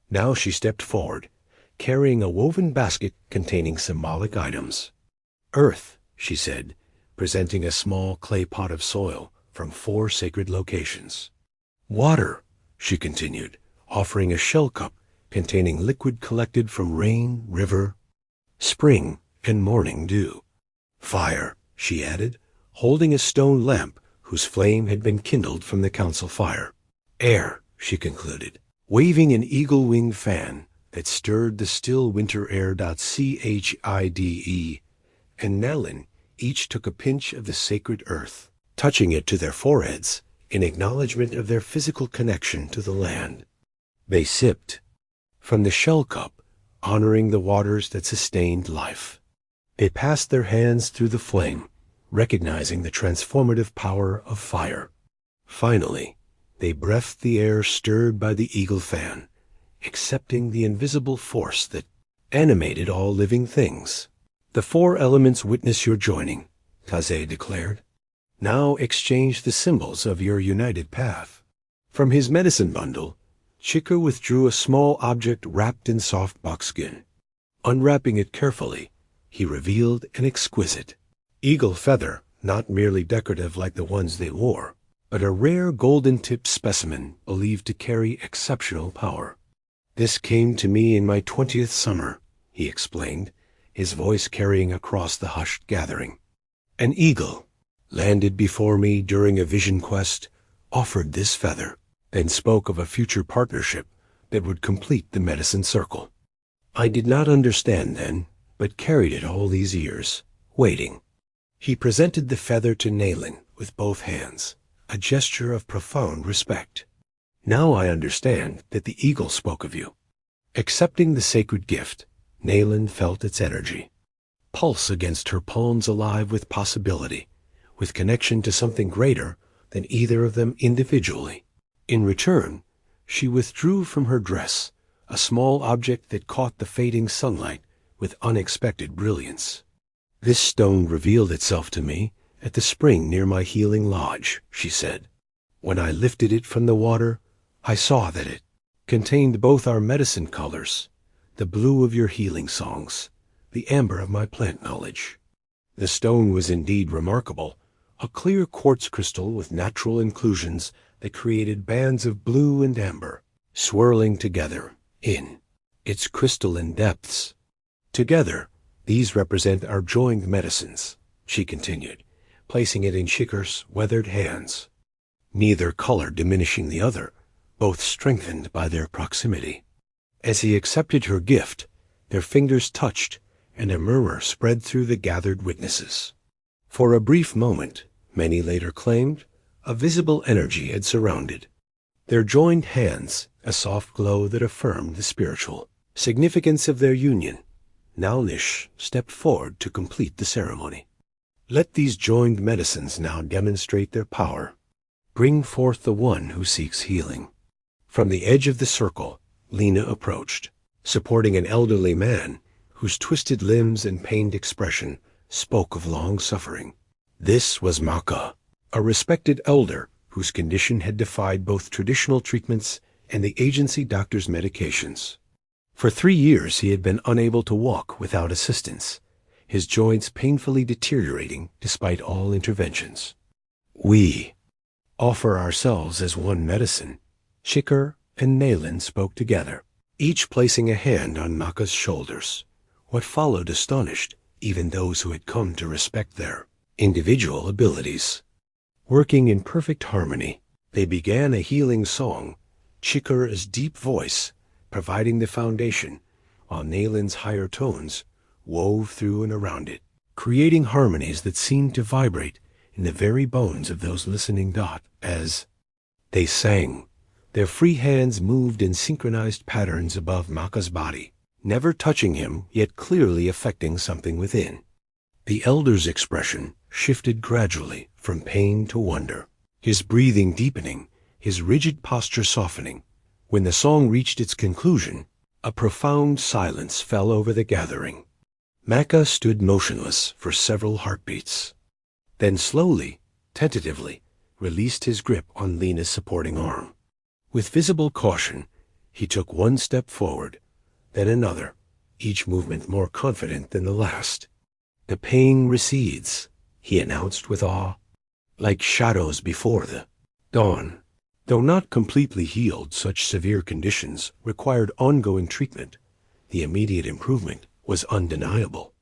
Now she stepped forward, carrying a woven basket containing symbolic items. "Earth," she said, presenting a small clay pot of soil from 4 sacred locations. "Water," she continued, offering a shell cup containing liquid collected from rain, river, spring, and morning dew. "Fire," she added, holding a stone lamp whose flame had been kindled from the council fire. "Air," she concluded, waving an eagle-winged fan that stirred the still winter air. Chide and Nalin each took a pinch of the sacred earth, touching it to their foreheads in acknowledgement of their physical connection to the land. They sipped from the shell cup, honoring the waters that sustained life. They passed their hands through the flame, recognizing the transformative power of fire. Finally, they breathed the air stirred by the eagle fan, accepting the invisible force that animated all living things. "The 4 elements witness your joining," Kaze declared. "Now exchange the symbols of your united path." From his medicine bundle, Chikor withdrew a small object wrapped in soft buckskin. Unwrapping it carefully, he revealed an exquisite eagle feather, not merely decorative like the ones they wore, but a rare golden-tipped specimen believed to carry exceptional power. "This came to me in my 20th summer," he explained, his voice carrying across the hushed gathering. "An eagle landed before me during a vision quest, offered this feather, then spoke of a future partnership that would complete the medicine circle. I did not understand then, but carried it all these years, waiting." He presented the feather to Nayland with both hands, a gesture of profound respect. "Now I understand that the eagle spoke of you." Accepting the sacred gift, Nayland felt its energy pulse against her palms, alive with possibility, with connection to something greater than either of them individually. In return, she withdrew from her dress a small object that caught the fading sunlight with unexpected brilliance. "This stone revealed itself to me at the spring near my healing lodge," she said. "When I lifted it from the water, I saw that it contained both our medicine colors, the blue of your healing songs, the amber of my plant knowledge. The stone was indeed remarkable, a clear quartz crystal with natural inclusions that created bands of blue and amber, swirling together in its crystalline depths. Together, these represent our joined medicines, she continued, placing it in Shikhar's weathered hands. Neither color diminishing the other, both strengthened by their proximity. As he accepted her gift, their fingers touched, and a murmur spread through the gathered witnesses. For a brief moment, many later claimed, a visible energy had surrounded their joined hands, a soft glow that affirmed the spiritual significance of their union. Now Nish stepped forward to complete the ceremony. Let these joined medicines now demonstrate their power. Bring forth the one who seeks healing. From the edge of the circle, Lena approached, supporting an elderly man whose twisted limbs and pained expression spoke of long suffering. This was Maka, a respected elder whose condition had defied both traditional treatments and the agency doctor's medications. For 3 years he had been unable to walk without assistance, his joints painfully deteriorating despite all interventions. We offer ourselves as one medicine. Shikhar and Nayland spoke together, each placing a hand on Maka's shoulders. What followed astonished even those who had come to respect their individual abilities. Working in perfect harmony, they began a healing song, Shikhar's deep voice providing the foundation, while Nayland's higher tones wove through and around it, creating harmonies that seemed to vibrate in the very bones of those listening. As they sang, their free hands moved in synchronized patterns above Maka's body, never touching him, yet clearly affecting something within. The elder's expression shifted gradually from pain to wonder, his breathing deepening, his rigid posture softening. When the song reached its conclusion, a profound silence fell over the gathering. Maka stood motionless for several heartbeats, then slowly, tentatively, released his grip on Lena's supporting arm. With visible caution, he took one step forward, then another, each movement more confident than the last. The pain recedes, he announced with awe, like shadows before the dawn. Though not completely healed, such severe conditions required ongoing treatment. The immediate improvement was undeniable.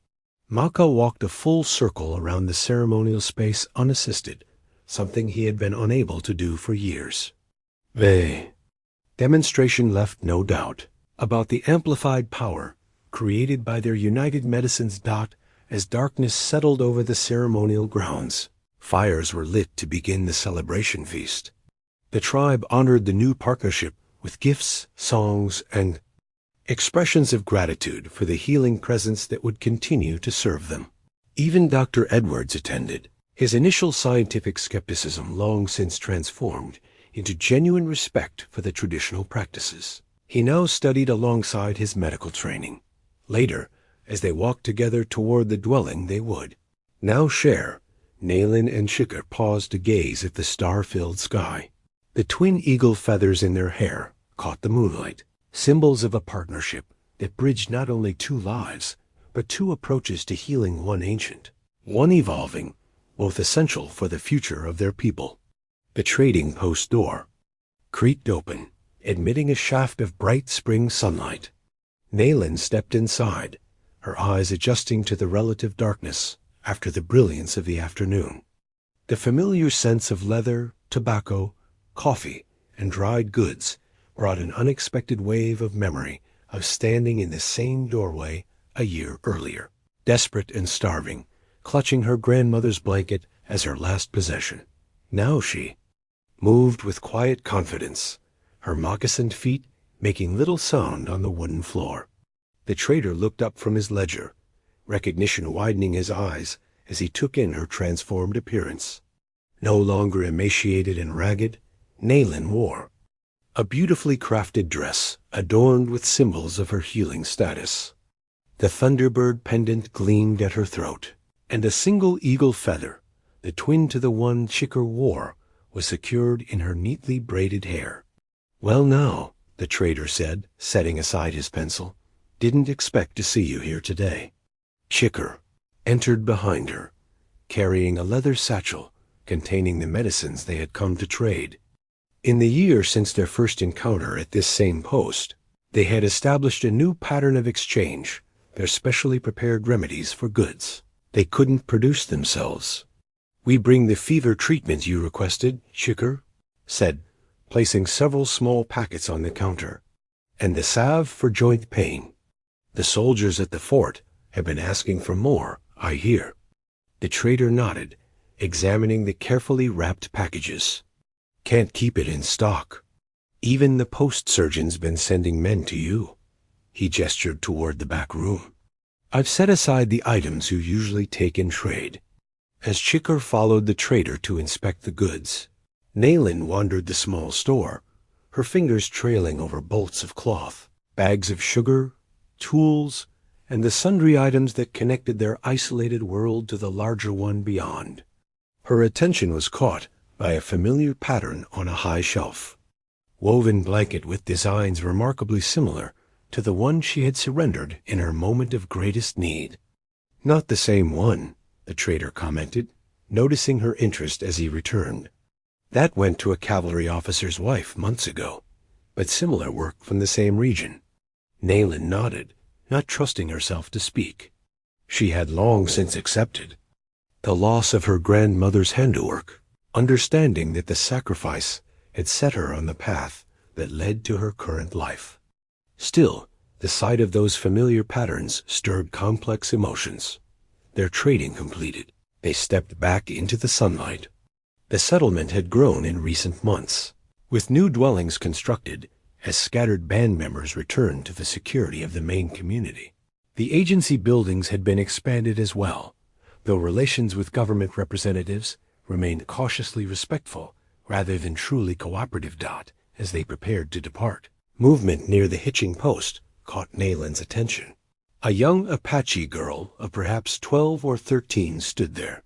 Maka walked a full circle around the ceremonial space unassisted, something he had been unable to do for years. The demonstration left no doubt about the amplified power created by their united medicines. As darkness settled over the ceremonial grounds, fires were lit to begin the celebration feast. The tribe honored the new partnership with gifts, songs, and expressions of gratitude for the healing presence that would continue to serve them. Even Dr. Edwards attended, his initial scientific skepticism long since transformed into genuine respect for the traditional practices. He now studied alongside his medical training. Later, as they walked together toward the dwelling they would now share, Nayland and Shikhar paused to gaze at the star-filled sky. The twin eagle feathers in their hair caught the moonlight, symbols of a partnership that bridged not only 2 lives, but 2 approaches to healing, one ancient, one evolving, both essential for the future of their people. The trading post door creaked open, admitting a shaft of bright spring sunlight. Nayland stepped inside, her eyes adjusting to the relative darkness after the brilliance of the afternoon. The familiar sense of leather, tobacco, coffee, and dried goods brought an unexpected wave of memory of standing in the same doorway a year earlier, desperate and starving, clutching her grandmother's blanket as her last possession. Now she moved with quiet confidence, her moccasined feet making little sound on the wooden floor. The trader looked up from his ledger, recognition widening his eyes as he took in her transformed appearance. No longer emaciated and ragged, Nayland wore a beautifully crafted dress adorned with symbols of her healing status. The thunderbird pendant gleamed at her throat, and a single eagle feather, the twin to the one Shikhar wore, was secured in her neatly braided hair. Well now, the trader said, setting aside his pencil. "Didn't expect to see you here today." Chicker entered behind her, carrying a leather satchel containing the medicines they had come to trade. In the year since their first encounter at this same post, they had established a new pattern of exchange, their specially prepared remedies for goods they couldn't produce themselves. "We bring the fever treatment you requested," Chicker said, placing several small packets on the counter, "and the salve for joint pain. The soldiers at the fort have been asking for more, I hear." The trader nodded, examining the carefully wrapped packages. "Can't keep it in stock. Even the post surgeon's been sending men to you." He gestured toward the back room. "I've set aside the items you usually take in trade." As Chicker followed the trader to inspect the goods, Nayland wandered the small store, her fingers trailing over bolts of cloth, bags of sugar, tools, and the sundry items that connected their isolated world to the larger one beyond. Her attention was caught by a familiar pattern on a high shelf. Woven blanket with designs remarkably similar to the one she had surrendered in her moment of greatest need. "Not the same one," the trader commented, noticing her interest as he returned. "That went to a cavalry officer's wife months ago, but similar work from the same region." Nayland nodded, not trusting herself to speak. She had long since accepted the loss of her grandmother's handiwork, understanding that the sacrifice had set her on the path that led to her current life. Still, the sight of those familiar patterns stirred complex emotions. Their trading completed, they stepped back into the sunlight. The settlement had grown in recent months, with new dwellings constructed as scattered band members returned to the security of the main community. The agency buildings had been expanded as well, though relations with government representatives remained cautiously respectful rather than truly cooperative. As they prepared to depart, movement near the hitching post caught Nayland's attention. A young Apache girl of perhaps 12 or 13 stood there,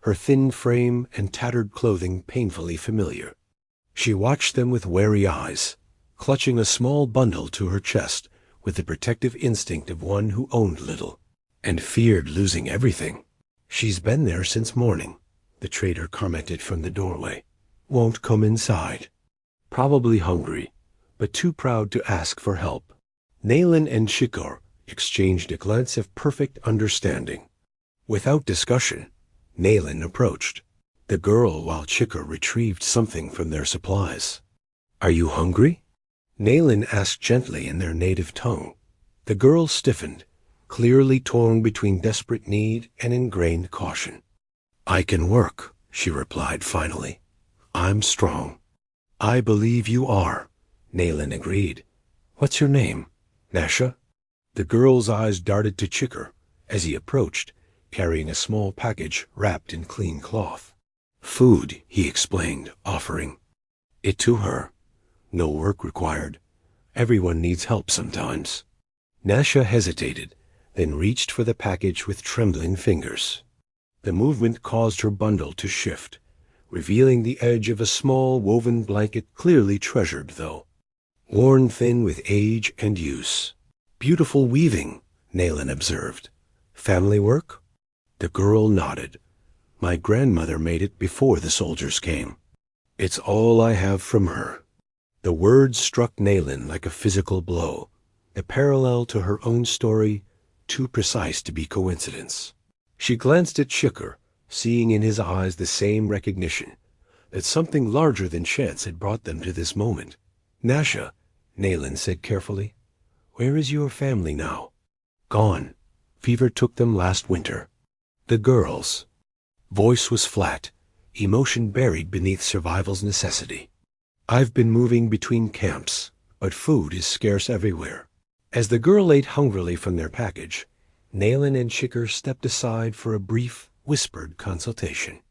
her thin frame and tattered clothing painfully familiar. She watched them with wary eyes, clutching a small bundle to her chest with the protective instinct of one who owned little and feared losing everything. "She's been there since morning," the trader commented from the doorway. "Won't come inside. Probably hungry, but too proud to ask for help." Nayland and Chicker exchanged a glance of perfect understanding. Without discussion, Nayland approached the girl while Chicker retrieved something from their supplies. "Are you hungry?" Nayland asked gently in their native tongue. The girl stiffened, clearly torn between desperate need and ingrained caution. "I can work," she replied finally. "I'm strong." "I believe you are," Nayland agreed. "What's your name?" "Nasha." The girl's eyes darted to Chicker as he approached, carrying a small package wrapped in clean cloth. "Food," he explained, offering it to her. "No work required. Everyone needs help sometimes." Nasha hesitated, then reached for the package with trembling fingers. The movement caused her bundle to shift, revealing the edge of a small woven blanket, clearly treasured, though worn thin with age and use. "Beautiful weaving," Nayland observed. "Family work?" The girl nodded. "My grandmother made it before the soldiers came. It's all I have from her." The words struck Nayland like a physical blow, a parallel to her own story, too precise to be coincidence. She glanced at Chicker, seeing in his eyes the same recognition, that something larger than chance had brought them to this moment. "Nasha," Nayland said carefully, "where is your family now?" "Gone. Fever took them last winter." The girl's voice was flat, emotion buried beneath survival's necessity. "I've been moving between camps, but food is scarce everywhere." As the girl ate hungrily from their package, Nayland and Chicker stepped aside for a brief, whispered consultation.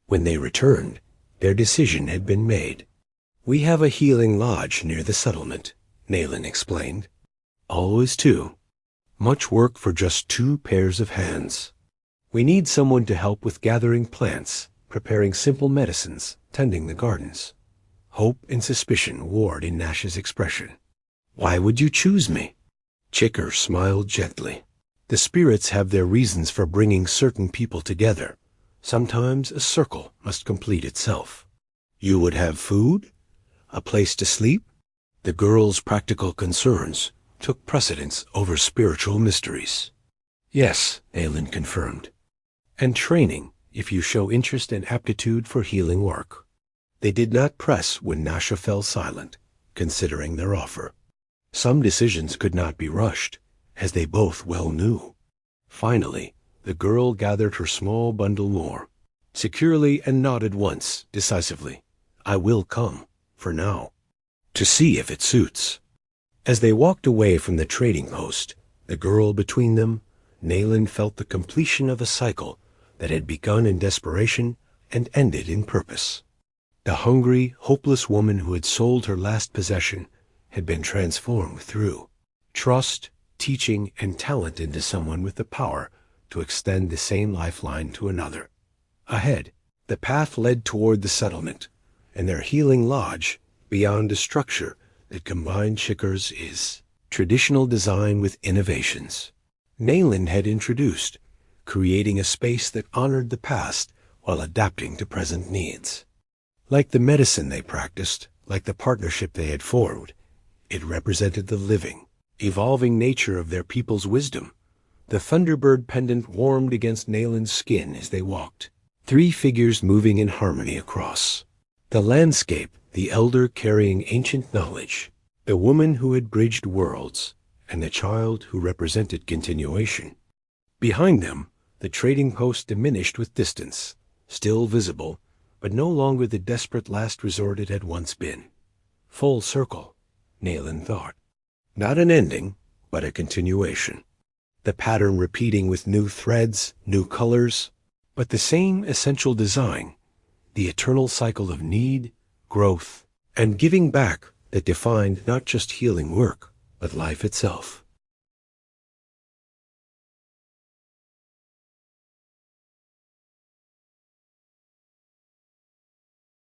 When they returned, their decision had been made. "We have a healing lodge near the settlement," Nayland explained. "Always two. Much work for just 2 pairs of hands. We need someone to help with gathering plants, preparing simple medicines, tending the gardens." Hope and suspicion warred in Nasha's expression. Why would you choose me? Chicker smiled gently. The spirits have their reasons for bringing certain people together. Sometimes a circle must complete itself. You would have food? A place to sleep? The girl's practical concerns took precedence over spiritual mysteries. Yes, Aelin confirmed. And training, if you show interest and aptitude for healing work. They did not press when Nasha fell silent, considering their offer. Some decisions could not be rushed, as they both well knew. Finally, the girl gathered her small bundle more, securely, and nodded once, decisively. I will come, for now, to see if it suits. As they walked away from the trading post, the girl between them, Nayland felt the completion of a cycle that had begun in desperation and ended in purpose. The hungry, hopeless woman who had sold her last possession had been transformed through trust, teaching, and talent into someone with the power to extend the same lifeline to another. Ahead, the path led toward the settlement, and their healing lodge, beyond a structure that combined Chicker's traditional design with innovations Nayland had introduced, creating a space that honored the past while adapting to present needs. Like the medicine they practiced, like the partnership they had formed, it represented the living, evolving nature of their people's wisdom. The Thunderbird pendant warmed against Nayland's skin as they walked, 3 figures moving in harmony across the landscape, the elder carrying ancient knowledge, the woman who had bridged worlds, and the child who represented continuation. Behind them, the trading post diminished with distance, still visible, but no longer the desperate last resort it had once been. Full circle, Nayland thought. Not an ending, but a continuation. The pattern repeating with new threads, new colors, but the same essential design, the eternal cycle of need, growth, and giving back that defined not just healing work, but life itself.